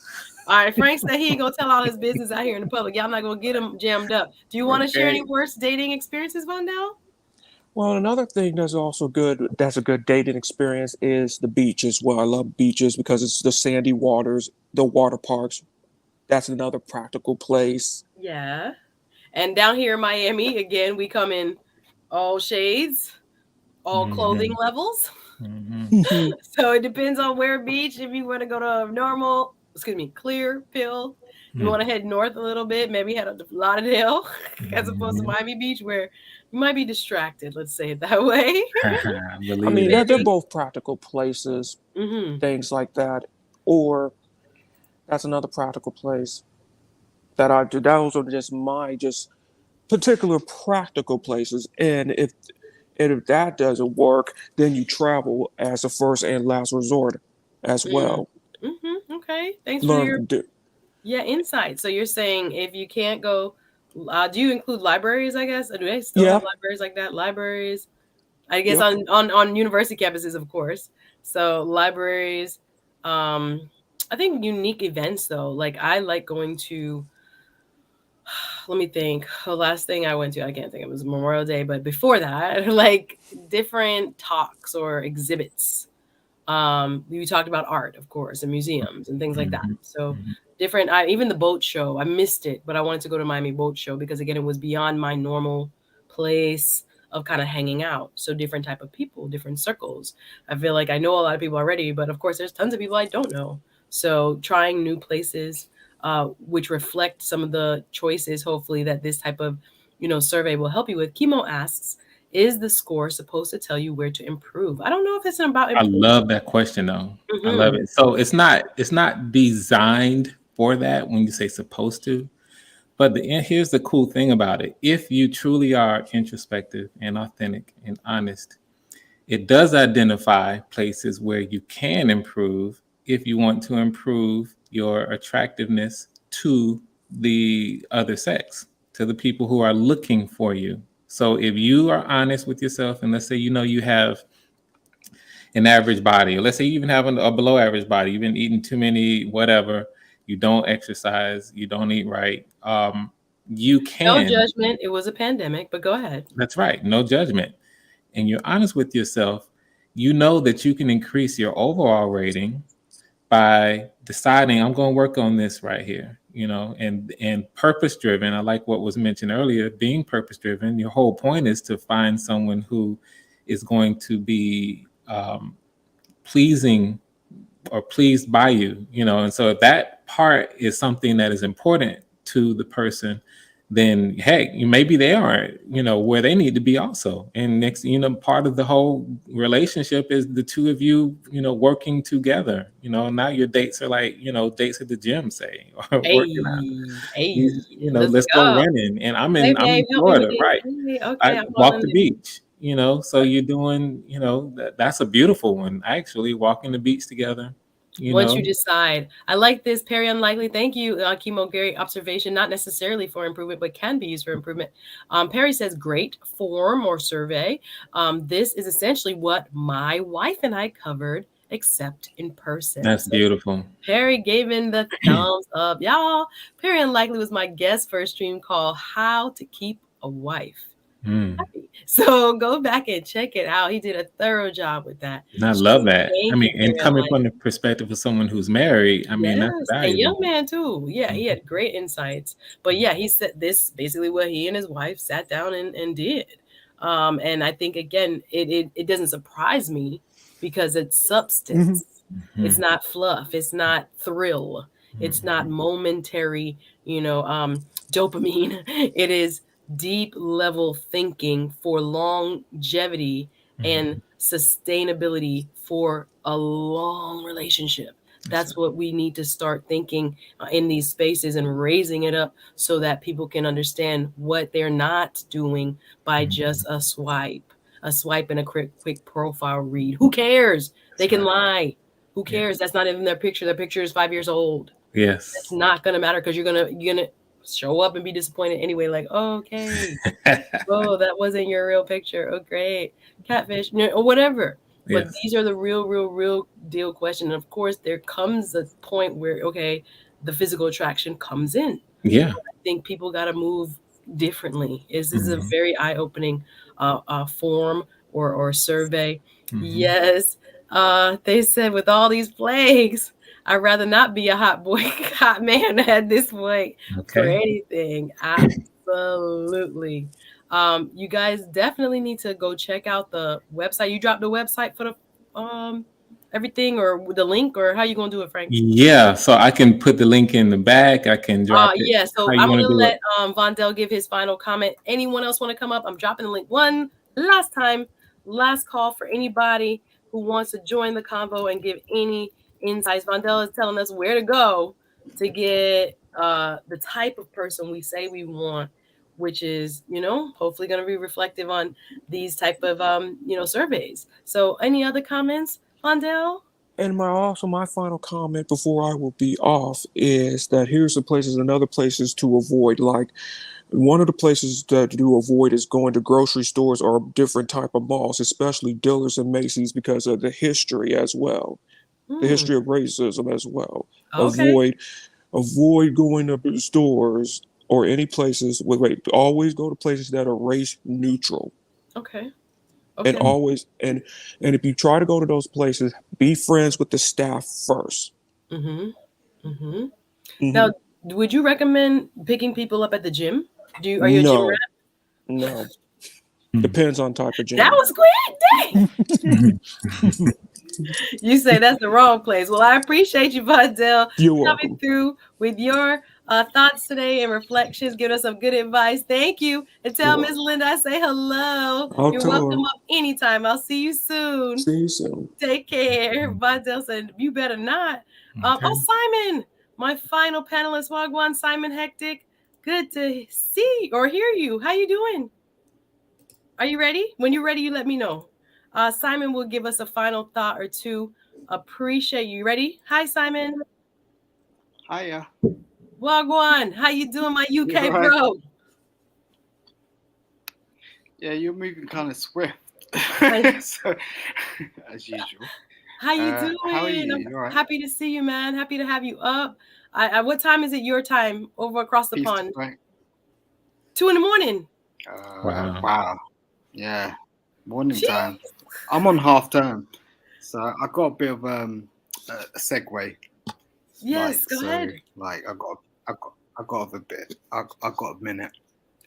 All right, Frank said he ain't gonna tell all his business out here in the public. Y'all not gonna get him jammed up. Do you want to share any worst dating experiences, Vondell? Well, another thing that's also good, that's a good dating experience, is the beach as well. I love beaches because it's the sandy waters, the water parks. That's another practical place. Yeah. And down here in Miami, again, we come in all shades, all clothing levels. So it depends on where beach. If you want to go to clear pill, you want to head north a little bit, maybe head up to Lauderdale as opposed to Miami Beach, where you might be distracted, let's say it that way. I mean, they're both practical places, things like that. Or that's another practical place that I do. Those are just my particular practical places. And if that doesn't work, then you travel as a first and last resort as well. Okay. Thanks for your insight. So you're saying if you can't go, do you include libraries, I guess? Or do they still have libraries like that? Libraries, I guess on university campuses, of course. So libraries, I think unique events though. Like I like going to, let me think. The last thing I went to, I can't think. It was Memorial Day, but before that, like different talks or exhibits. We talked about art, of course, and museums and things like that. So different, even the boat show, I missed it, but I wanted to go to Miami Boat Show because again, it was beyond my normal place of kind of hanging out. So different type of people, different circles. I feel like I know a lot of people already, but of course there's tons of people I don't know. So trying new places, which reflect some of the choices, hopefully, that this type of survey will help you with. Chemo asks, is the score supposed to tell you where to improve? I don't know if it's about I improvement. love that question though. I love it. So it's not designed for that when you say supposed to. But here's the cool thing about it. If you truly are introspective and authentic and honest, it does identify places where you can improve if you want to improve your attractiveness to the other sex, to the people who are looking for you. So if you are honest with yourself, and let's say you have an average body, or let's say you even have a below average body, you've been eating too many whatever, you don't exercise, you don't eat right, you can. No judgment. It was a pandemic, but go ahead. That's right. No judgment. And you're honest with yourself, you know that you can increase your overall rating by deciding, I'm going to work on this right here, and purpose driven. I like what was mentioned earlier, being purpose driven. Your whole point is to find someone who is going to be pleasing or pleased by you, and so if that part is something that is important to the person, then hey, maybe they aren't, where they need to be also. And next, part of the whole relationship is the two of you, working together. Now your dates are like, dates at the gym, say, or working out. Let's go running. And I'm in Florida, right? Okay, I walk the beach, so you're doing, that's a beautiful one. Actually, walking the beach together. Once you decide. I like this, Perry Unlikely. Thank you, Chemo. Great observation. Not necessarily for improvement, but can be used for improvement. Perry says, great form or survey. This is essentially what my wife and I covered, except in person. That's beautiful. Perry gave in the thumbs up. Y'all, Perry Unlikely was my guest for a stream called How to Keep a Wife. So go back and check it out. He did a thorough job with that. And I love that. And coming from the perspective of someone who's married, that's valuable. And young man too. Yeah, he had great insights. But yeah, he said this basically what he and his wife sat down and did. And I think again, it doesn't surprise me because it's substance. It's not fluff. It's not thrill. It's not momentary, dopamine. It is deep level thinking for longevity and sustainability for a long relationship. That's what we need to start thinking in these spaces and raising it up so that people can understand what they're not doing by just a swipe and a quick profile read. Who cares? They can lie. Who cares? That's not even their picture. Their picture is 5 years old. Yes. It's not going to matter because you're gonna show up and be disappointed anyway. Like, okay, oh, that wasn't your real picture. Oh, great, catfish, or whatever. Yes. But these are the real deal question. And of course, there comes a point where the physical attraction comes in. Yeah, I think people got to move differently. This is a very eye-opening form or survey. Yes, they said with all these plagues, I'd rather not be a hot man at this point for anything. Absolutely. You guys definitely need to go check out the website. You dropped the website for the everything or the link, or how you gonna do it, Frank? Yeah, so I can put the link in the back. I can drop it. Yeah, so I'm gonna let Vondell give his final comment. Anyone else want to come up? I'm dropping the link one last time. Last call for anybody who wants to join the convo and give any insights. Vondell is telling us where to go to get the type of person we say we want, which is, hopefully going to be reflective on these type of, surveys. So any other comments, Vondell? And my final comment before I will be off is that here's the places and other places to avoid. Like one of the places that to avoid is going to grocery stores or different type of malls, especially Dillard's and Macy's, because of the history as well. The history of racism as well. Avoid going to stores or any places always go to places that are race neutral. Okay. And always and if you try to go to those places, be friends with the staff first. Now, would you recommend picking people up at the gym? Are you a gym rat? No. Depends on type of gym. That was quick. Dang. You say that's the wrong place. Well, I appreciate you, Vondell, coming through with your thoughts today and reflections. Give us some good advice. Thank you. And tell Miss Linda I say hello. I'll You're tell welcome her. up anytime. I'll see you soon. See you soon. Take care. Vidal said, you better not. Okay. Oh, Simon, my final panelist, Wagwan, Simon 𝗏𝗡𝗃. Good to see or hear you. How you doing? Are you ready? When you're ready, you let me know. Simon will give us a final thought or two. Appreciate you. Ready? Hi, Simon. Hiya. Wagwan, how you doing, my UK Right. bro? Yeah, you're moving kind of swift. So, as usual. How you doing? How are you? I'm right? happy to see you, man. Happy to have you up. What time is it your time over across the pond? 2 a.m. Wow. Yeah. Morning time. I'm on half term. So I got a bit of a segue. Yes, go ahead. Like I got a bit. I got a minute.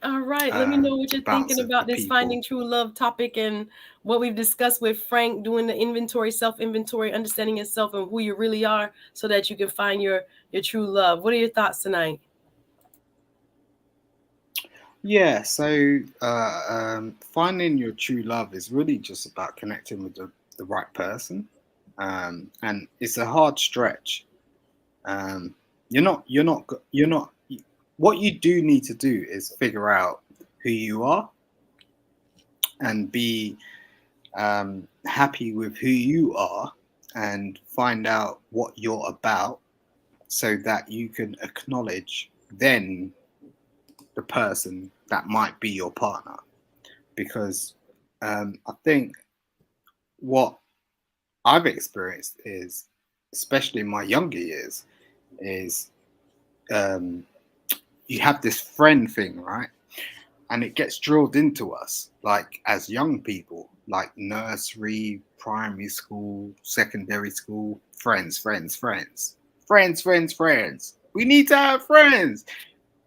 All right. Let me know what you're thinking about this people. finding true love topic and what we've discussed with Frank, doing the inventory, self-inventory, understanding yourself and who you really are so that you can find your true love. What are your thoughts tonight? Yeah, so finding your true love is really just about connecting with the right person. And it's a hard stretch. You're not what you do need to do is figure out who you are and be happy with who you are and find out what you're about so that you can acknowledge then the person that might be your partner. Because I think what I've experienced is, especially in my younger years, is you have this friend thing, right? And it gets drilled into us, like as young people, like nursery, primary school, secondary school, friends. We need to have friends.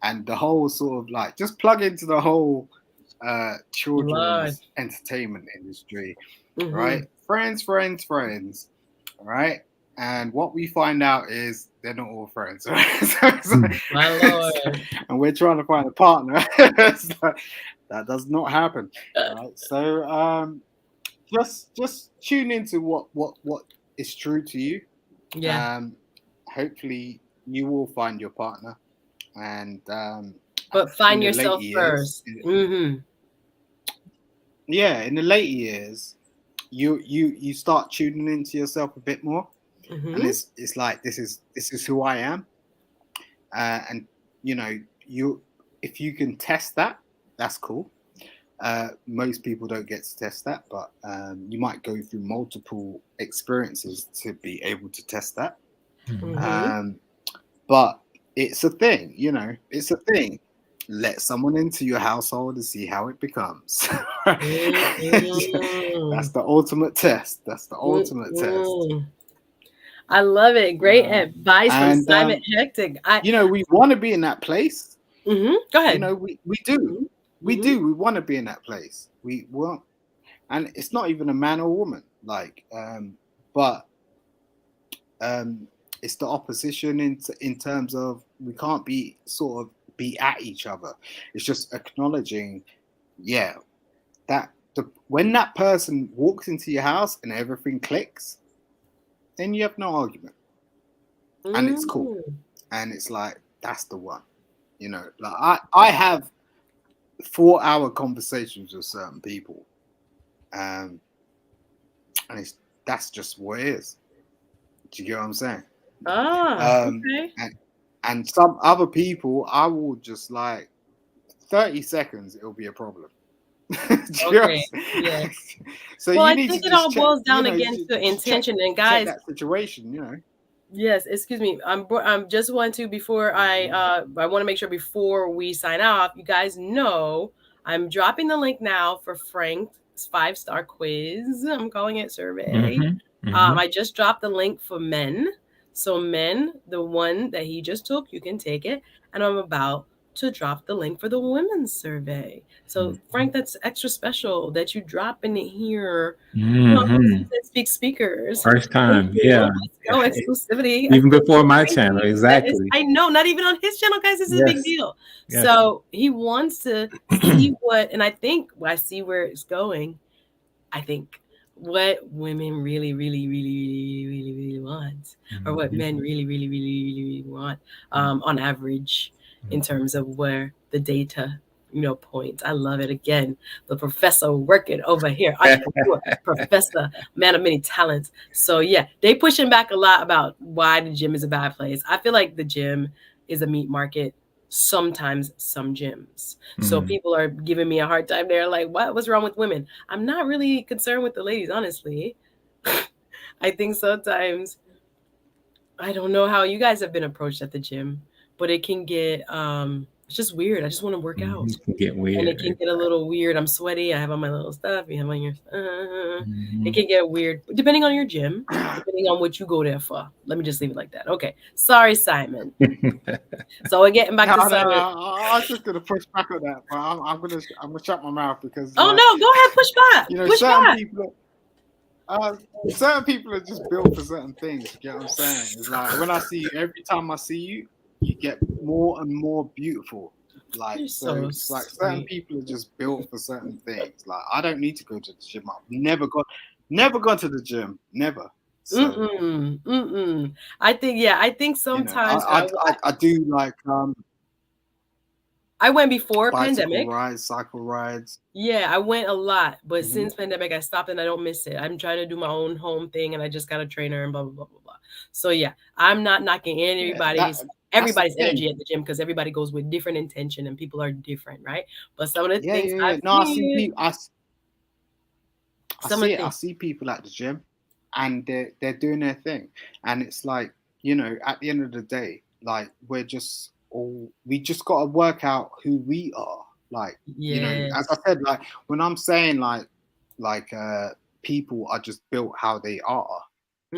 And the whole sort of like, just plug into the whole children's entertainment industry, right? Friends, right? And what we find out is they're not all friends, right? My Lord. And we're trying to find a partner. That does not happen, right? So just tune into what is true to you. Yeah. Hopefully you will find your partner. And but find yourself first. Yeah, in the later years, you start tuning into yourself a bit more, and it's like this is who I am, and you know if you can test that, that's cool. Most people don't get to test that, but you might go through multiple experiences to be able to test that. But it's a thing, it's a thing. Let someone into your household and see how it becomes. That's the ultimate test. That's the ultimate test. I love it. Great advice from Simon 𝗏𝗃𝗃. We want to be in that place. Go ahead. We do. We do. We want to be in that place. We want, and it's not even a man or woman. But it's the opposition in terms of we can't be sort of be at each other. It's just acknowledging, that when that person walks into your house and everything clicks, then you have no argument, and it's cool, and it's like that's the one. Like I have 4-hour conversations with certain people, and that's just what it is. Do you get what I'm saying? Okay. And some other people, I will just like 30 seconds, it'll be a problem. Okay. Yeah. So well, you I need think to it all check, boils down again to intention. And guys, check that situation, Yes, excuse me. I'm just want to before I want to make sure before we sign off, you guys know I'm dropping the link now for Frank's 5-star quiz. I'm calling it survey. I just dropped the link for men. So men, the one that he just took, you can take it. And I'm about to drop the link for the women's survey. So Frank, that's extra special that you drop in here. Speak speakers. First time, yeah. Let's go, exclusivity. Even before my channel, exactly. I know, not even on his channel, guys. This is a big deal. Yes. So he wants to see what, and I think I see where it's going. I think what women really, really, really, really, really, really want, or what men really, really, really, really, really want, on average, in terms of where the data, points. I love it. Again, the professor working over here, professor, man of many talents. So yeah, they pushing back a lot about why the gym is a bad place. I feel like the gym is a meat market. Sometimes some gyms. So people are giving me a hard time. They're like, what's wrong with women? I'm not really concerned with the ladies, honestly. I think sometimes, I don't know how you guys have been approached at the gym, but it can get, it's just weird. I just want to work out. It can get weird. And it can get a little weird. I'm sweaty. I have on my little stuff. You have on your, it can get weird, depending on your gym, depending on what you go there for. Let me just leave it like that. Okay. Sorry, Simon. So we're getting back to Simon. I was just gonna push back on that, but I'm gonna shut my mouth because. Oh no! Go ahead, push back. Push back. Certain people are just built for certain things. You get what I'm saying? It's like when I see you, every time I see you, you get more and more beautiful. Like so it's like certain people are just built for certain things. Like I don't need to go to the gym. I've never gone to the gym. Never. So, I think sometimes I do like I went before pandemic. Cycle rides. Yeah, I went a lot, but since pandemic, I stopped and I don't miss it. I'm trying to do my own home thing, and I just got a trainer and blah blah blah blah blah. So yeah, I'm not knocking everybody's energy at the gym because everybody goes with different intention and people are different, right? But some of the things I see people at the gym, and they're doing their thing, and it's like at the end of the day, like we just got to work out who we are. Like as I said, like when I'm saying like people are just built how they are.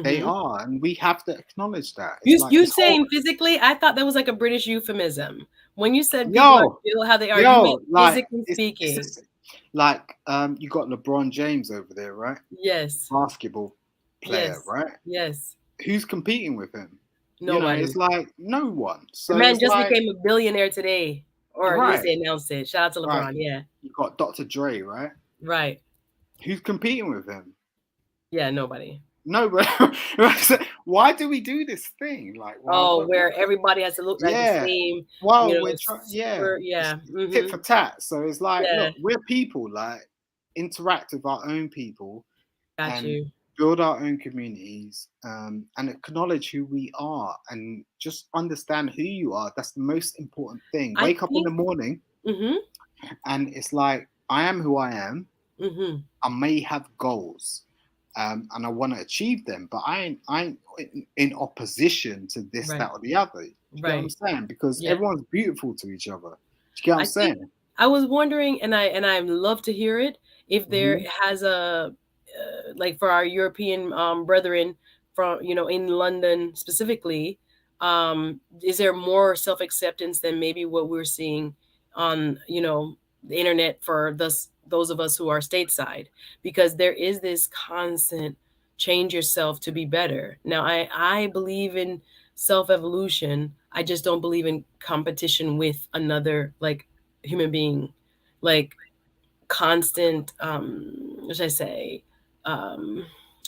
They are, and we have to acknowledge that. You saying physically? I thought that was like a British euphemism. When you said people are built how they are, you meant physically speaking. Like you got LeBron James over there, right? Yes. Basketball player, right? Yes. Who's competing with him? Nobody. It's like no one. So the man just became a billionaire today, or at least they announced it. Shout out to LeBron. Right. Yeah. You got Dr. Dre, right? Right. Who's competing with him? Yeah, nobody. No, but why do we do this thing? Like, where everybody has to look like the same. Well, we're trying, tit for tat. So it's like, look, we're people. Like, interact with our own people, build our own communities, and acknowledge who we are, and just understand who you are. That's the most important thing. Wake up in the morning, and it's like, I am who I am. I may have goals. And I want to achieve them, but I ain't in opposition to this, that, or the other. You get what I'm saying? Because everyone's beautiful to each other. You get what I'm saying? I was wondering, and I love to hear it, if there has a like for our European brethren from in London specifically, is there more self-acceptance than maybe what we're seeing on the internet for those of us who are stateside, because there is this constant change yourself to be better. Now, I believe in self-evolution. I just don't believe in competition with another like human being, like constant, what should I say,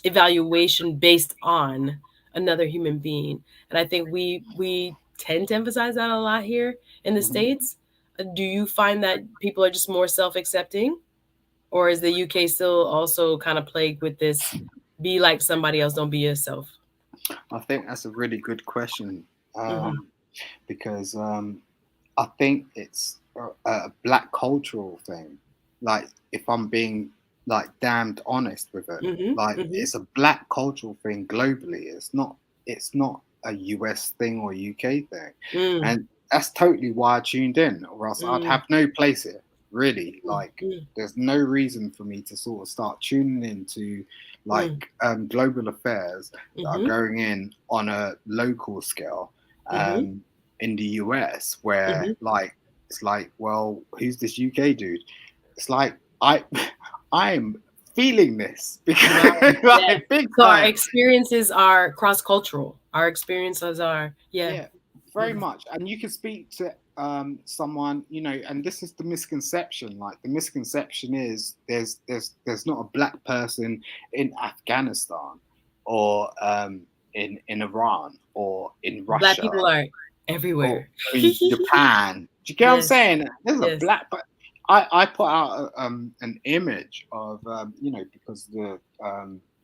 evaluation based on another human being. And I think we tend to emphasize that a lot here in the States. Do you find that people are just more self-accepting? Or is the UK still also kind of plagued with this, be like somebody else, don't be yourself? I think that's a really good question, because I think it's a Black cultural thing. Like, if I'm being like damned honest with it, it's a Black cultural thing globally. It's not a US thing or UK thing, and that's totally why I tuned in, or else I'd have no place here. Really, like there's no reason for me to sort of start tuning into like global affairs that are going in on a local scale in the US, where like it's like, well, who's this UK dude? It's like I'm feeling this because like, big so time. our experiences are cross-cultural. Our experiences are very much. And you can speak to someone, you know, and this is the misconception. Like the misconception is there's not a black person in Afghanistan or in Iran or in Russia. Black people are everywhere. Or in Japan. Do you get what I'm saying? There's a black, but I put out an image of you know, because the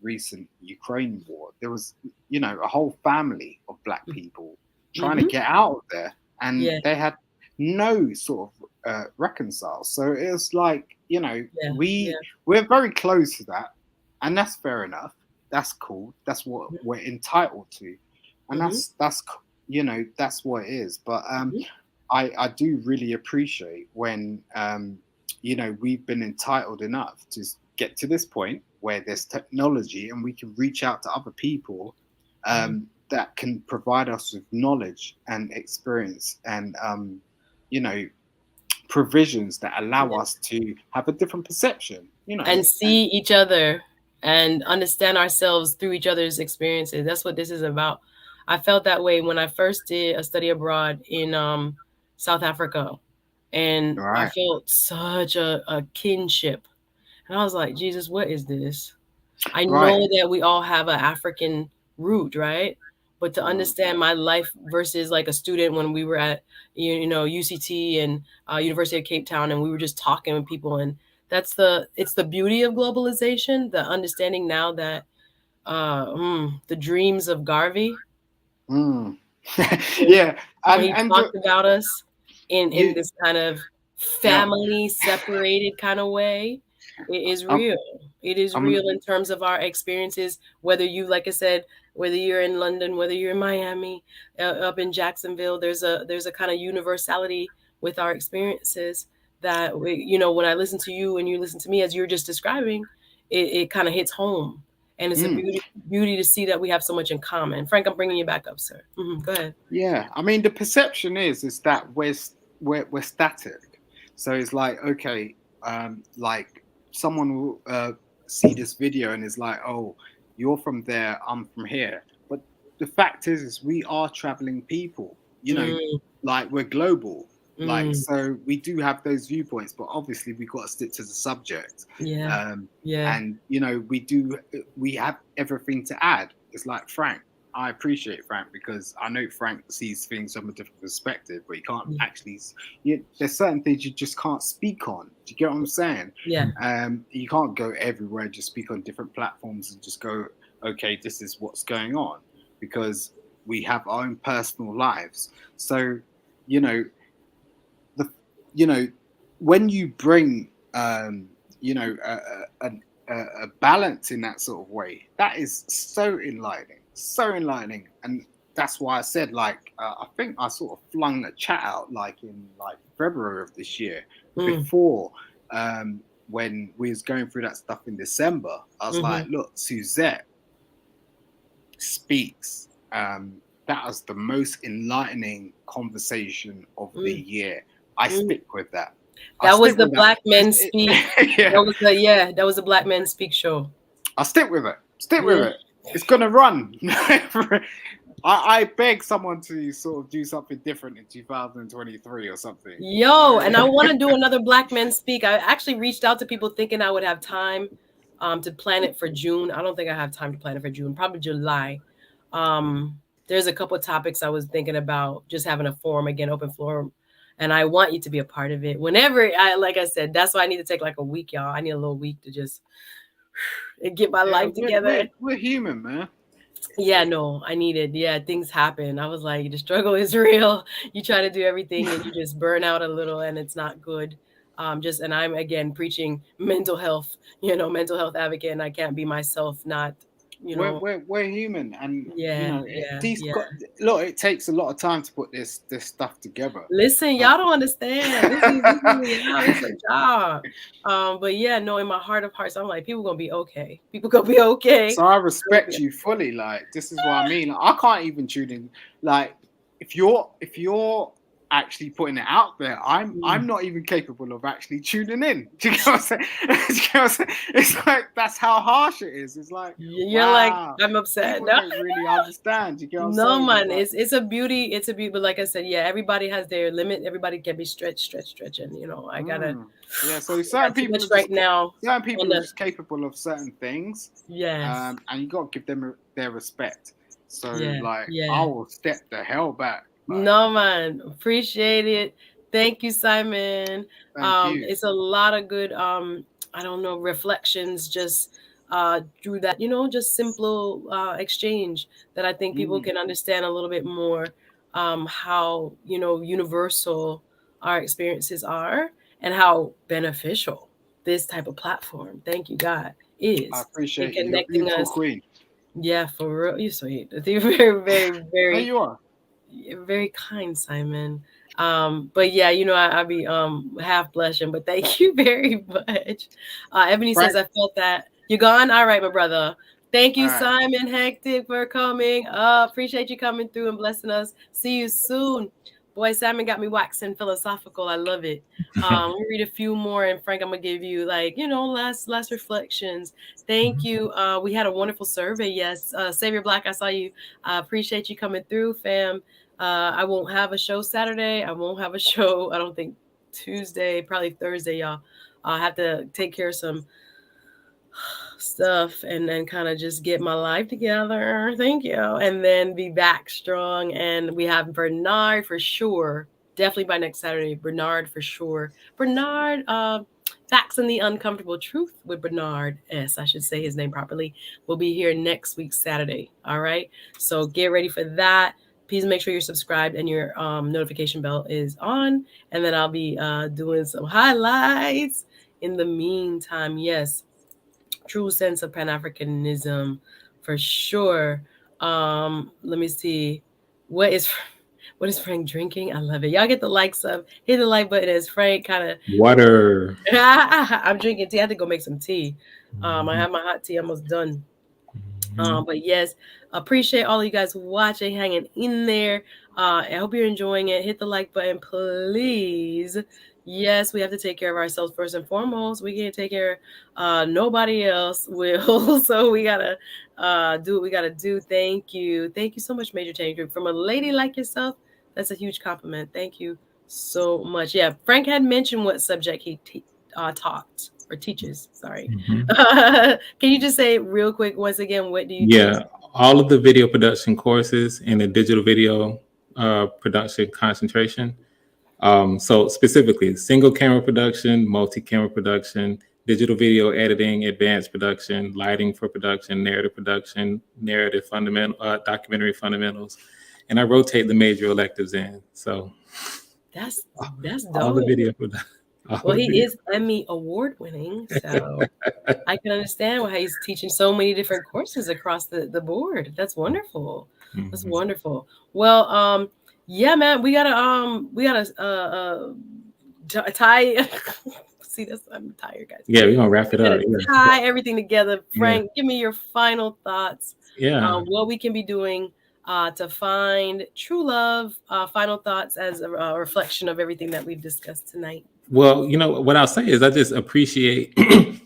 recent Ukraine war, there was, you know, a whole family of black people trying to get out of there, and they had no sort of reconcile. So it was like, you know, we're very close to that, and that's fair enough. That's cool. That's what we're entitled to, and that's you know, that's what it is. But I do really appreciate when you know, we've been entitled enough to get to this point where there's technology and we can reach out to other people that can provide us with knowledge and experience and you know, provisions that allow us to have a different perception, you know, and see each other and understand ourselves through each other's experiences. That's what this is about. I felt that way when I first did a study abroad in South Africa, and I felt such a kinship, and I was like, Jesus, what is this? I know that we all have an African root, right? But to understand my life versus like a student when we were at, you know, UCT and University of Cape Town, and we were just talking with people, and it's the beauty of globalization, the understanding now that the dreams of 𝗙𝗓𝗙𝗘, when he talked about us in this kind of family separated kind of way, it is real. It is real in terms of our experiences, whether you, like I said, whether you're in London, whether you're in Miami, up in Jacksonville, there's a kind of universality with our experiences that you know, when I listen to you and you listen to me as you're just describing, it kind of hits home. And it's a beauty to see that we have so much in common. Frank, I'm bringing you back up, sir. Go ahead. Yeah, I mean, the perception is that we're static. So it's like, okay, like someone will see this video and is like, oh, you're from there, I'm from here. But the fact is we are traveling people. You know, like we're global. Like, so we do have those viewpoints, but obviously we got to stick to the subject. And you know, we have everything to add. It's like Frank. I appreciate Frank because I know Frank sees things from a different perspective, but you can't actually. There's certain things you just can't speak on. Do you get what I'm saying? You can't go everywhere, just speak on different platforms and just go, okay, this is what's going on, because we have our own personal lives. So, you know. When you bring, you know, a balance in that sort of way, that is so enlightening, and that's why I said, like, I think I sort of flung a chat out like in like February of this year, before when we was going through that stuff in December. I was like, look, Suzette speaks. That was the most enlightening conversation of the year. I stick with that. That was the Black Men Speak. That was the Black Men Speak show. I stick with it. With it. It's gonna run. I beg someone to sort of do something different in 2023 or something. Yo, and I want to do another Black Men Speak. I actually reached out to people thinking I would have time to plan it for June. I don't think I have time to plan it for June. Probably July. There's a couple of topics I was thinking about, just having a forum again, open forum. And I want you to be a part of it. Whenever like I said, that's why I need to take like a week, y'all. I need a little week to just get my life together. We're human, man. Yeah, no, I needed. Yeah, things happen. I was like, the struggle is real. You try to do everything and you just burn out a little, and it's not good. And I'm again preaching mental health, you know, mental health advocate, and I can't be myself not. You know, we're human, and look, it takes a lot of time to put this stuff together. Listen, y'all don't understand. This is a job. But yeah, no, in my heart of hearts, I'm like, people gonna be okay. People gonna be okay. So I respect you fully. Like, this is what I mean. Like, I can't even tune in. Like, if you're actually putting it out there. I'm not even capable of actually tuning in. Do you get what I'm saying? Do you get what I'm saying? It's like, that's how harsh it is. It's like, You're wow, like, I'm upset. people No, don't really understand. Do you get what I'm no, saying? man, Like, it's a beauty. It's a beauty. But like I said, yeah, everybody has their limit. Everybody can be stretched. And you know, I gotta. Yeah, so certain Too people much are just right now. certain people are just capable of certain things. Yes. And you got to give them their respect. So like, Yeah. I will step the hell back. Like, No, man, appreciate it. Thank you, Simon. Thank you. It's a lot of good I don't know, reflections just through that, you know, just simple exchange that I think people can understand a little bit more how, you know, universal our experiences are and how beneficial this type of platform, thank you God, is I appreciate in you. You're a connecting beautiful us. queen. Yeah, for real. You're sweet. You're very, very, very. There you are. Very kind, Simon. But yeah, you know, I be half blushing, but thank you very much. Ebony says, I felt that. You gone? All right, my brother. Thank you, Simon Hectic, for coming. Appreciate you coming through and blessing us. See you soon. Boy, Simon got me waxing philosophical. I love it. We'll read a few more, and Frank, I'm gonna give you, like, you know, last reflections. Thank you. We had a wonderful survey. Yes, Savior Black, I saw you. I appreciate you coming through, fam. I won't have a show Saturday. I won't have a show, I don't think, Tuesday, probably Thursday, y'all. I'll have to take care of some stuff and then kind of just get my life together. Thank you. And then be back strong. And we have Bernard for sure. Definitely by next Saturday. Bernard for sure. Bernard, Facts and the Uncomfortable Truth with Bernard S. I should say his name properly. Will be here next week, Saturday. All right. So get ready for that. Please make sure you're subscribed and your notification bell is on. And then I'll be doing some highlights. In the meantime, yes, true sense of Pan-Africanism for sure. Let me see. What is Frank drinking? I love it. Y'all get the likes of, hit the like button as Frank kind of water. I'm drinking tea. I have to go make some tea. I have my hot tea almost done. But yes, appreciate all of you guys watching, hanging in there. I hope you're enjoying it. Hit the like button, please. Yes, we have to take care of ourselves first and foremost. We can't take care of nobody else will. So we gotta do what we gotta do. Thank you so much, Major Change Group. From a lady like yourself, that's a huge compliment. Thank you so much. Yeah, Frank had mentioned what subject he taught or teaches. Sorry. Can you just say real quick once again, what do you teach? All of the video production courses in the digital video production concentration. So specifically single camera production, multi-camera production, digital video editing, advanced production, lighting for production, narrative production, documentary fundamentals. And I rotate the major electives in. So that's dope. All the video production. Well, he is Emmy Award winning, so I can understand why he's teaching so many different courses across the board. That's wonderful. That's wonderful. Well, yeah, man, we gotta tie. See, I'm tired, guys. Yeah, we're gonna wrap it up. Tie everything together. Frank, give me your final thoughts. Yeah. What we can be doing to find true love. Final thoughts as a reflection of everything that we've discussed tonight. Well, you know, what I'll say is I just appreciate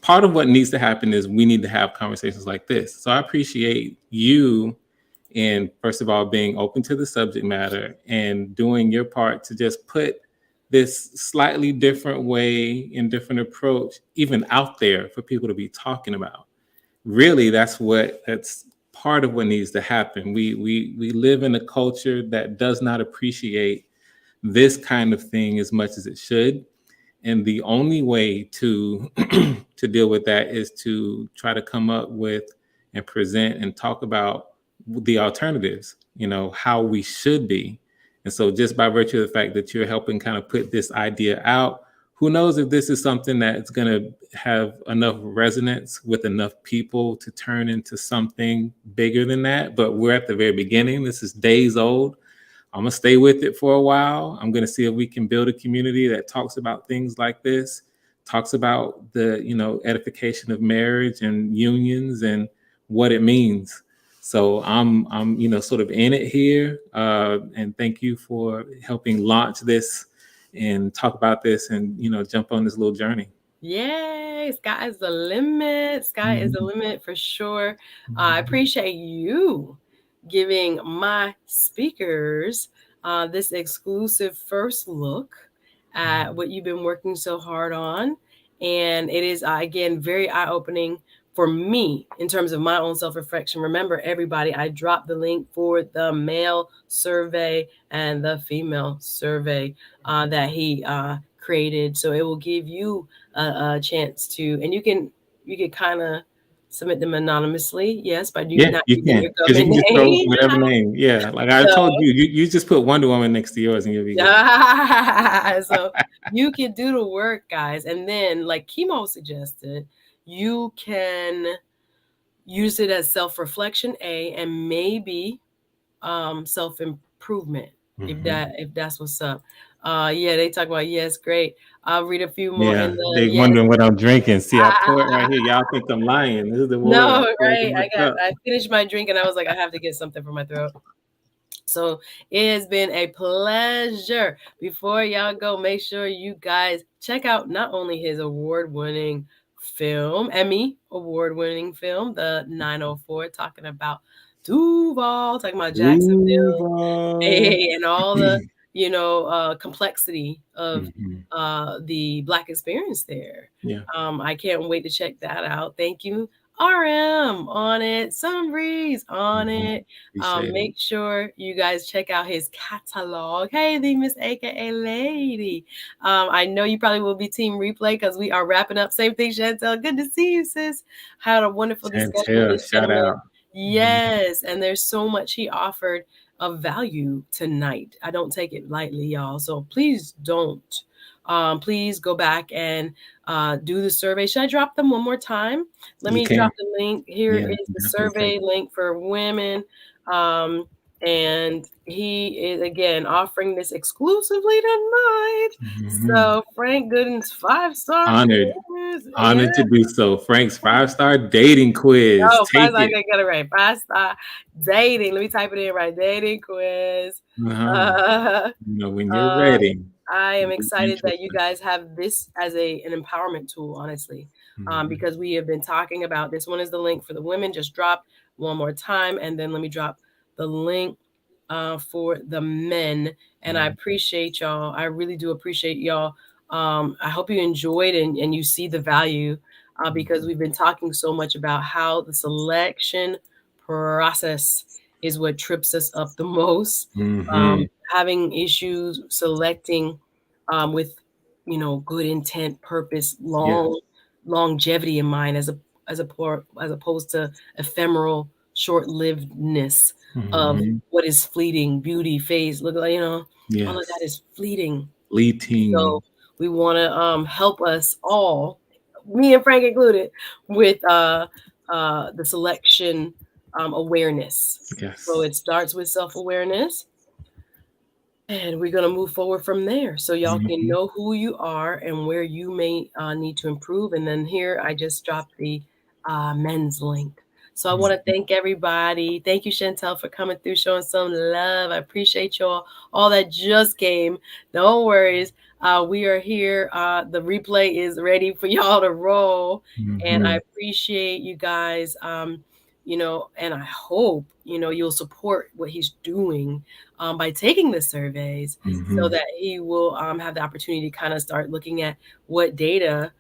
part of what needs to happen is we need to have conversations like this. So I appreciate you in, first of all, being open to the subject matter and doing your part to just put this slightly different way and different approach even out there for people to be talking about. Really, that's part of what needs to happen. We live in a culture that does not appreciate this kind of thing as much as it should. And the only way to to deal with that is to try to come up with and present and talk about the alternatives, you know, how we should be. And so just by virtue of the fact that you're helping kind of put this idea out, who knows if this is something that's going to have enough resonance with enough people to turn into something bigger than that. But we're at the very beginning. This is days old. I'm going to stay with it for a while. I'm going to see if we can build a community that talks about things like this, talks about the, you know, edification of marriage and unions and what it means. So I'm sort of in it here. And thank you for helping launch this and talk about this and, jump on this little journey. Yay, sky is the limit. Sky is the limit for sure. I appreciate you giving my speakers this exclusive first look at what you've been working so hard on. And it is, again, very eye-opening for me in terms of my own self-reflection. Remember, everybody, I dropped the link for the male survey and the female survey that he created. So it will give you a chance to, and you can kind of submit them anonymously. Yes, but you can. Because you can just throw whatever name. Yeah, like I told you, you just put Wonder Woman next to yours and you'll be good. So you can do the work, guys. And then, like Chemo suggested, you can use it as self-reflection, and maybe self-improvement, if that's what's up. Yeah, they talk about, yes, great. I'll read a few more. Yeah, they wondering what I'm drinking. See, I pour it right here. Y'all think I'm lying. This is the water. No, right. I finished my drink and I was like, I have to get something for my throat. So it has been a pleasure. Before y'all go, make sure you guys check out not only his award-winning film, Emmy award-winning film, the 904, talking about Duval, talking about Jacksonville, and all the complexity of the Black experience there. Yeah. I can't wait to check that out. Thank you, RM, on it, Sunbreeze on it. Make sure you guys check out his catalog. Hey, the Miss AKA Lady. I know you probably will be team replay because we are wrapping up. Same thing, Chantel. Good to see you, sis. Had a wonderful discussion. Shout out. Yes, and there's so much he offered of value tonight. I don't take it lightly, y'all. So please don't. Please go back and do the survey. Should I drop them one more time? Let me drop the link. Here is the survey link for women. And he is, again, offering this exclusively tonight. So Frank Goodin's 5-star. Honored to do so. Frank's 5-star dating quiz. Oh, 5-star, I get it right. 5-star dating. Let me type it in right. Dating quiz. When you're ready. I am excited that you guys have this as an empowerment tool, honestly, because we have been talking about this. One is the link for the women. Just drop one more time. And then let me drop the link for the men. And I appreciate y'all. I really do appreciate y'all. I hope you enjoyed and you see the value because we've been talking so much about how the selection process is what trips us up the most. Having issues selecting with, good intent, purpose, longevity in mind as opposed to ephemeral short-livedness of what is fleeting, beauty, phase. Look like, all of that is fleeting. So we want to help us all, me and Frank included, with the selection awareness. So it starts with self-awareness. And we're going to move forward from there. So y'all can know who you are and where you may need to improve. And then here I just dropped the men's link. So I want to thank everybody. Thank you, Chantel, for coming through, showing some love. I appreciate y'all. All that just came. No worries. We are here. The replay is ready for y'all to roll. And I appreciate you guys. And I hope, you'll support what he's doing by taking the surveys so that he will have the opportunity to kind of start looking at what data,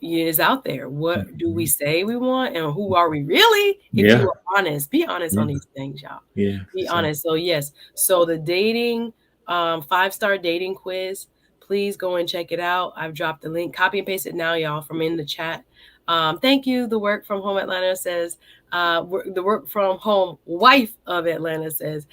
is out there. What do we say we want and who are we really? If you are honest, be honest on these things, y'all. Be honest. So yes. So the dating, 5-star dating quiz, please go and check it out. I've dropped the link. Copy and paste it now, y'all, from in the chat. Thank you. The Work From Home Atlanta says, the Work From Home wife of Atlanta says,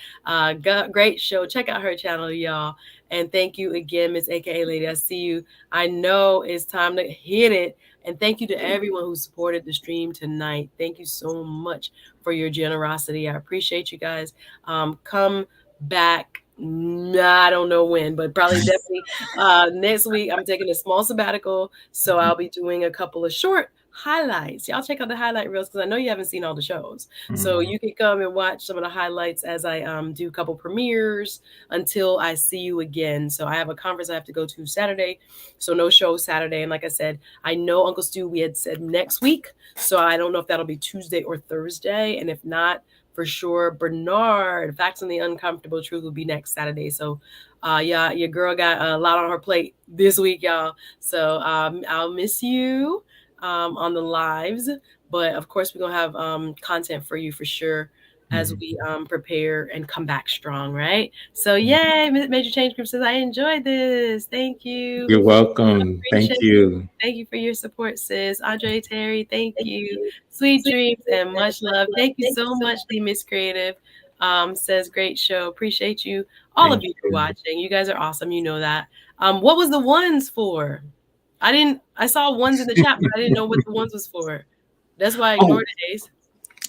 great show. Check out her channel, y'all. And thank you again, Miss AKA Lady. I see you. I know it's time to hit it. And thank you to everyone who supported the stream tonight. Thank you so much for your generosity. I appreciate you guys. Come back. I don't know when, but probably definitely next week. I'm taking a small sabbatical, so I'll be doing a couple of short highlights. Y'all check out the highlight reels because I know you haven't seen all the shows. So you can come and watch some of the highlights as I do a couple premieres until I see you again. So I have a conference I have to go to Saturday. So no show Saturday. And like I said, I know Uncle Stu, we had said next week. So I don't know if that'll be Tuesday or Thursday. And if not, for sure, Bernard, Facts on the Uncomfortable Truth, will be next Saturday. So yeah, your girl got a lot on her plate this week, y'all. So I'll miss you on the lives, but of course we're gonna have content for you for sure as we prepare and come back strong, right? So yay, Major Change Group says I enjoyed this. Thank you. You're welcome. Thank you. Thank you for your support, sis. Andre Terry, thank you. Sweet dreams and much love. Thank you so much, the Miss Creative. Says great show. Appreciate you, all of you for watching. You guys are awesome. You know that. What was the ones for? I saw ones in the chat, but I didn't know what the ones was for. That's why I ignored it, Ace.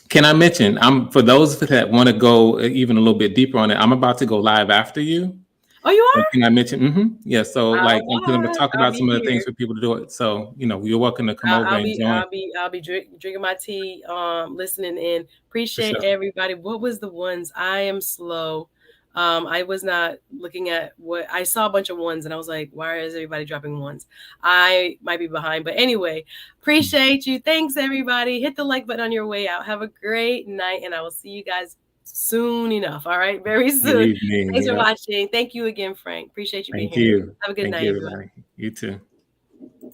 Can I mention, for those that want to go even a little bit deeper on it, I'm about to go live after you. Oh, you are? So can I mention? Yeah. So like, I'm going to talk about some of the things for people to do it. So, you're welcome to come over and join. I'll be drinking my tea, listening in. Appreciate everybody. What was the ones? I am slow. I was not looking at what I saw a bunch of ones and I was like, why is everybody dropping ones? I might be behind, but anyway, appreciate you. Thanks everybody. Hit the like button on your way out. Have a great night and I will see you guys soon enough. All right. Very soon. Thanks for watching. Thank you again, Frank. Appreciate you being here. Have a good night. Everybody. You too.